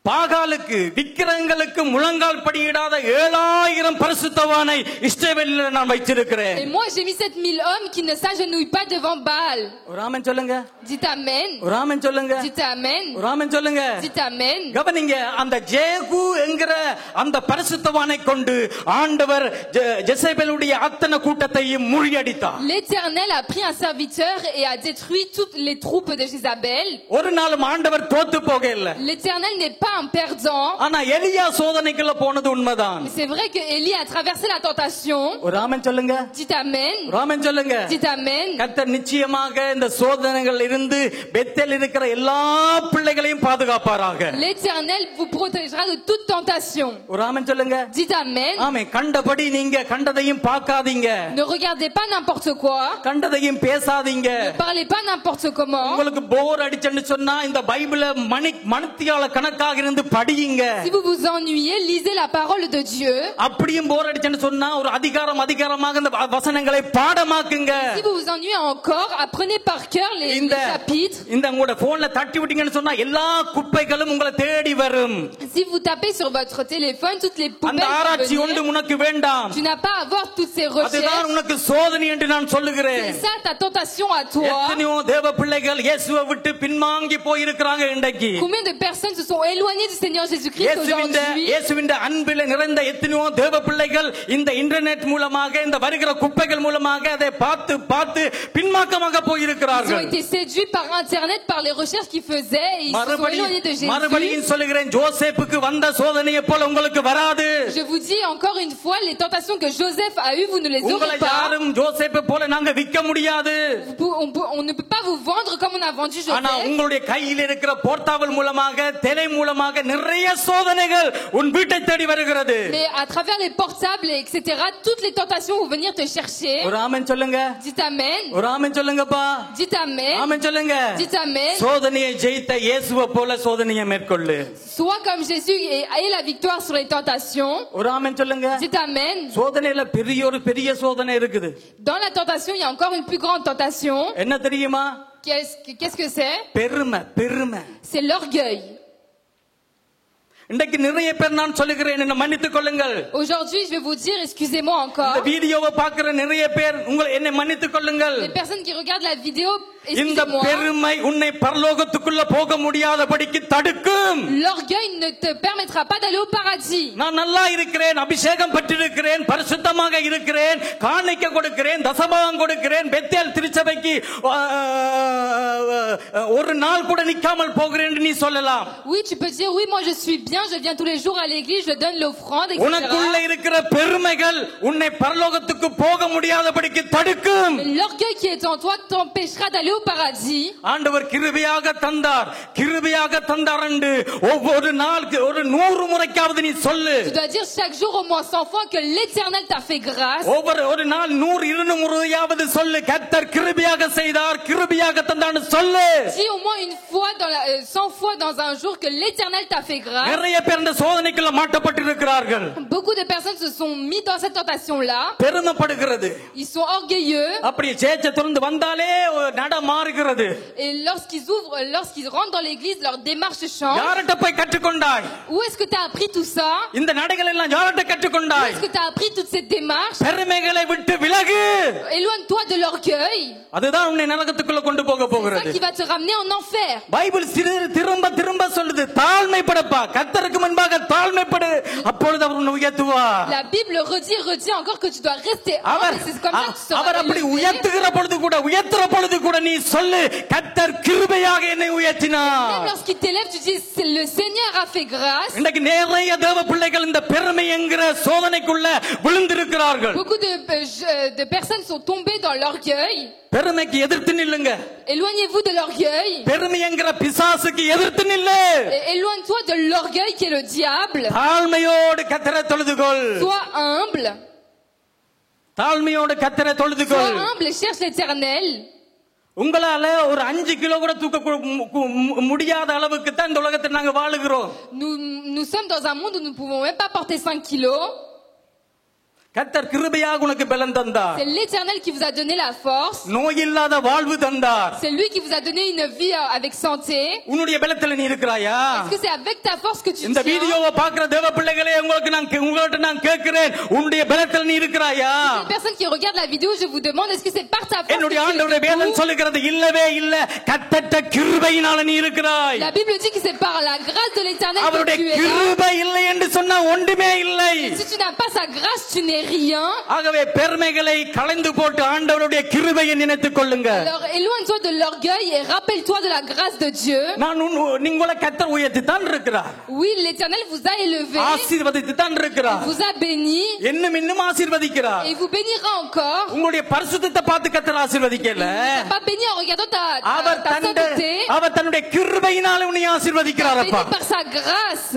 பாகாலுக்கு விக்கிரங்களுக்கு முழங்கால் படியிடாத 7000 பரிசுத்தவானை இஸ்ரவேலில் நான் வைத்திருக்கிறேன். Et moi, j'ai mis 7000 hommes qui ne s'agenouillent pas devant Baal. ஒரு ஆமென் சொல்லுங்க. Dites amen. ஒரு ஆமென் சொல்லுங்க. Dites amen. ஒரு ஆமென் சொல்லுங்க. Dites amen. கவனிங்க, அந்த ஜேகு என்கிற அந்த பரிசுத்தவானை கொண்டு ஆண்டவர் ஜெசபேலுடைய அத்தனை கூட்டத்தையும் முறியடித்தார். L'Éternel a pris un serviteur et a détruit toutes les troupes de Jézabel. ஒரு நாளும் ஆண்டவர் தோத்து போகல. L'Éternel n'est pas un perdant. ஆனா எலியா சோதனைக்குள்ள போனது உண்மைதான். C'est vrai que Élie a traversé la tentation. ஒரு ஆமென் சொல்லுங்க. Dites amen. ஒரு ஆமென் சொல்லுங்க. Dites amen. கர்த்தர் நிச்சயமாக இந்த சோதனைகள் இருந்து பெத்தேல் இருக்கிற எல்லா பிள்ளைகளையும் பாதுகாப்பாராக. L'Éternel vous protégera de toute tentation. ஒரு ஆமென் சொல்லுங்க. Dites amen. ஆமென். கண்டபடி நீங்க கண்டதையும் பார்க்காதீங்க. Ne regardez pas n'importe quoi. கண்டதையும் பேசாதீங்க. Ne parlez pas n'importe comment. உங்களுக்கு போர் அடிச்சன்னு சொன்னா இந்த பைபிளை மணித்தியால கணக்காக இருந்து படியுங்க. Si vous vous ennuyez, lisez la parole de Dieu. அப்படியும் போர் அடிச்சன்னு சொன்னா ஒரு அதிகாரமாக இந்த வசனங்களை பாடமாக்குங்க. Si vous vous ennuyez encore, apprenez par cœur les chapitres. இந்த உங்களோட போன்ல தட்டி விட்டீங்கன்னு சொன்னா எல்லா குப்பைகளும் உங்களை தேடி வரும். Si vous tapez sur votre téléphone, toutes les அந்த poubelles ஆராய்ச்சி vont ஒன்று venir. உனக்கு வேண்டாம். Tu n'as pas à avoir toutes ces அதுதான் recherches. உனக்கு சோதனை என்று நான் சொல்லுகிறேன். C'est ça ta tentation à toi. எத்தனையோ தேவ பிள்ளைகள் இயேசுவை விட்டு பின்வாங்கி போயிருக்கிறாங்க இன்றைக்கு. Combien de personnes se sont éloignées du Seigneur Jésus-Christ aujourd'hui? இயேசுவின் அன்பிலே நிறைந்த எத்தனையோ தேவ பிள்ளைகள் இந்த இன்டர்நெட் மூலமாக இந்த வருகிற குப்பைகள் மூலமாக அதை பார்த்து பின்மாக்கமாக Ils போயிருக்கிறார்கள். ont été séduits par internet, par les recherches qu'ils faisaient, et ils se sont éloignés de Jésus. மறுபடியும் சொல்லுகிறேன், ஜோசேப்புக்கு வந்த சோதனையை போல உங்களுக்கு வராது. Je vous dis encore une fois, les tentations que Joseph a eues, vous ne les உங்களை aurez pas. யாரும் ஜோசேப்பை போல நாங்க விற்க முடியாது. On ne peut pas vous vendre comme on a vendu ஆனா Joseph. உங்களுடைய கையில் இருக்கிற போர்ட்டாவல் மூலமாக டெலை மூலமாக நிறைய சோதனைகள் உன் வீட்டை தேடி வருகிறது. Mais à travers les portables, etc., toutes les tentations vont venir te chercher. ஒரு ஆமென் சொல்லுங்க. Dites amen. ஒரு ஆமென் சொல்லுங்கப்பா. Dites amen. ஆமென் சொல்லுங்க. Dites amen. சோதனையை ஜெயித்த இயேசுவை போல சோதனையை மேற்கொள்ளு. Sois comme Jésus et aie la victoire sur les tentations. ஒரு ஆமென் சொல்லுங்க. Dites amen. சோதனையில பெரிய சோதனை இருக்குது. Dans la tentation, il y a encore une plus grande tentation. என்ன தெரியுமா? Qu'est-ce que c'est? பெருமை. C'est l'orgueil. இன்றைக்கு நிறைய பேர் நான் சொல்லுகிறேன், என்ன மன்னித்துக் கொள்ளுங்கள். Aujourd'hui, je vais vous dire, excusez-moi இந்த encore. வீடியோவை பார்க்கிற நிறைய பேர் என்னை மன்னித்துக் கொள்ளுங்கள். Les personnes qui regardent la vidéo, இந்த excusez-moi. பெருமை உன்னை பரலோகத்துக்குள்ள போக முடியாதபடிக்கு தடுக்கும். L'orgueil ne te permettra pas d'aller au paradis. நான் நல்லா இருக்கிறேன், அபிஷேகம் பெற்றிருக்கிறேன், பரிசுத்தமாக இருக்கிறேன், காணிக்கை கொடுக்கிறேன், தசமபாகம் கொடுக்கிறேன், பெத்தேல் திருச்சபைக்கு ஒரு நாள் கூட நிக்காமல் போகிறேன் என்று நீ சொல்லலாம். Oui, tu peux dire, oui, moi je suis bien chrétien, je viens tous les jours à l'église, je donne l'offrande, etc. உனக்குள்ள இருக்கிற பெருமைகள் உன்னை பரலோகத்துக்கு போக முடியாதபடிக்கு தடுக்கும். Mais l'orgueil qui est en toi t'empêchera d'aller au paradis. ஆண்டவர் கிருபையாக தந்தார், கிருபையாக தந்தார் என்று ஒவ்வொரு நாளுக்கு ஒரு 100 முறைக்காவது நீ சொல்லு. Tu dois dire chaque jour au moins 100 fois que l'Éternel t'a fait grâce. ஒரு நாள் 100-200 முறையாவது சொல்லு, கர்த்தர் கிருபையாக செய்தார், கிருபையாக தந்தார்னு சொல்லு. Dis au moins une fois 100 fois dans un jour que l'Éternel t'a fait grâce. நிறைய பேர் இந்த சோதனைக்குள்ள மாட்டப்பட்டிருக்கிறார்கள். Beaucoup de personnes se sont mis dans cette tentation là. பெருமைப்படுகிறது. Ils sont orgueilleux. அப்படி சேச்ச திறந்து வந்தாலே நட மாறுகிறது. Et lorsqu'ils rentrent dans l'église, leur démarche change. யார்கிட்ட போய் கற்றுக்கொண்டாய்? Où est-ce que tu as appris tout ça? இந்த நடைகள் எல்லாம் யார்கிட்ட Où கற்றுக்கொண்டாய்? est-ce que tu as appris toute cette démarche? பெருமைகளை விட்டு விலகு. Éloigne-toi de l'orgueil. அதுதான் உன்னை நரகத்துக்குள்ள கொண்டு போக C'est ça போகிறது. qui va te ramener en enfer. Bible திரும்ப திரும்ப சொல்லுது, தாழ்மைப்படப்பா, கர்த்தருக்கு முன்பாக தாழ்மைப்படு, அப்பொழுது அவர் உன்னை உயர்த்துவார். La Bible redit encore que tu dois rester அவர் humble. C'est comme ça que tu seras அவர் அப்படி élevé. உயர்த்துகிற பொழுது கூட நீ சொல்லு, கர்த்தர் கிருபையாக என்னை உயர்த்தினார். Même lorsqu'il t'élève, tu dis le Seigneur a fait grâce. இன்னைக்கு நிறைய தேவ பிள்ளைகள் இந்த பெருமை என்கிற சோதனைக்குள்ள விழுந்திருக்கிறார்கள். Beaucoup de personnes sont tombées dans l'orgueil. பெருமைக்கு எதிர்த்து நில்லுங்க. Éloignez-vous de l'orgueil. பெருமை என்கிற பிசாசுக்கு எதிர்த்து நில்லு. Éloigne-toi de l'orgueil qui est le diable. தாழ்மையோடு கர்த்தரை தொழுதுகொள். Sois humble. தாழ்மையோடு கர்த்தரை தொழுதுகொள். Sois humble et cherche l'Éternel. உங்களால ஒரு 5 கிலோ கூட தூக்க முடியாத அளவுக்கு தான் இந்த உலகத்தில் நாங்க வாழுகிறோம். Nous sommes dans un monde où nous ne pouvons même pas porter 5 kilos. கர்த்தர் கிருபையாக உனக்கு பலன் தந்தார். C'est l'Éternel qui vous a donné la force. நோய் இல்லாத வாழ்வு தந்தார். C'est lui qui vous a donné une vie avec santé. உன்னுடைய பலத்துல நீ இருக்கிறாயா? Est-ce que c'est avec ta force que tu இந்த tiens? வீடியோவை பார்க்கிற தேவ பிள்ளைகளே, உங்கள்ட்ட நான் கேட்கிறேன், உன்னுடைய பலத்துல நீ இருக்கிறாயா? Les personnes qui regardent la vidéo, je vous demande, est-ce que c'est par ta force? என்னுடைய ஆண்டவருடைய வேதம் சொல்லுகிறது, இல்லவே இல்ல, கர்த்தர்ட்ட கிருபையினால நீ இருக்கிறாய். La Bible dit que c'est par la grâce de l'Éternel que அவருடைய tu es là. கிருபை இல்லை என்று சொன்னா ஒன்றுமே இல்லை. Si tu n'as pas sa grâce, tu n'es rien. ஆகவே பெருமைகளை களைந்து போட்டு ஆண்டவருடைய கிருபையை நினைத்துக் கொள்ளுங்க. Alors éloigne-toi de l'orgueil et rappelle-toi de la grâce de Dieu. உங்களை கர்த்தர் உயர்த்தி தான் இருக்கிறார். Oui, l'Éternel vous a élevé. ஆசீர்வதித்து தான் இருக்கிறார். Vous a béni. இன்னும் ஆசீர்வதிக்கிறார். Et vous bénira encore. உங்களுடைய பரிசுத்தத்தை பார்த்து கர்த்தர் ஆசீர்வதிக்கல. Pas béni en regardant ta sainteté. அவர் தன்னுடைய கிருபையினால உன்னை ஆசீர்வதிக்கிறார். அப்பா, Béni par sa grâce.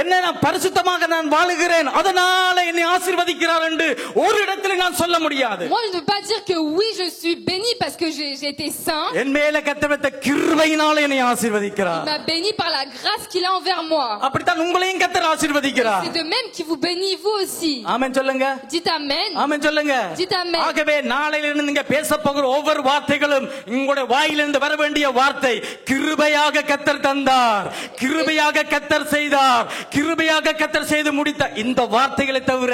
என்ன நான் பரிசுத்தமாக நான் வாழுகிறேன், அதனால என்னை ஆசீர்வதிக்கிறார் என்று ஒரு இடத்துல நான் சொல்ல முடியாது. Moi je ne peux pas dire que oui je suis béni parce que j'ai été saint. என் மேல கர்த்தர் வைத்த கிருபையினால என்னை ஆசீர்வதிக்கிறார். Il m'a béni par la grâce qu'il a envers moi. அப்படித்தான் உங்களையும் கர்த்தர் ஆசீர்வதிக்கிறார். C'est de même qu'il vous bénit vous aussi. ஆமென் சொல்லுங்க. Dites amen. ஆமென் சொல்லுங்க. Dites amen. ஆகவே நாளையிலிருந்து நீங்க பேச போகிற ஒவ்வொரு வார்த்தைகளும் உங்களுடைய வாயிலிருந்து வர வேண்டிய வார்த்தை, கிருபையாக கர்த்தர் தந்தார், கிருபையாக கர்த்தர் செய்தார், கிருபையாக கர்த்தர் செய்து முடித்த இந்த வார்த்தைகளை தவிர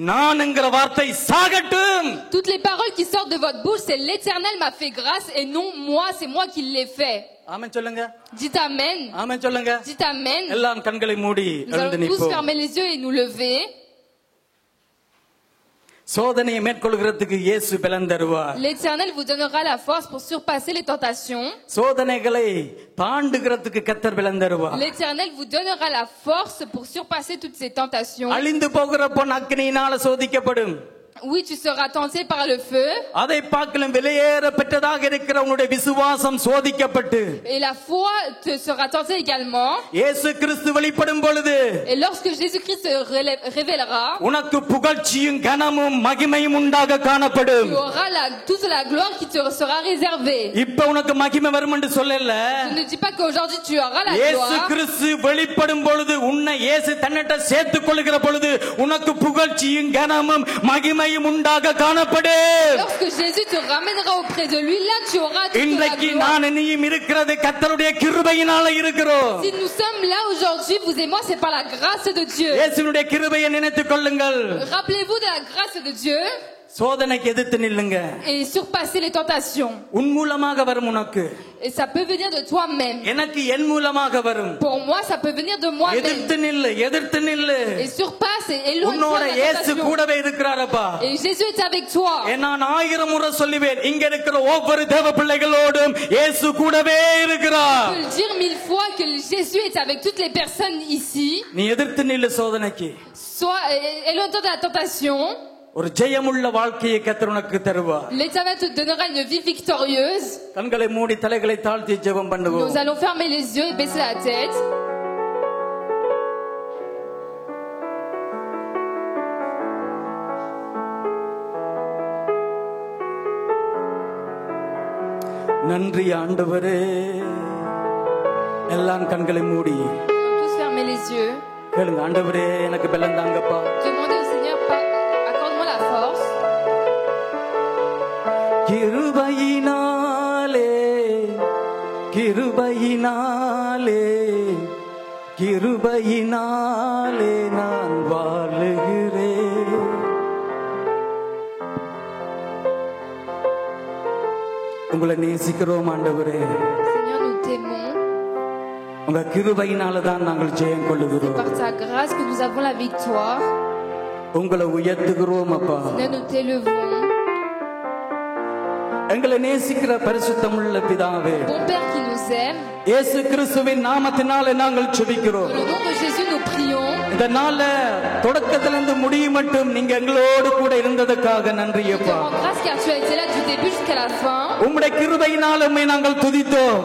நான்ங்கிற வார்த்தை சாகட்டும். Toutes les paroles qui sortent de votre bouche, c'est l'Éternel m'a fait grâce et non moi, c'est moi qui l'ai fait. ஆமென் சொல்லுங்க. Dites amen. ஆமென் சொல்லுங்க. Dites amen. எல்லாம் கண்களை மூடி Nous எழுந்து allons tous நிற்போம். fermer les yeux et nous lever. சோதனையை மேற்கொள்கிறதுக்கு இயேசு பலன் தருவார். L'Éternel vous donnera la force pour surpasser les tentations. சோதனைகளை தாண்டுகிறதுக்கு கர்த்தர் பலன் தருவார். L'Éternel vous donnera la force pour surpasser toutes ces tentations. அழிந்து போகிற பொன் அக்கினியினால சோதிக்கப்படும். Oui, tu seras tenté par le feu. அதை பார்க்கலும் வெளியேற பெற்றதாக இருக்கிற உன்னுடைய விசுவாசம் சோதிக்கப்பட்டு, Et la foi te sera tentée également. இயேசு கிறிஸ்து வெளிப்படும் பொழுது Et lorsque Jésus-Christ se révélera, உனக்கு புகழ்ச்சியும் கனமும் மகிமையும் உண்டாக காணப்படும். tu auras toute la gloire qui te sera réservée. இப்ப உனக்கு மகிமை வரும் என்று சொல்லல. Je ne dis pas qu'aujourd'hui tu auras la இயேசு gloire. கிறிஸ்து வெளிப்படும் பொழுது, உன்னை இயேசு தன்னிட்ட சேர்த்துக் கொள்கிற பொழுது உனக்கு புகழ்ச்சியும் கனமும் மகிமையும் உண்டாக காணப்படும். Lorsque Jésus te ramènera auprès de lui, là tu auras toute la இன்றைக்கு gloire. நான் நீயும் இருக்கிறது கர்த்தருடைய கிருபையினால இருக்கிறோம். Si nous sommes là aujourd'hui, vous et moi, c'est par la grâce de Dieu. இயேசுவினுடைய கிருபையை நினைத்துக் கொள்ளுங்கள். Rappelez-vous de la grâce de Dieu. சோதனைக்கு எதிர்த்து நில்லுங்க. et surpasser les tentations. உன் மூலமாக வரும் உனக்கு. Et ça peut venir de toi-même. எனக்கு என் மூலமாக வரும். Pour moi, ça peut venir de moi-même. எதிர்த்து நில்லு, எதிர்த்து நில்லு. Et surpasse et éloigne-toi உன்னோட de la இயேசு tentation. கூடவே இருக்கிறாரப்பா. Et Jésus est avec toi. நான் 1000 முறை சொல்லுவேன், இங்க இருக்கிற ஒவ்வொரு தேவ பிள்ளைகளோடும் இயேசு கூடவே இருக்கிறார். Je peux le dire 1000 fois que Jésus est avec toutes les personnes ici. நீ எதிர்த்து நில்லு சோதனைக்கு. Soit éloigne-toi de la tentation. ஒரு ஜெயமுள்ள வாழ்க்கையை கர்த்தர் உனக்கு தருவார். L'Éternel te donnera une vie victorieuse. கண்களை மூடி தலைகளை தாழ்த்தி ஜெபம் பண்ணுவோம். Nous allons fermer les yeux et baisser la tête. நன்றி ஆண்டவரே. எல்லாம் கண்களை மூடி Tous fermer les yeux. கேளுங்க. ஆண்டவரே எனக்கு பலம் தாங்கப்பா. Demandez au Seigneur, accorde-moi la force. கிருபையினாலே கிருபையினாலே கிருபையினாலே நான் வாழுகிறேன். உங்களை நேசிக்கிறோம் ஆண்டவரே. Seigneur, nous t'aimons. உங்க கிருபையினால தான் நாங்கள் ஜெயம் கொள்ளுகிறோம். Par ta grâce que nous avons la victoire. உங்களை உயர்த்துகிறோம் அப்பா. Seigneur, nous t'élevons. எங்களை நேசிக்கிற பரிசுத்தமுள்ள பிதாவே, Bon Père qui nous aime, இயேசு கிறிஸ்துவின் நாமத்தினாலே நாங்கள் ஜெபிக்கிறோம். dans le nom de Jésus, nous prions. இந்த நாள்ல தொடக்கத்திலிருந்து முடியும் மட்டும் நீங்க எங்களோடு கூட இருந்ததற்காக நன்றி Nous te அப்பா. rends grâce car tu as été là du début jusqu'à la fin. உம்முடைய கிருபையினால் உம்மை நாங்கள் துதித்தோம்.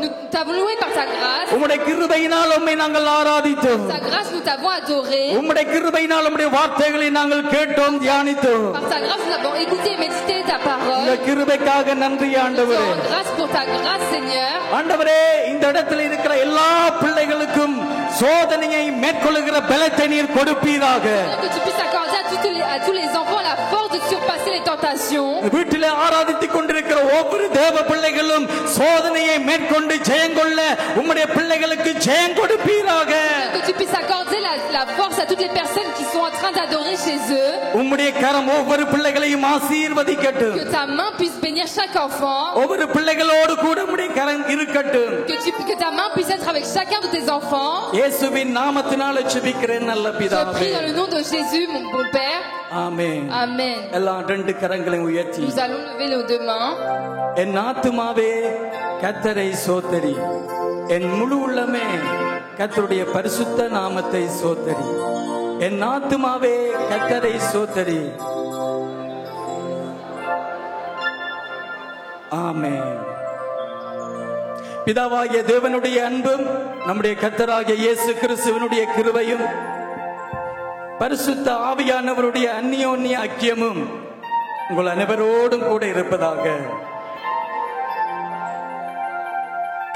Nous t'avons loué par ta grâce. உம்முடைய கிருபையினால் உம்மை நாங்கள் ஆராதித்தோம். Par ta grâce, nous t'avons adoré. உம்முடைய கிருபையினால் உம்முடைய வார்த்தைகளை நாங்கள் கேட்டோம், தியானித்தோம். Par ta grâce, nous avons écouté et médité ta இந்த parole. கிருபைக்காக நன்றி Nous te ஆண்டவரே. rends grâce pour ta grâce, Seigneur. ஆண்டவரே, இந்த இடத்துல இருக்கிற எல்லா பிள்ளைகளுக்கும் சோதனையை மேற்கொள்ளுகிற பலத்தை நீர் கொடுப்பீராக. Que tu puisses accorder à tous les enfants la force de surpasser les tentations. வீட்டிலே ஆராதித்துக் கொண்டிருக்கிற ஒவ்வொரு தேவ பிள்ளைகளும் சோதனையை மேற்கொண்டு ஜெயங்கொள்ள உம்முடைய பிள்ளைகளுக்கு ஜெயம் கொடுப்பீராக. Que tu puisses accorder la force à toutes les personnes qui sont en train d'adorer chez eux. உம்முடைய கரம் ஒவ்வொரு பிள்ளைகளையும் ஆசீர்வதிக்கட்டும். Que ta main puisse bénir chaque enfant. ஒவ்வொரு பிள்ளைகளோடு கூட உம்முடைய கரம் இருக்கட்டும். Que ta main puisse être avec chacun de tes enfants. இயேசுவின் நாமத்தினாலே ஜெபிக்கிறேன் நல்ல Je பிதாவே. prie dans le nom de Jésus, mon bon Père. ஆமென். Amen. எல்லா ரெண்டு கரங்களையும் உயர்த்தி Nous allons lever nos deux mains. என் ஆத்துமாவே கர்த்தரை சோத்தரி, என் முழு உள்ளமே கர்த்தருடைய பரிசுத்த நாமத்தை சோத்தரி. என் ஆத்துமாவே கர்த்தரை சோத்தரி. ஆமென். பிதாவாகிய தேவனுடைய அன்பும் நம்முடைய கர்த்தராகிய இயேசு கிறிஸ்துவினுடைய கிருபையும் பரிசுத்த ஆவியானவருடைய அந்நியோன்ய ஐக்கியமும் உங்கள் அனைவரோடும் கூட இருப்பதாக.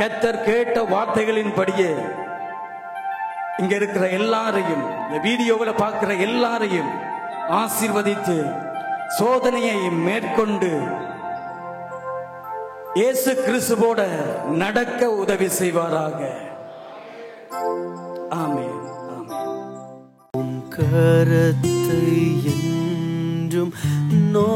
கர்த்தர் கேட்ட வார்த்தைகளின்படியே இங்க இருக்கிற எல்லாரையும், இந்த வீடியோவில் பார்க்கிற எல்லாரையும் ஆசீர்வதித்து சோதனையை மேற்கொண்டு இயேசு கிறிஸ்துவோட நடக்க உதவி செய்வாராக. ஆமென். கரத்தை என்றும் நோ